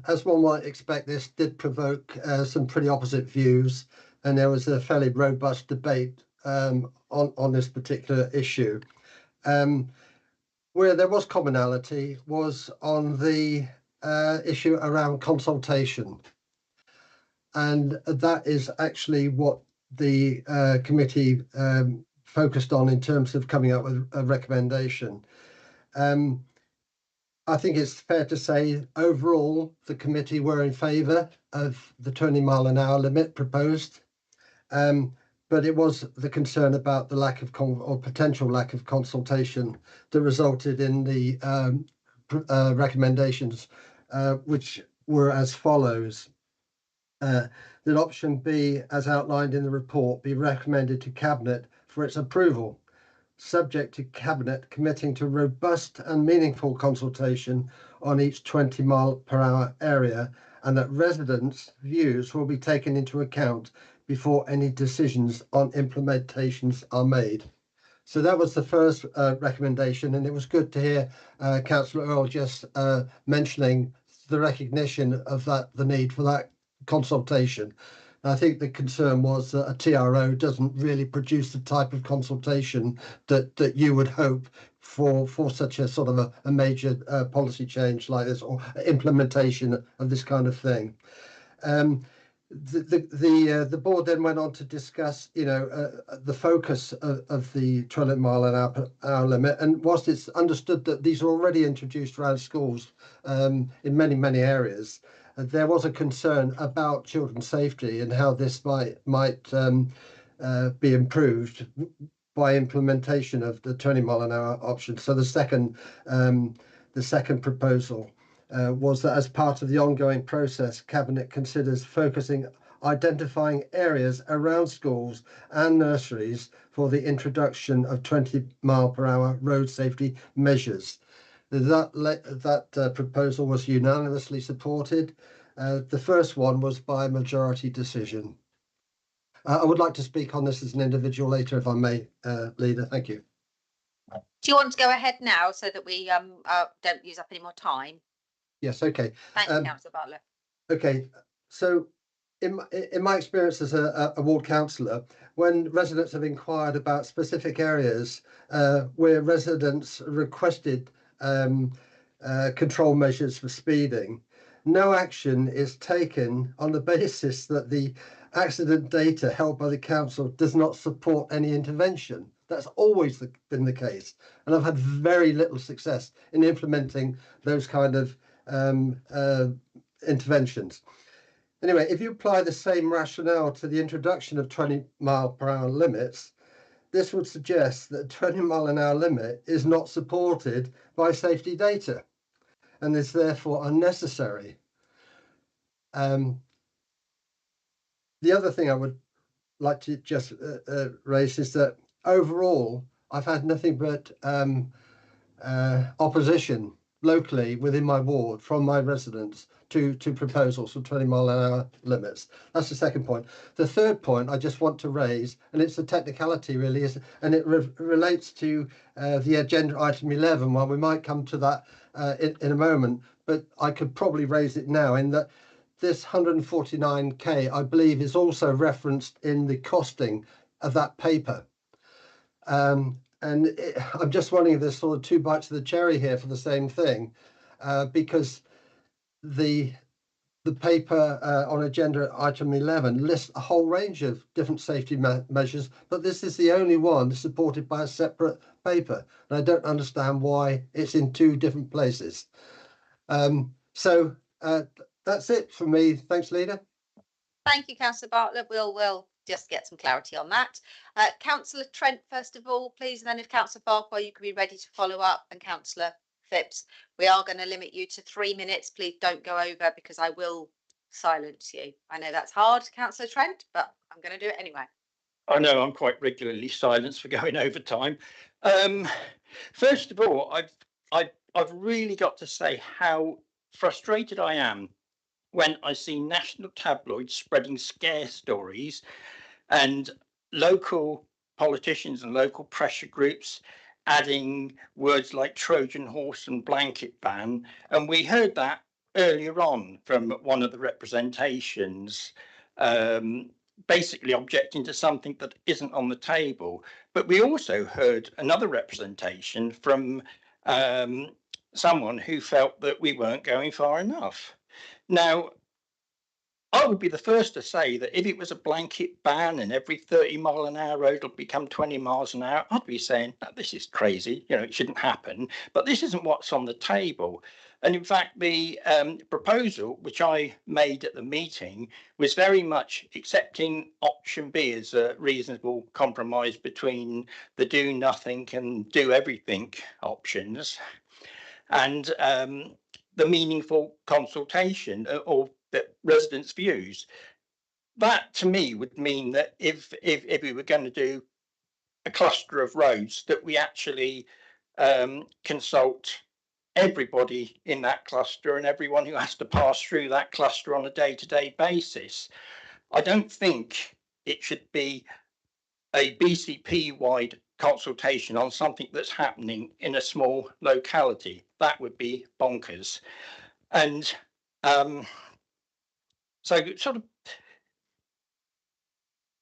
as one might expect, this did provoke some pretty opposite views, and there was a fairly robust debate on this particular issue. Where there was commonality was on the issue around consultation, and that is actually what the committee focused on in terms of coming up with a recommendation. I think it's fair to say overall the committee were in favour of the 20-mile-an-hour limit proposed, but it was the concern about the lack of or potential lack of consultation that resulted in the recommendations, which were as follows. That option B, as outlined in the report, be recommended to Cabinet for its approval, subject to Cabinet committing to robust and meaningful consultation on each 20-mile-per-hour area, and that residents' views will be taken into account before any decisions on implementations are made. So that was the first recommendation, and it was good to hear Councillor Earl just mentioning the recognition of the need for that consultation. I think the concern was that a TRO doesn't really produce the type of consultation that you would hope for such a sort of a major policy change like this, or implementation of this kind of thing. The board then went on to discuss, the focus of the 20-mile-an-hour limit, and whilst it's understood that these are already introduced around schools in many areas, there was a concern about children's safety and how this might be improved by implementation of the 20-mile-an-hour option. So the second proposal was that as part of the ongoing process, Cabinet considers identifying areas around schools and nurseries for the introduction of 20-mile-per-hour road safety measures. That proposal was unanimously supported. The first one was by majority decision. I would like to speak on this as an individual later, if I may, Leader. Thank you. Do you want to go ahead now so that we don't use up any more time? Yes, okay. Thank you, Councillor Bartlett. Okay, so in my experience as a ward councillor, when residents have inquired about specific areas where residents requested control measures for speeding, no action is taken on the basis that the accident data held by the council does not support any intervention. That's always been the case, and I've had very little success in implementing those kind of interventions. Anyway, if you apply the same rationale to the introduction of 20-mile-per-hour limits, this would suggest that a 20-mile-an-hour limit is not supported by safety data and is therefore unnecessary. the other thing I would like to just raise is that overall, I've had nothing but opposition locally within my ward from my residents to proposals for 20-mile-an-hour limits. That's the second point. The third point I just want to raise, and it's a technicality really, and it relates to the agenda item 11. Well, we might come to that in a moment, but I could probably raise it now in that this 149k, I believe, is also referenced in the costing of that paper. I'm just wondering if there's sort of two bites of the cherry here for the same thing, because the paper on agenda item 11 lists a whole range of different safety measures, but this is the only one supported by a separate paper, and I don't understand why it's in two different places. So that's it for me. Thanks, Leader. Thank you, Councillor Bartlett. We'll just get some clarity on that. Councillor Trent, first of all, please, and then if Councillor Farquhar, you can be ready to follow up, and Councillor Phipps, we are going to limit you to 3 minutes. Please don't go over because I will silence you. I know that's hard, Councillor Trent, but I'm going to do it anyway. I know I'm quite regularly silenced for going over time. First of all, I've really got to say how frustrated I am when I see national tabloids spreading scare stories and local politicians and local pressure groups adding words like Trojan horse and blanket ban. And we heard that earlier on from one of the representations, basically objecting to something that isn't on the table. But we also heard another representation from someone who felt that we weren't going far enough. Now, I would be the first to say that if it was a blanket ban and every 30-mile-an-hour road will become 20 miles an hour, I'd be saying, no, this is crazy, you know, it shouldn't happen. But this isn't what's on the table. And in fact, the proposal which I made at the meeting was very much accepting option B as a reasonable compromise between the do nothing and do everything options, and the meaningful consultation or the residents' views. That to me would mean that if we were going to do a cluster of roads, that we actually consult everybody in that cluster and everyone who has to pass through that cluster on a day-to-day basis. I don't think it should be a BCP-wide consultation on something that's happening in a small locality. That would be bonkers. And so sort of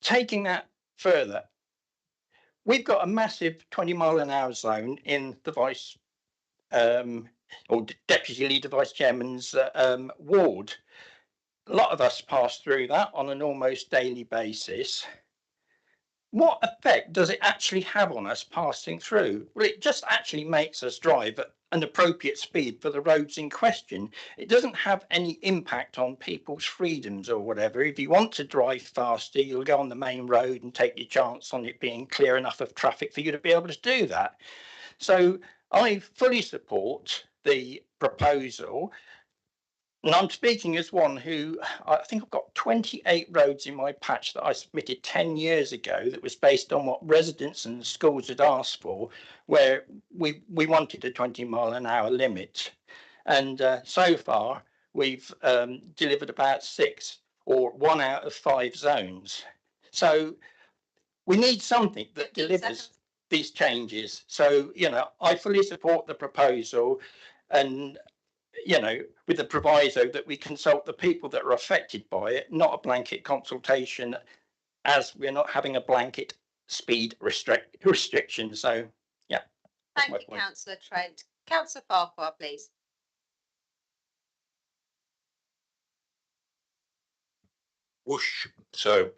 taking that further, we've got a massive 20-mile-an-hour zone in the vice or deputy leader vice chairman's ward. A lot of us pass through that on an almost daily basis. What effect does it actually have on us passing through? Well, it just actually makes us drive at an appropriate speed for the roads in question. It doesn't have any impact on people's freedoms or whatever. If you want to drive faster, you'll go on the main road and take your chance on it being clear enough of traffic for you to be able to do that. So I fully support the proposal. And I'm speaking as one who, I think I've got 28 roads in my patch that I submitted 10 years ago that was based on what residents and schools had asked for, where we wanted a 20-mile-an-hour limit. And so far, we've delivered about 6 or 1 out of 5 zones. So we need something that delivers these changes. So, you know, I fully support the proposal, and you know, with the proviso that we consult the people that are affected by it, not a blanket consultation, as we're not having a blanket speed restriction. So, yeah. Thank you, Councillor Trent. Councillor Farquhar, please. Whoosh. So,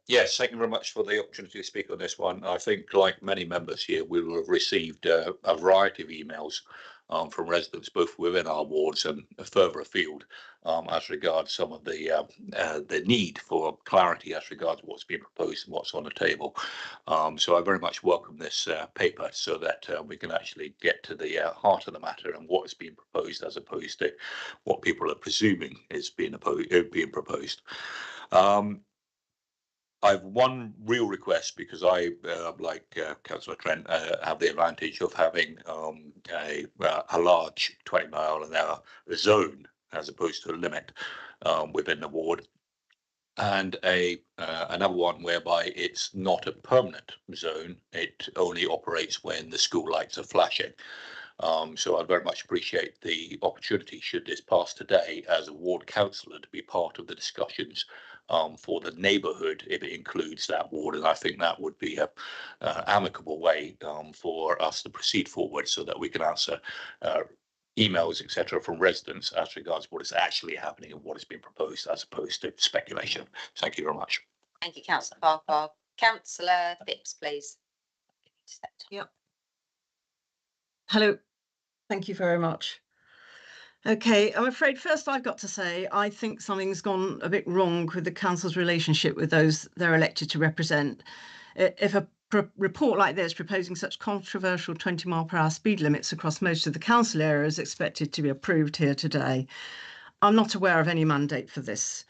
yes, thank you very much for the opportunity to speak on this one. I think, like many members here, we will have received a variety of emails from residents, both within our wards and further afield, as regards some of the need for clarity as regards what's being proposed and what's on the table. So I very much welcome this paper, so that we can actually get to the heart of the matter and what is being proposed, as opposed to what people are presuming is being proposed. I've one real request because I, like Councillor Trent, have the advantage of having a large 20-mile-an-hour zone as opposed to a limit within the ward, and another one whereby it's not a permanent zone. It only operates when the school lights are flashing. So I'd very much appreciate the opportunity, should this pass today, as a ward councillor, to be part of the discussions for the neighbourhood if it includes that ward. And I think that would be a amicable way for us to proceed forward, so that we can answer emails, etc., from residents as regards what is actually happening and what is being proposed, as opposed to speculation. Thank you very much. Thank you, Councillor Farquhar. Councillor Phipps, please. Yep. Hello. Thank you very much. Okay, I'm afraid first I've got to say I think something's gone a bit wrong with the council's relationship with those they're elected to represent. If a report like this proposing such controversial 20-mile-per-hour speed limits across most of the council area is expected to be approved here today, I'm not aware of any mandate for this.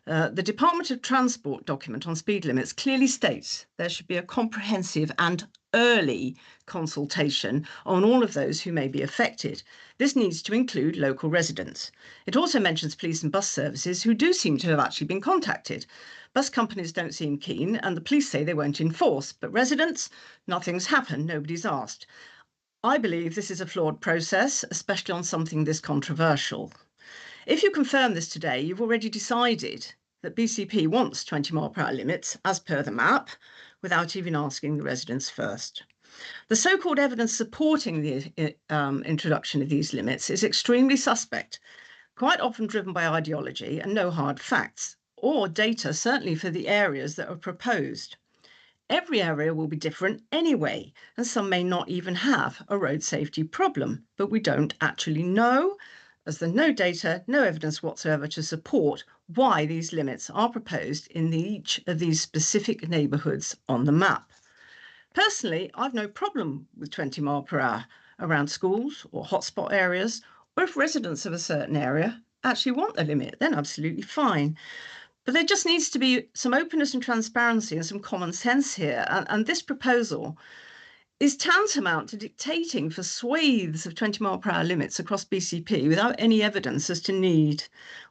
The Department of Transport document on speed limits clearly states there should be a comprehensive and early consultation on all of those who may be affected. This needs to include local residents. It also mentions police and bus services who do seem to have actually been contacted. Bus companies don't seem keen and the police say they won't enforce, but residents, nothing's happened, nobody's asked. I believe this is a flawed process, especially on something this controversial. If you confirm this today, you've already decided that BCP wants 20-mile-per-hour limits as per the map, without even asking the residents first. The so-called evidence supporting the introduction of these limits is extremely suspect, quite often driven by ideology and no hard facts, or data, certainly for the areas that are proposed. Every area will be different anyway, and some may not even have a road safety problem, but we don't actually know, as there's no data, no evidence whatsoever to support why these limits are proposed in each of these specific neighbourhoods on the map. Personally, I've no problem with 20 mile per hour around schools or hotspot areas, or if residents of a certain area actually want the limit, then absolutely fine. But there just needs to be some openness and transparency and some common sense here. And this proposal is tantamount to dictating for swathes of 20 mile per hour limits across BCP without any evidence as to need,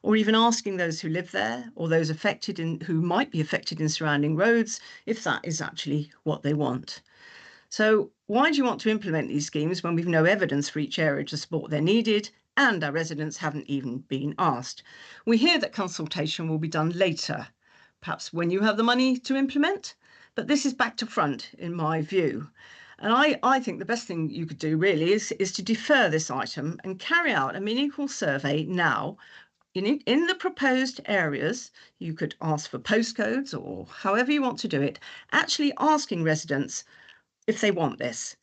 or even asking those who live there or those affected who might be affected in surrounding roads if that is actually what they want. So why do you want to implement these schemes when we've no evidence for each area to support they're needed and our residents haven't even been asked? We hear that consultation will be done later, perhaps when you have the money to implement, but this is back to front in my view. And I think the best thing you could do really is to defer this item and carry out a meaningful survey now. In the proposed areas, you could ask for postcodes or however you want to do it, actually asking residents if they want this.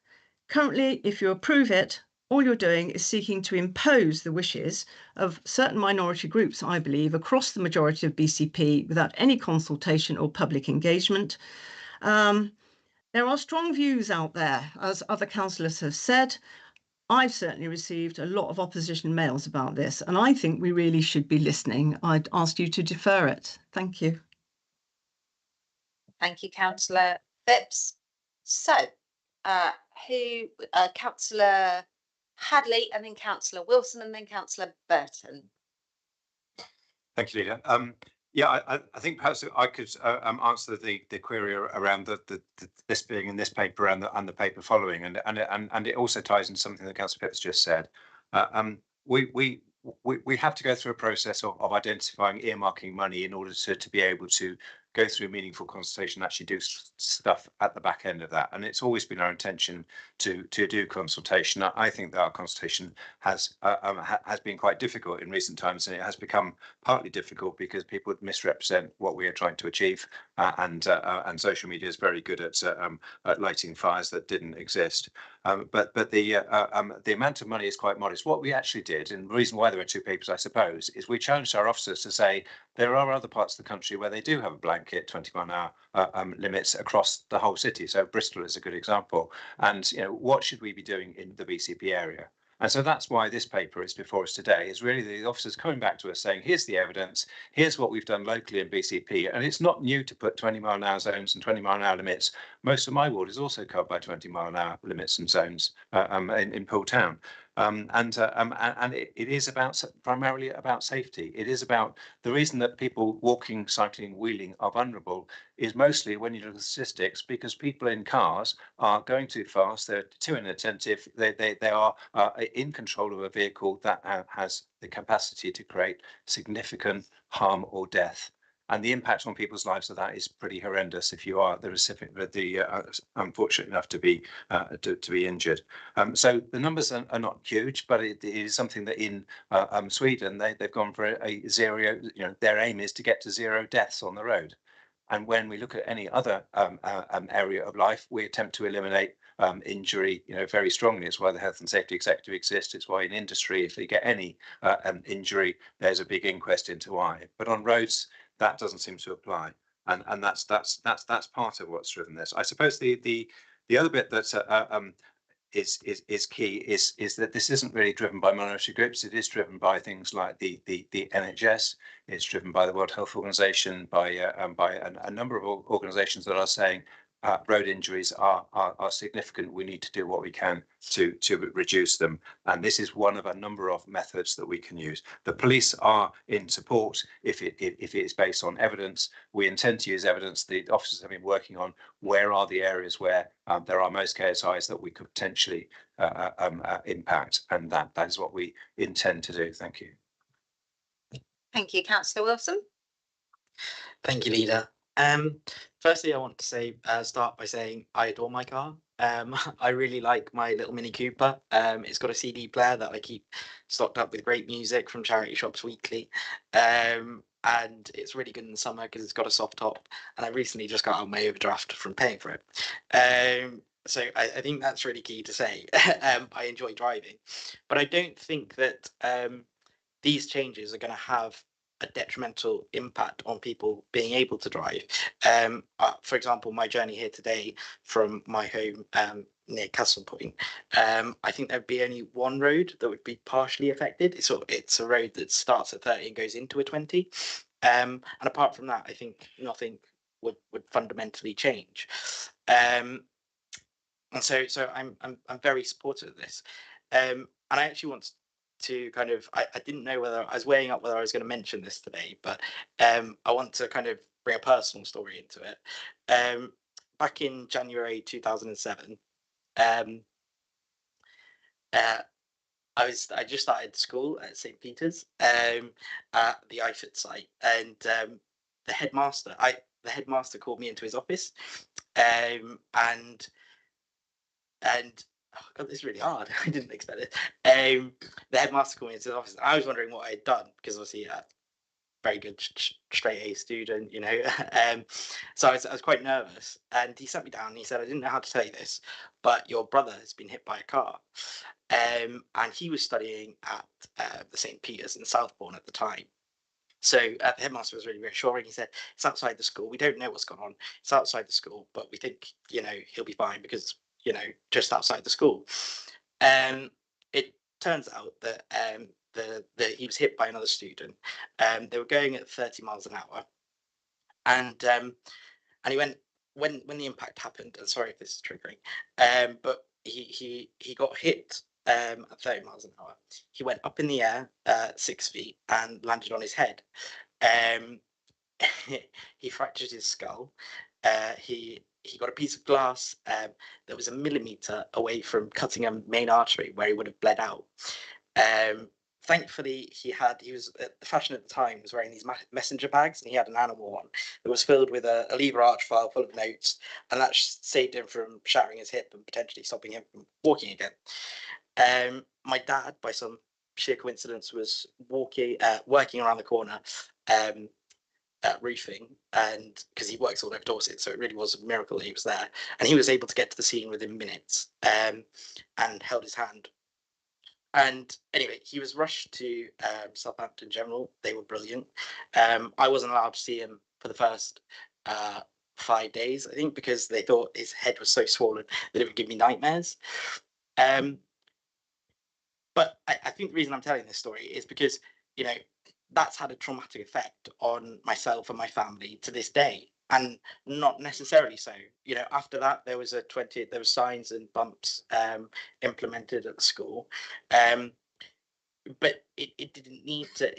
Currently, if you approve it, all you're doing is seeking to impose the wishes of certain minority groups, I believe, across the majority of BCP without any consultation or public engagement. There are strong views out there, as other councillors have said. I've certainly received a lot of opposition mails about this, and I think we really should be listening. I'd ask you to defer it. Thank you. Thank you, Councillor Phipps. So, Councillor Hadley, and then Councillor Wilson, and then Councillor Burton. Thank you, Leader. Yeah, I think perhaps I could answer the query around this being in this paper and the paper following, and it also ties into something that Councillor Phipps just said. We have to go through a process of identifying earmarking money in order to be able to go through meaningful consultation, actually do stuff at the back end of that. And it's always been our intention to do consultation. I think that our consultation has been quite difficult in recent times, and it has become partly difficult because people misrepresent what we are trying to achieve, and social media is very good at lighting fires that didn't exist. But the amount of money is quite modest. What we actually did, and the reason why there are two papers, I suppose, is we challenged our officers to say there are other parts of the country where they do have a blanket 20-mile-an-hour limits across the whole city. So Bristol is a good example. And what should we be doing in the BCP area? And so that's why this paper is before us today, is really the officers coming back to us saying, here's the evidence, here's what we've done locally in BCP. And it's not new to put 20-mile-an-hour zones and 20-mile-an-hour limits. Most of my ward is also covered by 20-mile-an-hour limits and zones in Poole Town. And it is primarily about safety. It is about the reason that people walking, cycling, wheeling are vulnerable is mostly, when you look at the statistics, because people in cars are going too fast, they're too inattentive, they are in control of a vehicle that has the capacity to create significant harm or death. And the impact on people's lives of that is pretty horrendous if you are the recipient, unfortunate enough to be injured. So the numbers are not huge, but it is something that in Sweden they've gone for a zero. You know, their aim is to get to 0 deaths on the road. And when we look at any other area of life, we attempt to eliminate injury, very strongly. It's why the Health and Safety Executive exists. It's why in industry, if they get any injury, there's a big inquest into why. But on roads, that doesn't seem to apply, and that's part of what's driven this. I suppose the other bit that is key is that this isn't really driven by minority groups. It is driven by things like the NHS. It's driven by the World Health Organization, by a number of organizations that are saying road injuries are significant. We need to do what we can to reduce them. And this is one of a number of methods that we can use. The police are in support if it is based on evidence. We intend to use evidence. The officers have been working on where are the areas where there are most KSIs that we could potentially impact. And that is what we intend to do. Thank you. Thank you, Councillor Wilson. Thank you, Leader. Firstly, I want to start by saying I adore my car. I really like my little Mini Cooper. It's got a CD player that I keep stocked up with great music from charity shops weekly. And it's really good in the summer because it's got a soft top. And I recently just got out of my overdraft from paying for it. So I think that's really key to say. I enjoy driving, but I don't think that these changes are going to have a detrimental impact on people being able to drive. For example, my journey here today from my home near Castle Point, I think there'd be only one road that would be partially affected. It's a road that starts at 30 and goes into a 20. And apart from that, I think nothing would fundamentally change. And so I'm very supportive of this. And I actually want to kind of, I didn't know whether I was weighing up whether I was going to mention this today, but I want to kind of bring a personal story into it. Back in January 2007, I just started school at St. Peter's at the Iford site, and the headmaster called me into his office, and oh God, this is really hard. I didn't expect it. The headmaster called me into the office. I was wondering what I had done because obviously very good straight A student, so I was quite nervous. And he sat me down and he said, I didn't know how to tell you this, but your brother has been hit by a car. And he was studying at the St. Peter's in Southbourne at the time. So the headmaster was really reassuring. He said, it's outside the school. We don't know what's gone on. It's outside the school, but we think, he'll be fine because just outside the school. It turns out that he was hit by another student. They were going at 30 miles an hour, and he went when the impact happened. And sorry if this is triggering, but he got hit at 30 miles an hour. He went up in the air 6 feet and landed on his head. He fractured his skull. He got a piece of glass that was a millimeter away from cutting a main artery where he would have bled out. Thankfully, he was the fashion at the time was wearing these messenger bags, and he had an animal one that was filled with a lever arch file full of notes, and that saved him from shattering his hip and potentially stopping him from walking again. My dad, by some sheer coincidence, was working around the corner roofing, and because he works all over Dorset, so it really was a miracle that he was there, and he was able to get to the scene within minutes and held his hand. And anyway, he was rushed to Southampton General. They were brilliant. I wasn't allowed to see him for the first 5 days, I think, because they thought his head was so swollen that it would give me nightmares. But I think the reason I'm telling this story is because, you know, that's had a traumatic effect on myself and my family to this day. And not necessarily so. You know, after that, there was signs and bumps implemented at the school. But it didn't need to,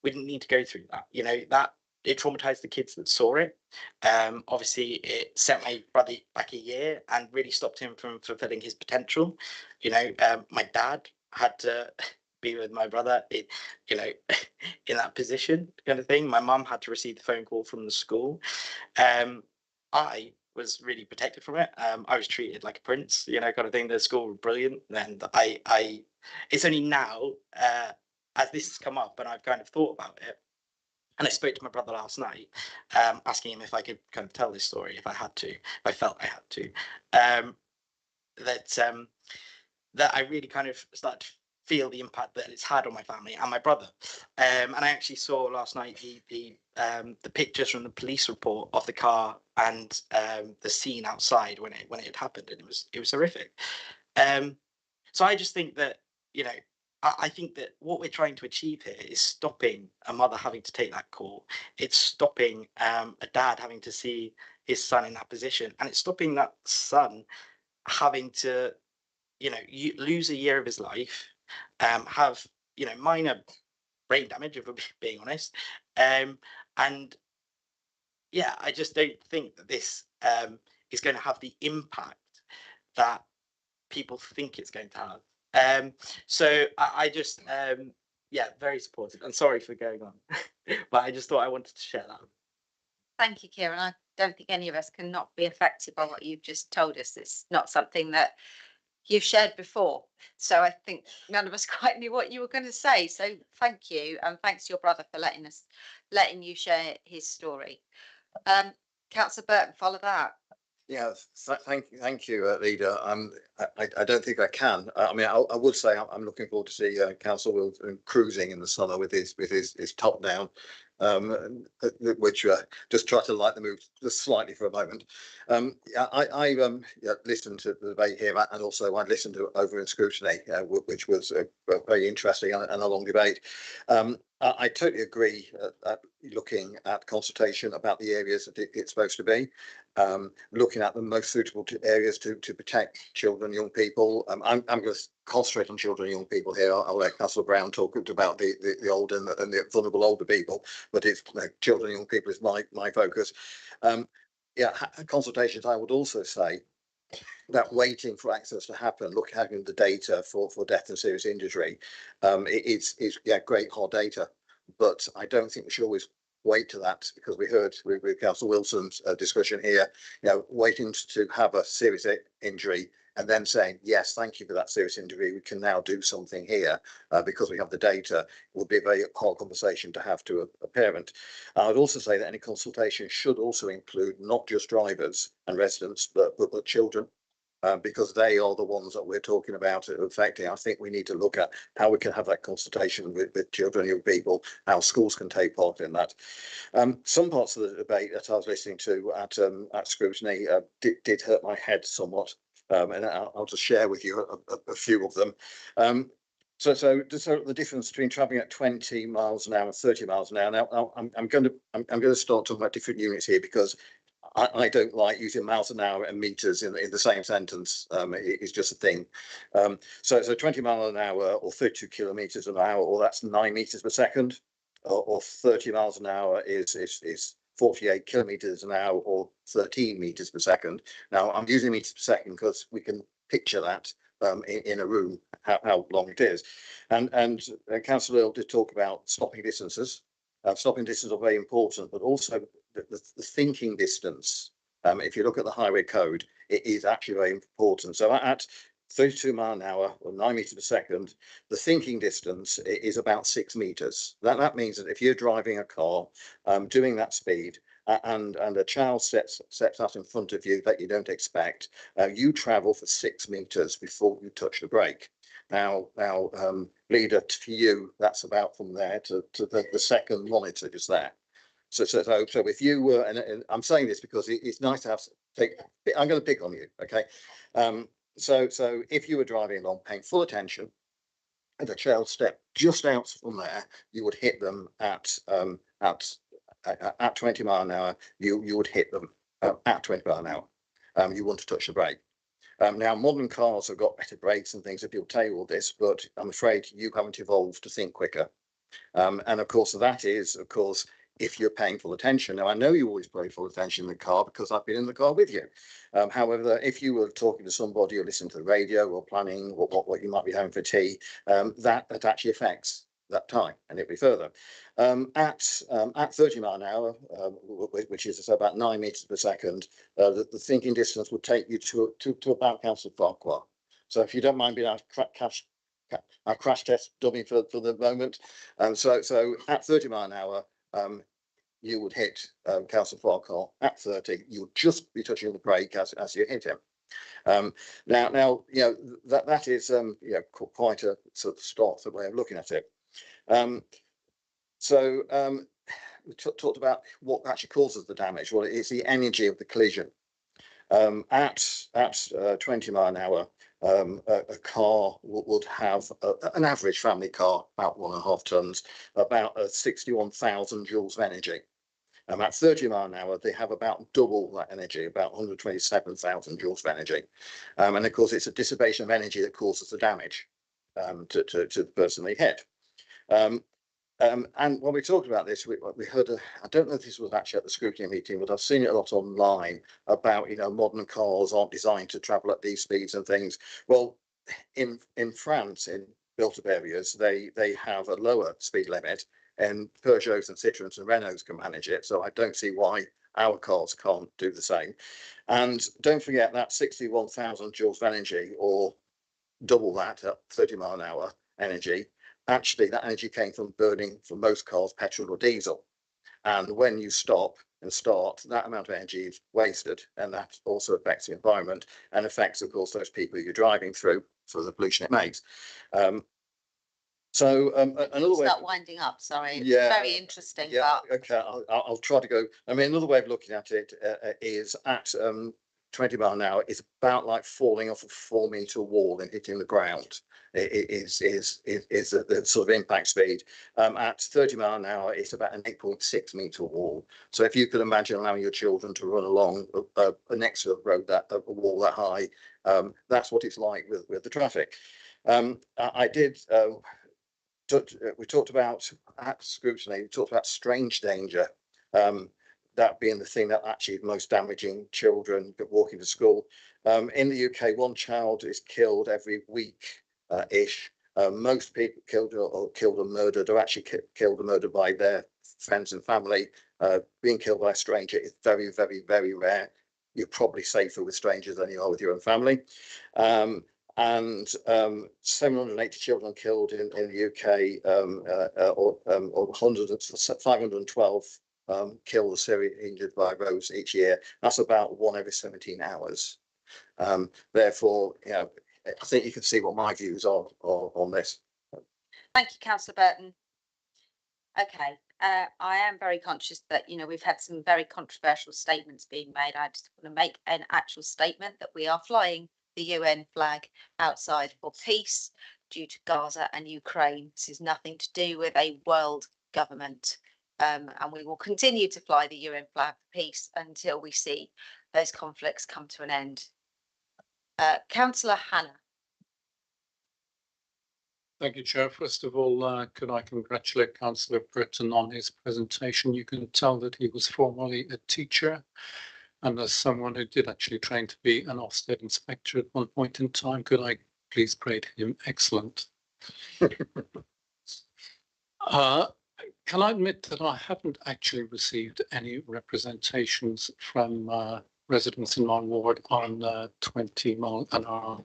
we didn't need to go through that. You know, that it traumatized the kids that saw it. Obviously, it set my brother back a year and really stopped him from fulfilling his potential. You know, my dad had to be with my brother, you know, in that position kind of thing. My mum had to receive the phone call from the school. I was really protected from it. I was treated like a prince, you know, kind of thing. The school were brilliant. And it's only now, as this has come up and I've kind of thought about it, and I spoke to my brother last night, asking him if I could kind of tell this story, if I had to, if I felt I had to, that I really kind of started to feel the impact that it's had on my family and my brother. And I actually saw last night the pictures from the police report of the car and the scene outside when it had happened, and it was horrific. So I just think that, you know, I think that what we're trying to achieve here is stopping a mother having to take that call. It's stopping a dad having to see his son in that position, and it's stopping that son having to, you know, lose a year of his life, have, you know, minor brain damage, if we're being honest. And yeah, I just don't think that this is going to have the impact that people think it's going to have. So I just, yeah, very supportive. And sorry for going on, but I just thought I wanted to share that. Thank you, Kieran. I don't think any of us can not be affected by what you've just told us. It's not something that you've shared before. So I think none of us quite knew what you were going to say. So thank you. And thanks to your brother for letting you share his story. Councillor Burton, follow that. Yeah, thank you, Leader. I don't think I can. I mean, I would say I'm looking forward to see Councillor Wilson cruising in the summer with his top down, which just try to light the mood just slightly for a moment. I listened to the debate here, and also I listened to over in scrutiny, which was very interesting and a long debate. I totally agree. Looking at consultation about the areas that it's supposed to be. Looking at the most suitable areas to protect children, young people. I'm going to concentrate on children and young people here. I'll let Councillor Brown talk about the older and the vulnerable older people, but it's children and young people is my focus. Yeah, consultations. I would also say that waiting for access to happen, having the data for death and serious injury, it's great hard data, but I don't think we should always wait to that, because we heard with Councillor Wilson's discussion here, you know, waiting to have a serious injury and then saying, yes, thank you for that serious injury, we can now do something here because we have the data, would be a very hard conversation to have to a parent. I would also say that any consultation should also include not just drivers and residents, but children. Because they are the ones that we're talking about affecting. I think we need to look at how we can have that consultation with children, young people, how schools can take part in that. Some parts of the debate that I was listening to at scrutiny did hurt my head somewhat, and I'll just share with you a few of them. So the difference between travelling at 20 miles an hour and 30 miles an hour. Now I'm going to start talking about different units here, because I don't like using miles an hour and meters in the same sentence. It's just a thing. So 20 miles an hour or 32 kilometers an hour, or that's 9 meters per second, or 30 miles an hour is 48 kilometers an hour, or 13 meters per second. Now I'm using meters per second because we can picture that in a room, how long it is. And Councillor Earl did talk about stopping distances. Stopping distances are very important, but also the thinking distance. If you look at the highway code, it is actually very important. So at 32 miles an hour or 9 meters per second, the thinking distance is about 6 meters. That means that if you're driving a car doing that speed, and a child steps out in front of you that you don't expect, you travel for 6 meters before you touch the brake. Now, Leader, to you, that's about from there to the second monitor just there. So if you were, and I'm saying this because it's nice to have. I'm going to pick on you, okay? So if you were driving along, paying full attention, the child step just out from there, you would hit them at 20 mile an hour. You would hit them at 20 mile an hour. You want to touch the brake. Now, modern cars have got better brakes and things, if you'll tell you all this, but I'm afraid you haven't evolved to think quicker. And of course, that is, of course, if you're paying full attention. Now, I know you always pay full attention in the car because I've been in the car with you. However, if you were talking to somebody or listening to the radio or planning what you might be having for tea, that actually affects that time, and it'll be further. At 30 mile an hour, which is about 9 meters per second, the thinking distance would take you to about Council Farquhar. So if you don't mind being our crash test dummy for the moment. So at 30 mile an hour, you would hit Council Farquhar at 30. You would just be touching the brake as you hit him. Now, you know, that is quite a sort of stark way of looking at it. We talked about what actually causes the damage. Well, it's the energy of the collision. At 20 mile an hour, a car would have an average family car, about 1.5 tons, about 61,000 joules of energy. At 30 mile an hour, they have about double that energy, about 127,000 joules of energy. And of course, it's a dissipation of energy that causes the damage to the person they hit. And when we talked about this, we heard, I don't know if this was actually at the scrutiny meeting, but I've seen it a lot online about, you know, modern cars aren't designed to travel at these speeds and things. Well, in France, in built-up areas, they have a lower speed limit, and Peugeots and Citroens and Renaults can manage it. So I don't see why our cars can't do the same. And don't forget that 61,000 joules of energy, or double that at 30 mile an hour energy. Actually, that energy came from burning, for most cars, petrol or diesel. And when you stop and start, that amount of energy is wasted, and that also affects the environment and affects, of course, those people you're driving through for the pollution it makes. Another way. Start winding up. Sorry, it's very interesting. Yeah, but okay. I'll try to go. I mean, another way of looking at it is at 20 mile an hour. It's about like falling off a 4-meter wall and hitting the ground. It is the sort of impact speed. At 30 mile an hour, it's about an 8.6 meter wall. So if you could imagine allowing your children to run along next to a road a wall that high, that's what it's like with the traffic. We talked about at scrutiny. We talked about strange danger. That being the thing that actually is most damaging children walking to school. In the UK, 1 child is killed every week ish. Most people killed or murdered are actually killed or murdered by their friends and family. Being killed by a stranger is very, very, very rare. You're probably safer with strangers than you are with your own family. And 780 children killed in the UK, or 512 killed or seriously injured by roads each year. That's about 1 every 17 hours. Therefore, you know, I think you can see what my views are on this. Thank you, Councillor Burton. Okay, I am very conscious that, you know, we've had some very controversial statements being made. I just want to make an actual statement that we are flying the UN flag outside for peace due to Gaza and Ukraine. This is nothing to do with a world government. And we will continue to fly the UN flag for peace until we see those conflicts come to an end. Councillor Hannah. Thank you, Chair. First of all, could I congratulate Councillor Burton on his presentation. You can tell that he was formerly a teacher, and as someone who did actually train to be an Ofsted inspector at one point in time, could I please grade him excellent? Can I admit that I haven't actually received any representations from residents in my ward on 20 mile an hour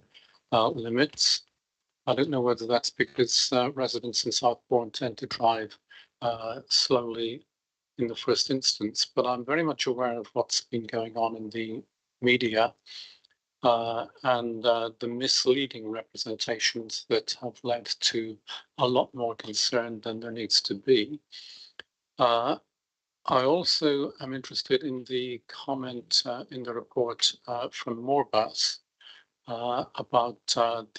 limits? I don't know whether that's because residents in Southbourne tend to drive slowly in the first instance, but I'm very much aware of what's been going on in the media and the misleading representations that have led to a lot more concern than there needs to be. I also am interested in the comment in the report from Moorbus about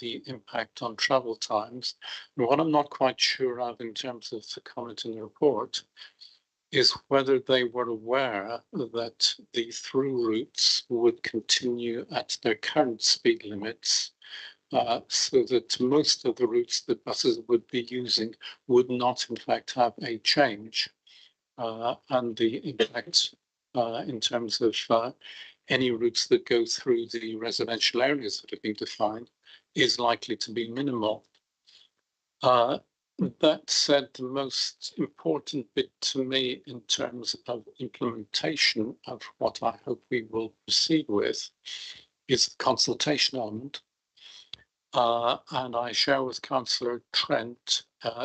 the impact on travel times. And what I'm not quite sure of in terms of the comment in the report is whether they were aware that the through routes would continue at their current speed limits, so that most of the routes that buses would be using would not in fact have a change, and the impact in terms of any routes that go through the residential areas that have been defined is likely to be minimal. That said, the most important bit to me in terms of implementation of what I hope we will proceed with is the consultation element. And I share with Councillor Trent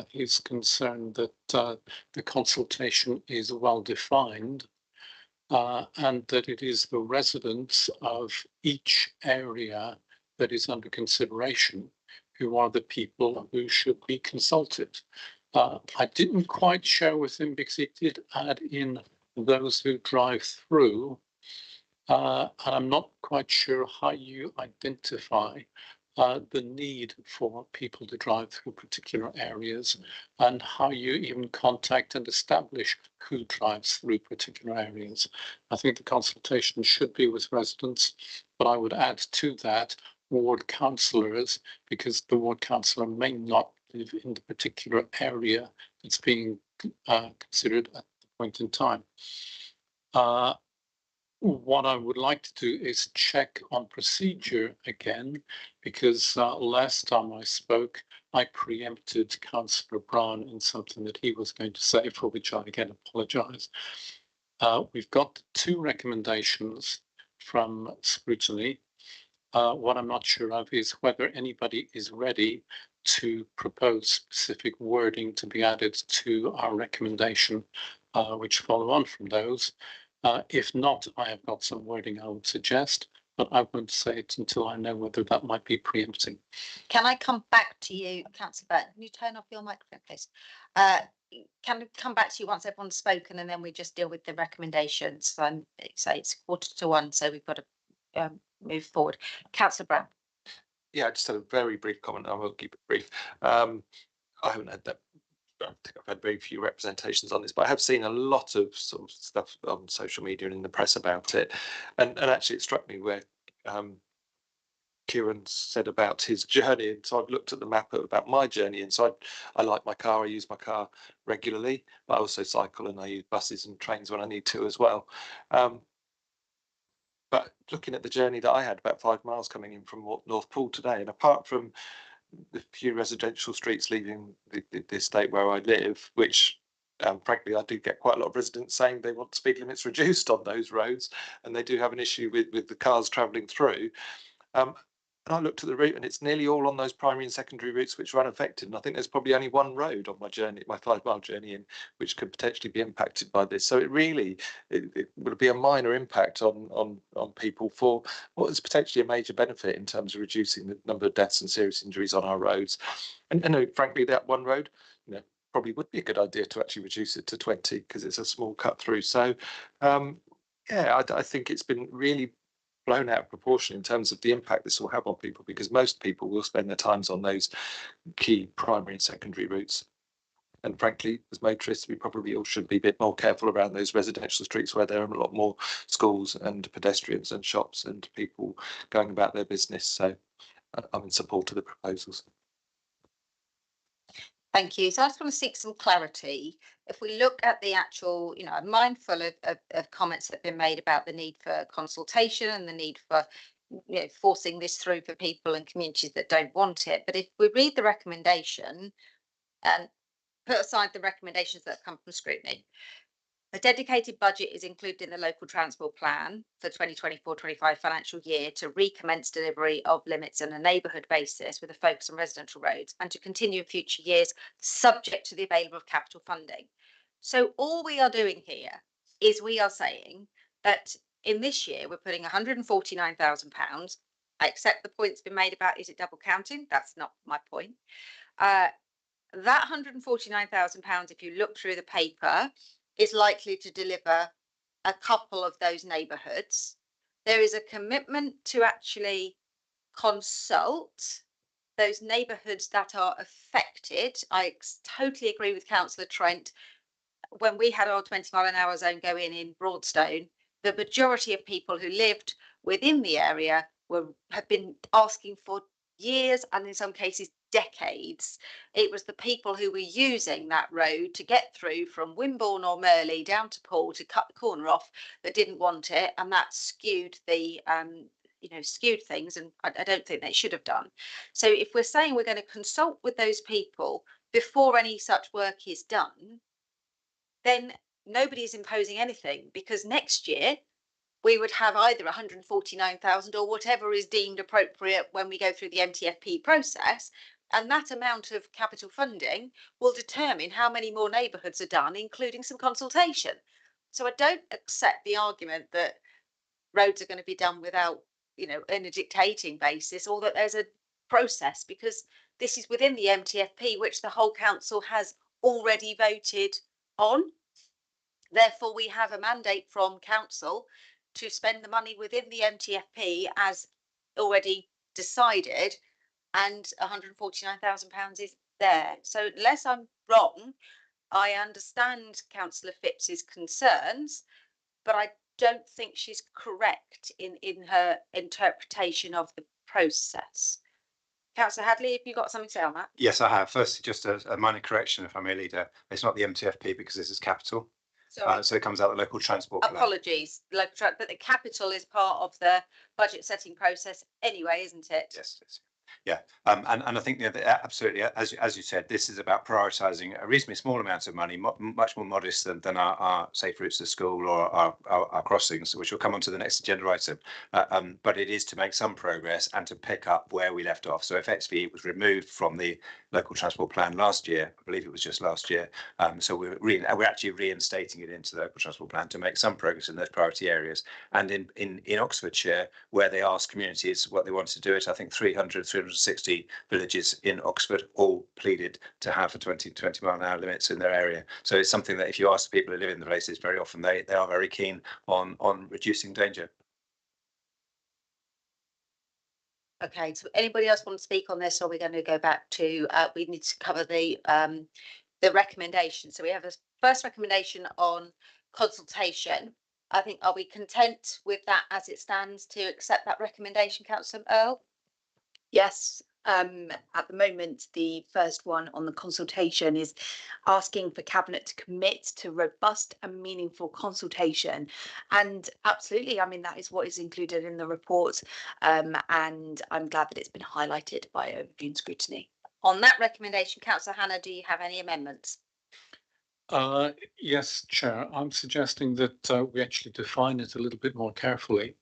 his concern that the consultation is well defined, and that it is the residents of each area that is under consideration who are the people who should be consulted. I didn't quite share with him because he did add in those who drive through, and I'm not quite sure how you identify the need for people to drive through particular areas and how you even contact and establish who drives through particular areas. I think the consultation should be with residents, but I would add to that ward councillors, because the ward councillor may not live in the particular area that's being considered at the point in time. What I would like to do is check on procedure again, because last time I spoke, I preempted Councillor Brown in something that he was going to say, for which I again apologise. We've got 2 recommendations from scrutiny. What I'm not sure of is whether anybody is ready to propose specific wording to be added to our recommendation, which follow on from those. If not, I have got some wording I would suggest, but I won't say it until I know whether that might be preempting. Can I come back to you, Councillor Burton? Can you turn off your microphone, please? Can I come back to you once everyone's spoken, and then we just deal with the recommendations? So it's 1:45, so we've got to move forward. Councillor Brown. Yeah, I just had a very brief comment. I will keep it brief. I haven't had that. I think I've had very few representations on this, but I have seen a lot of sort of stuff on social media and in the press about it. And actually it struck me where Kieran said about his journey. And so I've looked at the map about my journey. And so I like my car. I use my car regularly, but I also cycle and I use buses and trains when I need to as well. But looking at the journey that I had, about 5 miles coming in from North Pool today, and apart from the few residential streets leaving the estate where I live, which frankly I do get quite a lot of residents saying they want speed limits reduced on those roads, and they do have an issue with the cars travelling through. And I looked at the route, and it's nearly all on those primary and secondary routes which are unaffected. And I think there's probably only one road on my journey, my 5-mile journey, in which could potentially be impacted by this. So it really it would be a minor impact on people for what is potentially a major benefit in terms of reducing the number of deaths and serious injuries on our roads. And frankly, that one road, probably would be a good idea to actually reduce it to 20 because it's a small cut through. So yeah, I think it's been really blown out of proportion in terms of the impact this will have on people, because most people will spend their times on those key primary and secondary routes. And frankly, as motorists, we probably all should be a bit more careful around those residential streets where there are a lot more schools and pedestrians and shops and people going about their business. So I'm in support of the proposals. Thank you. So I just want to seek some clarity. If we look at the actual, I'm mindful of comments that have been made about the need for consultation and the need for forcing this through for people and communities that don't want it. But if we read the recommendation and put aside the recommendations that come from scrutiny, a dedicated budget is included in the local transport plan for 2024-25 financial year to recommence delivery of limits on a neighbourhood basis with a focus on residential roads, and to continue in future years subject to the available capital funding. So all we are doing here is we are saying that in this year we're putting £149,000. I accept the point's been made about is it double counting? That's not my point. That £149,000, if you look through the paper, is likely to deliver a couple of those neighbourhoods. There is a commitment to actually consult those neighbourhoods that are affected. I totally agree with Councillor Trent. When we had our 20-mile-an-hour zone go in Broadstone, the majority of people who lived within the area had been asking for years, and in some cases decades. It was the people who were using that road to get through from Wimborne or Merley down to Poole to cut the corner off that didn't want it, and that skewed the skewed things, and I don't think they should have done. So if we're saying we're going to consult with those people before any such work is done, then nobody is imposing anything, because next year we would have either 149,000 or whatever is deemed appropriate when we go through the MTFP process. And that amount of capital funding will determine how many more neighbourhoods are done, including some consultation. So I don't accept the argument that roads are going to be done without, in a dictating basis, or that there's a process, because this is within the MTFP, which the whole council has already voted on. Therefore, we have a mandate from council to spend the money within the MTFP as already decided, and £149,000 is there. So unless I'm wrong, I understand Councillor Phipps's concerns, but I don't think she's correct in her interpretation of the process. Councillor Hadley, have you got something to say on that? Yes, I have. Firstly, just a minor correction, if I may, Leader. It's not the MTFP because this is capital. So it comes out the local transport plan. Apologies, but the capital is part of the budget setting process anyway, isn't it? Yes. Yeah, and I think absolutely, as you said, this is about prioritising a reasonably small amount of money, much more modest than our safe routes to school or our crossings, which will come onto the next agenda item. But it is to make some progress and to pick up where we left off. So effectively, it was removed from the local transport plan last year. I believe it was just last year. So we're actually reinstating it into the local transport plan to make some progress in those priority areas. And in Oxfordshire, where they asked communities what they wanted to do it, I think 360 villages in Oxford all pleaded to have a 20-mile-an-hour limits in their area. So it's something that if you ask the people who live in the places, very often they are very keen on reducing danger. Okay, so anybody else want to speak on this, or are we going to go back to, we need to cover the recommendation. So we have a first recommendation on consultation. I think, are we content with that as it stands to accept that recommendation, Councillor Earl? Yes. At the moment, the first one on the consultation is asking for Cabinet to commit to robust and meaningful consultation. And absolutely, I mean, that is what is included in the report. And I'm glad that it's been highlighted by overview and scrutiny. On that recommendation, Councillor Hannah, do you have any amendments? Yes, Chair. I'm suggesting that we actually define it a little bit more carefully,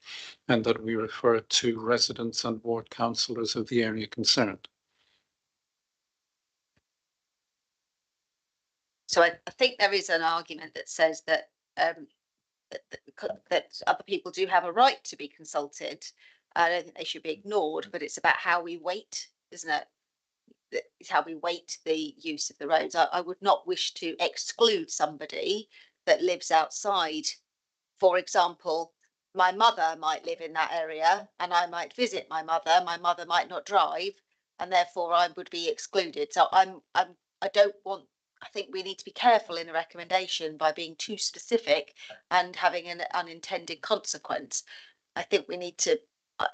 and that we refer to residents and ward councillors of the area concerned. So I think there is an argument that says that that other people do have a right to be consulted. I don't think they should be ignored, but it's about how we weight, isn't it? It's how we weight the use of the roads. I would not wish to exclude somebody that lives outside. For example, my mother might live in that area and I might visit my mother. My mother might not drive, and therefore I would be excluded. So I think we need to be careful in a recommendation by being too specific and having an unintended consequence. I think we need to,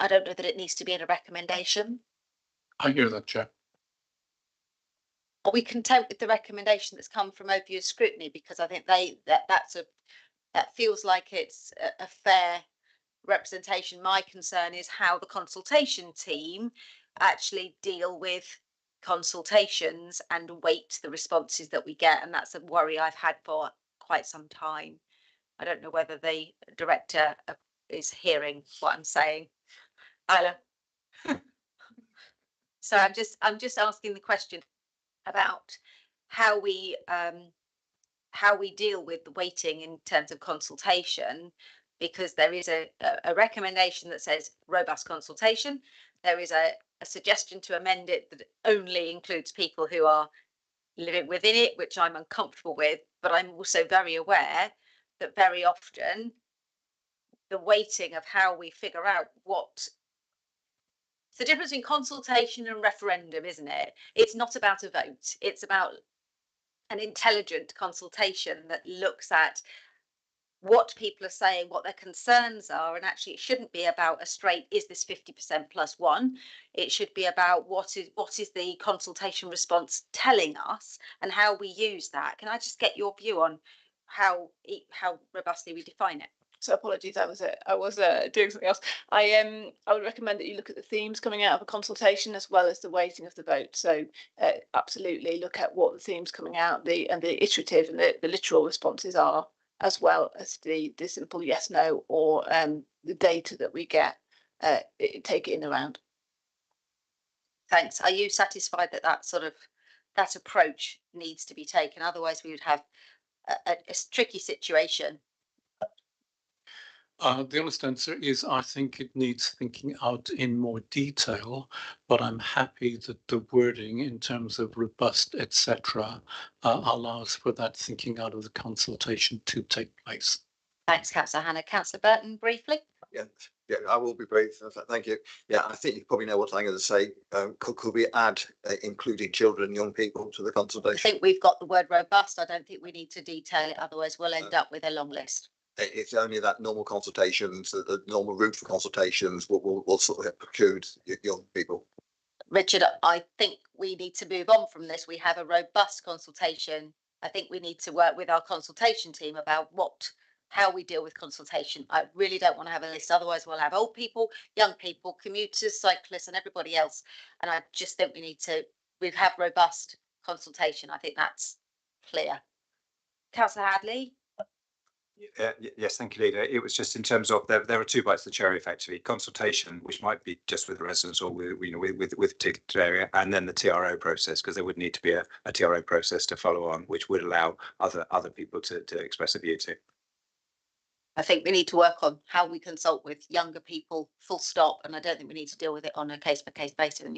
I don't know that it needs to be in a recommendation. I hear that, Chair. Are we content with the recommendation that's come from overview scrutiny? Because I think that feels like it's a fair representation. My concern is how the consultation team actually deal with consultations and weight the responses that we get, and that's a worry I've had for quite some time. I don't know whether the director is hearing what I'm saying. Isla. So I'm just asking the question about how we deal with the weighting in terms of consultation, because there is a recommendation that says robust consultation. There is a suggestion to amend it that only includes people who are living within it, which I'm uncomfortable with, but I'm also very aware that very often the weighting of how we figure out what It's the difference between consultation and referendum, isn't it? It's not about a vote. It's about an intelligent consultation that looks at what people are saying, what their concerns are, and actually it shouldn't be about a straight, is this 50% plus one? It should be about what is the consultation response telling us and how we use that. Can I just get your view on how robustly we define it? So apologies, I was doing something else. I would recommend that you look at the themes coming out of a consultation as well as the weighting of the vote. So absolutely look at what the themes coming out, the iterative and the literal responses are, as well as the simple yes, no, or the data that we get. Take it in around. Thanks. Are you satisfied that that approach needs to be taken? Otherwise, we would have a tricky situation. The honest answer is I think it needs thinking out in more detail, but I'm happy that the wording in terms of robust, etc., allows for that thinking out of the consultation to take place. Thanks, Councillor Hannah. Councillor Burton, briefly. Yeah, I will be brief. Thank you. Yeah, I think you probably know what I'm going to say. Could we add including children and young people to the consultation? I think we've got the word robust. I don't think we need to detail it. Otherwise, we'll end up with a long list. It's only that normal consultations, the normal route for consultations will sort of preclude young people. Richard, I think we need to move on from this. We have a robust consultation. I think we need to work with our consultation team about how we deal with consultation. I really don't want to have a list. Otherwise, we'll have old people, young people, commuters, cyclists, and everybody else. And I just think we have robust consultation. I think that's clear. Councillor Hadley. Yes, thank you, Leader. It was just in terms of there are two bites of the cherry, effectively: consultation, which might be just with the residents or with a particular area, and then the TRO process, because there would need to be a TRO process to follow on, which would allow other people to express a view to. I think we need to work on how we consult with younger people, full stop. And I don't think we need to deal with it on a case by case basis. And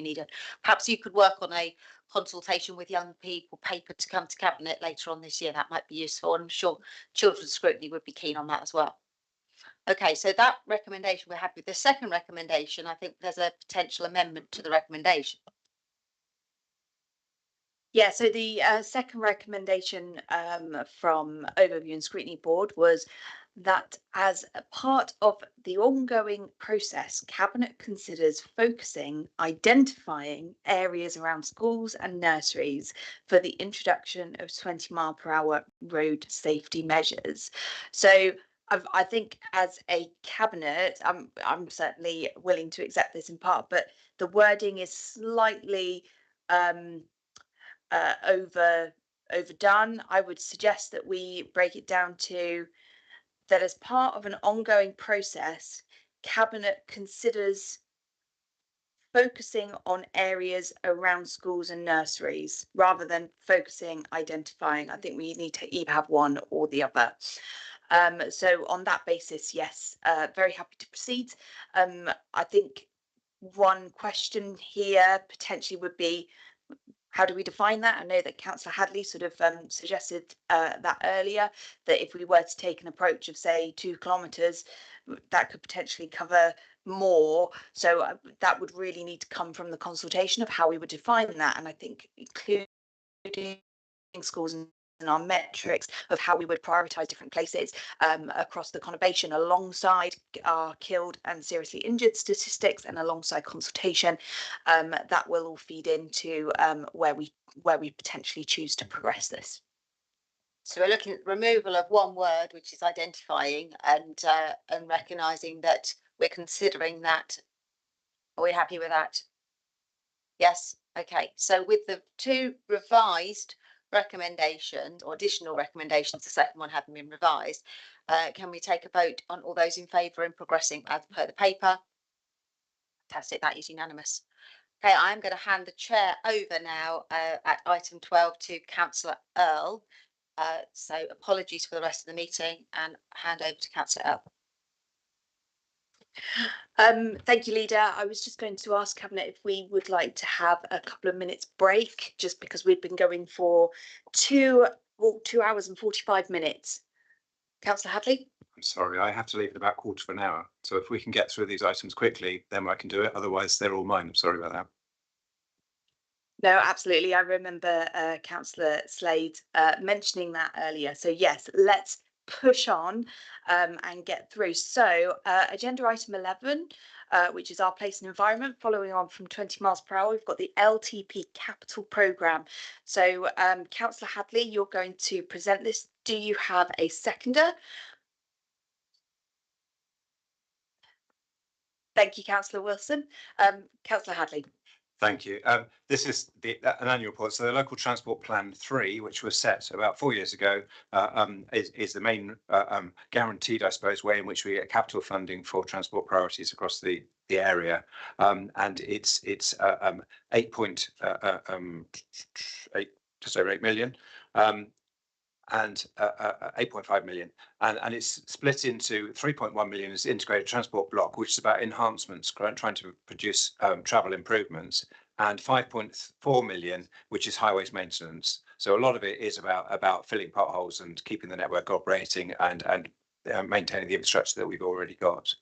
perhaps you could work on a consultation with young people paper to come to Cabinet later on this year. That might be useful. I'm sure Children's Scrutiny would be keen on that as well. Okay, so that recommendation we're happy with. The second recommendation, I think there's a potential amendment to the recommendation. Yeah, so the second recommendation from Overview and Scrutiny Board was that as a part of the ongoing process, Cabinet considers identifying areas around schools and nurseries for the introduction of 20-mile-per-hour road safety measures. So I think as a Cabinet, I'm certainly willing to accept this in part, but the wording is slightly overdone. I would suggest that we break it down to that as part of an ongoing process, Cabinet considers focusing on areas around schools and nurseries rather than identifying. I think we need to either have one or the other. So on that basis, yes, very happy to proceed. I think one question here potentially would be, how do we define that? I know that Councillor Hadley sort of suggested that earlier, that if we were to take an approach of, say, 2 kilometres, that could potentially cover more. So that would really need to come from the consultation of how we would define that. And I think including schools and our metrics of how we would prioritise different places across the conurbation alongside our killed and seriously injured statistics and alongside consultation, that will all feed into where we potentially choose to progress this. So we're looking at removal of one word, which is identifying, and recognising that we're considering that. Are we happy with that? Yes. Okay. So with the 2 revised recommendations or additional recommendations, the second one having been revised, can we take a vote on all those in favour in progressing as per the paper? Fantastic, that is unanimous. Okay, I'm going to hand the chair over now at item 12 to Councillor Earl. So apologies for the rest of the meeting and hand over to Councillor Earl. Thank you, Leader. I was just going to ask Cabinet if we would like to have a couple of minutes break, just because we've been going for 2 hours and 45 minutes. Councillor Hadley? I'm sorry, I have to leave in about quarter of an hour. So if we can get through these items quickly, then I can do it. Otherwise, they're all mine. I'm sorry about that. No, absolutely. I remember Councillor Slade mentioning that earlier. So yes, let's push on and get through. So agenda item 11, which is our place and environment, following on from 20 miles per hour, we've got the LTP capital programme. So Councillor Hadley, you're going to present this. Do you have a seconder? Thank you, Councillor Wilson. Councillor Hadley. Thank you. This is an annual report. So the Local Transport Plan 3, which was set about 4 years ago, is the main guaranteed, I suppose, way in which we get capital funding for transport priorities across the area. And it's just over 8 million. And 8.5 million, and it's split into 3.1 million as integrated transport block, which is about enhancements, trying to produce travel improvements, and 5.4 million, which is highways maintenance. So a lot of it is about filling potholes and keeping the network operating and maintaining the infrastructure that we've already got.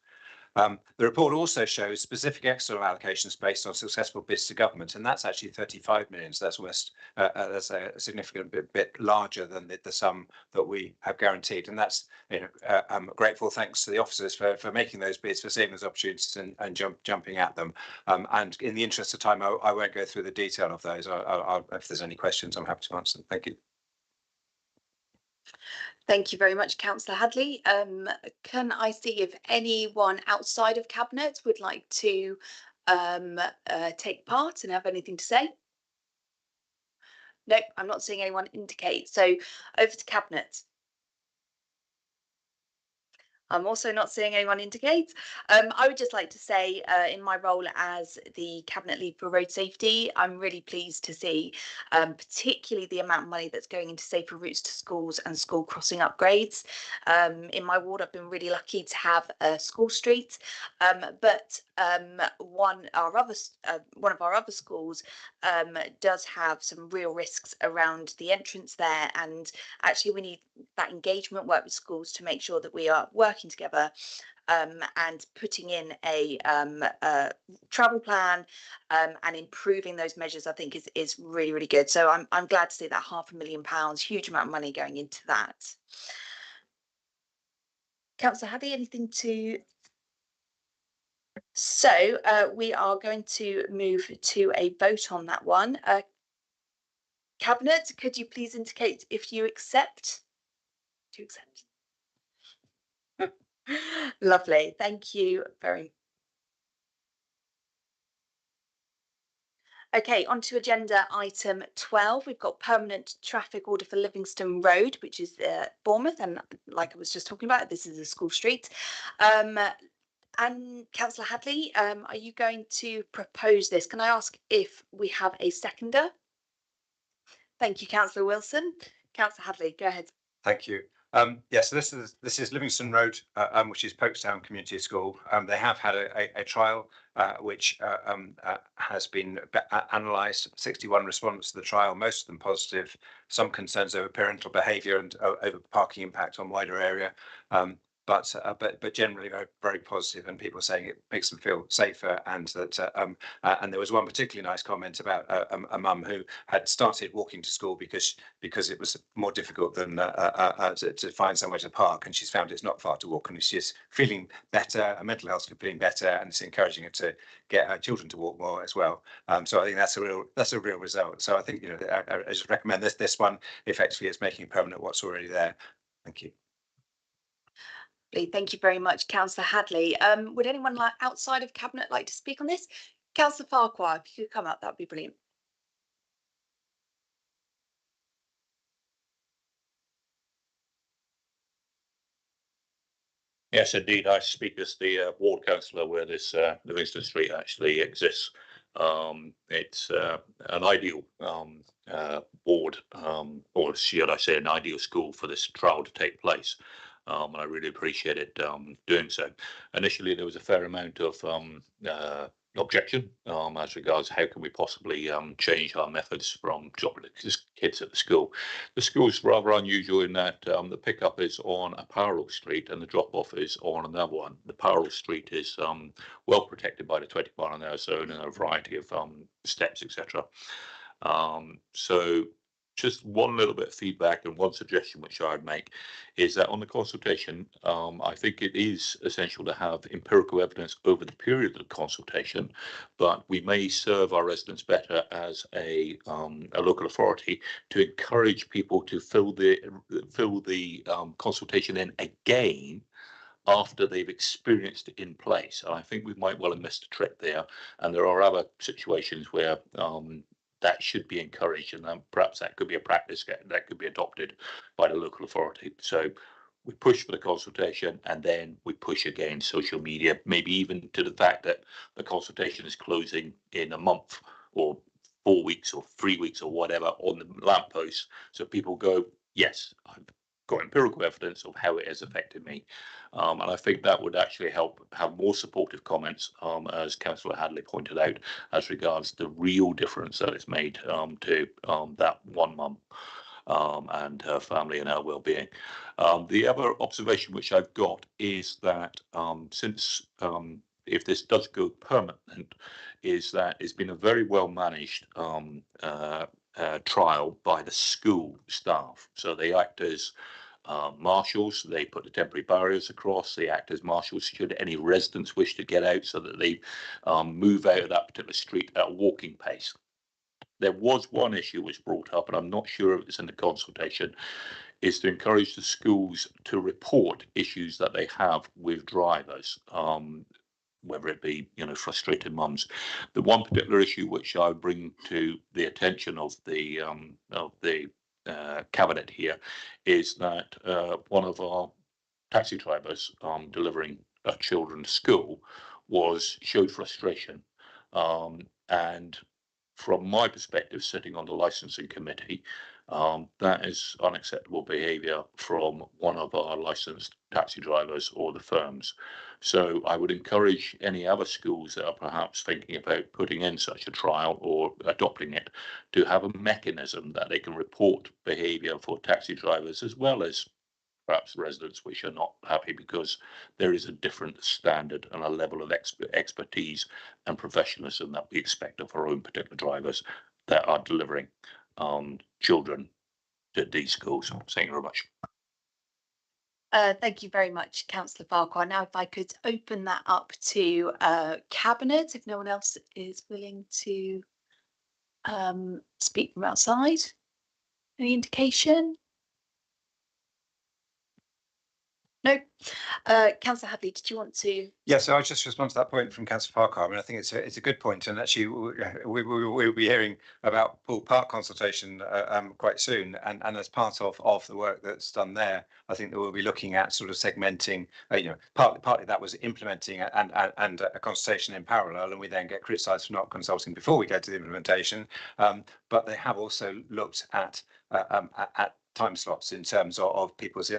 The report also shows specific external allocations based on successful bids to government, and that's actually 35 million. So that's almost that's a significant bit larger than the sum that we have guaranteed. And that's, I'm grateful thanks to the officers for making those bids, for seeing those opportunities and jumping at them. And in the interest of time, I won't go through the detail of those. If there's any questions, I'm happy to answer them. Thank you. Thank you very much, Councillor Hadley. Can I see if anyone outside of Cabinet would like to take part and have anything to say? No, I'm not seeing anyone indicate. So over to Cabinet. I'm also not seeing anyone indicate. I would just like to say, in my role as the Cabinet Lead for Road Safety, I'm really pleased to see particularly the amount of money that's going into safer routes to schools and school crossing upgrades. In my ward, I've been really lucky to have a school street, but one of our other schools does have some real risks around the entrance there, and actually we need that engagement work with schools to make sure that we are working together and putting in a travel plan and improving those measures, I think is really, really good. So I'm glad to see that £500,000, huge amount of money going into that. Councillor Hadley, anything to? So we are going to move to a vote on that one. Cabinet, could you please indicate if you accept? Do you accept? Lovely, thank you very much. Okay, on to agenda item 12. We've got permanent traffic order for Livingston Road, which is Bournemouth, and like I was just talking about, this is a school street. And Councillor Hadley, are you going to propose this? Can I ask if we have a seconder? Thank you, Councillor Wilson. Councillor Hadley, go ahead. Thank you. Yes, so this is Livingston Road, which is Folkestone Community School. They have had a trial which has been analysed. 61 respondents to the trial, most of them positive. Some concerns over parental behaviour and over parking impact on wider area. But generally very, very positive, and people saying it makes them feel safer, and that and there was one particularly nice comment about a mum who had started walking to school because it was more difficult than to find somewhere to park, and she's found it's not far to walk, and she's feeling better, her mental health is feeling better, and it's encouraging her to get her children to walk more as well. So I think that's a real result. So I think I just recommend this one. Effectively, it's making permanent what's already there. Thank you. Thank you very much, Councillor Hadley. Would anyone outside of Cabinet like to speak on this? Councillor Farquhar, if you could come up, that would be brilliant. Yes, indeed. I speak as the ward councillor where this Livingston Street actually exists. It's an ideal ward, or should I say an ideal school for this trial to take place. And I really appreciate it doing so. Initially, there was a fair amount of objection as regards how can we possibly change our methods from dropping kids at the school. The school's rather unusual in that the pickup is on a parallel street and the drop-off is on another one. The parallel street is well protected by the 20-mile-an-hour zone and a variety of steps, etc. So just one little bit of feedback and one suggestion which I would make is that on the consultation, I think it is essential to have empirical evidence over the period of the consultation, but we may serve our residents better as a local authority to encourage people to fill the consultation in again after they've experienced it in place. And I think we might well have missed a trick there. And there are other situations where that should be encouraged, and perhaps that could be a practice that could be adopted by the local authority. So we push for the consultation and then we push again social media, maybe even to the fact that the consultation is closing in a month or 4 weeks or 3 weeks or whatever on the lamppost. So people go, yes, I've got empirical evidence of how it has affected me. And I think that would actually help have more supportive comments, as Councillor Hadley pointed out, as regards the real difference that it's made to that one mum and her family and her well-being. The other observation which I've got is that since if this does go permanent, is that it's been a very well managed trial by the school staff. So they act as marshals, they put the temporary barriers across, they act as marshals should any residents wish to get out, so that they move out of that particular street at a walking pace. There was one issue which brought up, and I'm not sure if it's in the consultation, is to encourage the schools to report issues that they have with drivers, whether it be, frustrated mums. The one particular issue which I bring to the attention of the cabinet here is that one of our taxi drivers delivering children to school showed frustration, and from my perspective, sitting on the licensing committee, that is unacceptable behaviour from one of our licensed taxi drivers or the firms. So I would encourage any other schools that are perhaps thinking about putting in such a trial or adopting it to have a mechanism that they can report behaviour for taxi drivers as well as perhaps residents which are not happy, because there is a different standard and a level of expertise and professionalism that we expect of our own particular drivers that are delivering children to these schools. Thank you very much. Thank you very much, Councillor Farquhar. Now, if I could open that up to Cabinet, if no one else is willing to speak from outside. Any indication? No. Councillor Hadley, did you want to? Yeah, so I'll just respond to that point from Councillor Farquhar. I mean, I think it's a good point, and actually we'll be hearing about Poole Park consultation quite soon, and as part of the work that's done there, I think that we'll be looking at sort of segmenting. Partly that was implementing and a consultation in parallel, and we then get criticised for not consulting before we go to the implementation. But they have also looked at time slots in terms of people's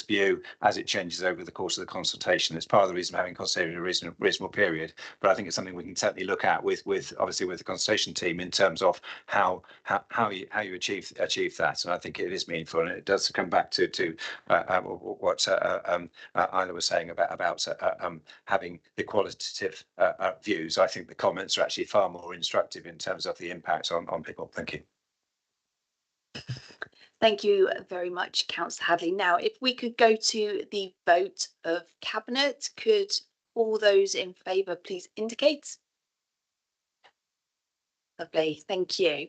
view as it changes over the course of the consultation. It's part of the reason having consulted a reasonable period, but I think it's something we can certainly look at with obviously with the consultation team in terms of how you achieve that. And I think it is meaningful, and it does come back to what Isla was saying about having the qualitative views. I think the comments are actually far more instructive in terms of the impact on people. Thank you. Thank you very much, Councillor Hadley. Now, if we could go to the vote of Cabinet, could all those in favour please indicate? Lovely, thank you.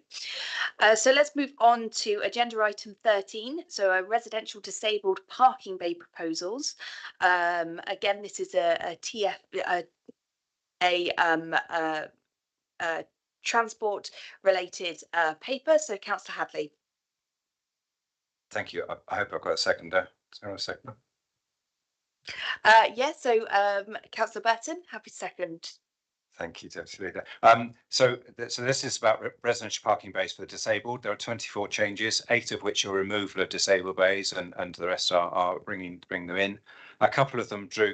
So let's move on to agenda item 13. So residential disabled parking bay proposals. Again, this is a transport related paper. So Councillor Hadley. Thank you. I hope I've got a seconder. Is there a seconder? Yes, so Councillor Burton, happy second. Thank you, Deputy Leader. So this is about residential parking bays for the disabled. There are 24 changes, 8 of which are removal of disabled bays, and the rest are bring them in. A couple of them drew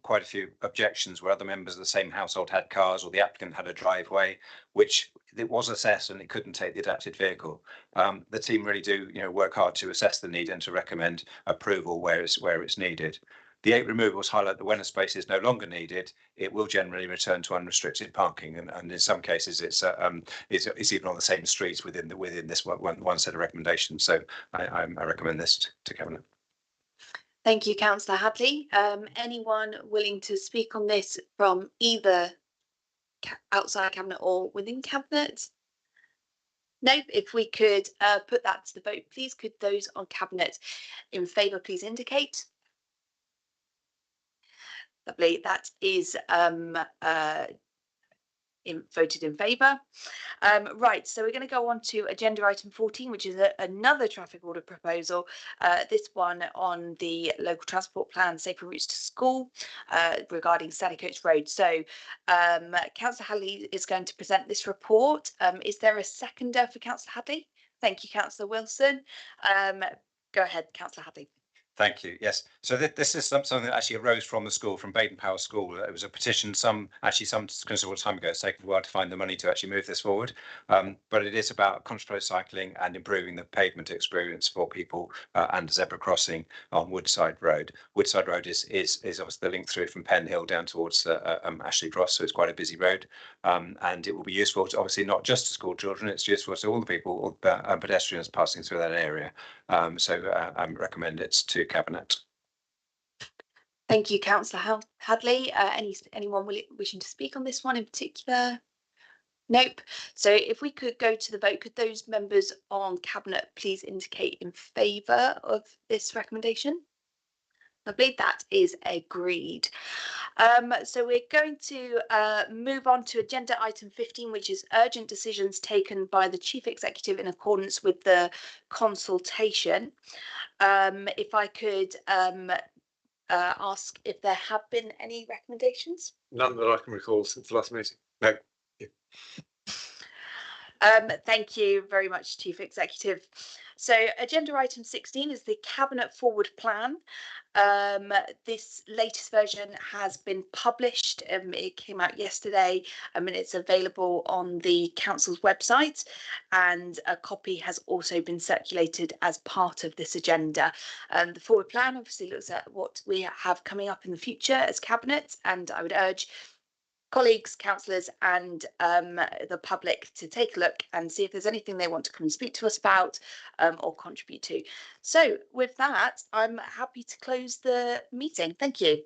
quite a few objections where other members of the same household had cars, or the applicant had a driveway, which it was assessed and it couldn't take the adapted vehicle. The team really do, work hard to assess the need and to recommend approval where it's needed. The 8 removals highlight that when a space is no longer needed, it will generally return to unrestricted parking, and in some cases it's even on the same street within this one set of recommendations. So I recommend this to Cabinet. Thank you, Councillor Hadley. Anyone willing to speak on this from either outside Cabinet or within Cabinet? No, if we could put that to the vote, please. Could those on Cabinet in favour please indicate? Lovely, that is voted in favour. Right, so we're going to go on to agenda item 14, which is another traffic order proposal. This one on the local transport plan, safer routes to school, regarding Sallycoats Road. So Councillor Hadley is going to present this report. Is there a seconder for Councillor Hadley? Thank you, Councillor Wilson. Go ahead, Councillor Hadley. Thank you. Yes. So this is something that actually arose from the school, from Baden Powell School. It was a petition some considerable time ago. It's taken a while to find the money to actually move this forward. But it is about contrary cycling and improving the pavement experience for people and zebra crossing on Woodside Road. Woodside Road is obviously the link through from Penn Hill down towards Ashley Cross. So it's quite a busy road. And it will be useful to, obviously, not just to school children, it's useful to all the people, all pedestrians passing through that area. I recommend it to Cabinet. Thank you, Councillor Hadley. Anyone wishing to speak on this one in particular? Nope. So if we could go to the vote, could those members on Cabinet please indicate in favour of this recommendation? Lovely, that is agreed. So we're going to move on to agenda item 15, which is urgent decisions taken by the Chief Executive in accordance with the consultation. If I could ask if there have been any recommendations? None that I can recall since the last meeting. No. Thank you very much, Chief Executive. So agenda item 16 is the Cabinet Forward Plan. This latest version has been published. It came out yesterday, and it's available on the Council's website, and a copy has also been circulated as part of this agenda. The Forward Plan obviously looks at what we have coming up in the future as Cabinet, and I would urge colleagues, councillors and the public to take a look and see if there's anything they want to come and speak to us about or contribute to. So with that, I'm happy to close the meeting. Thank you.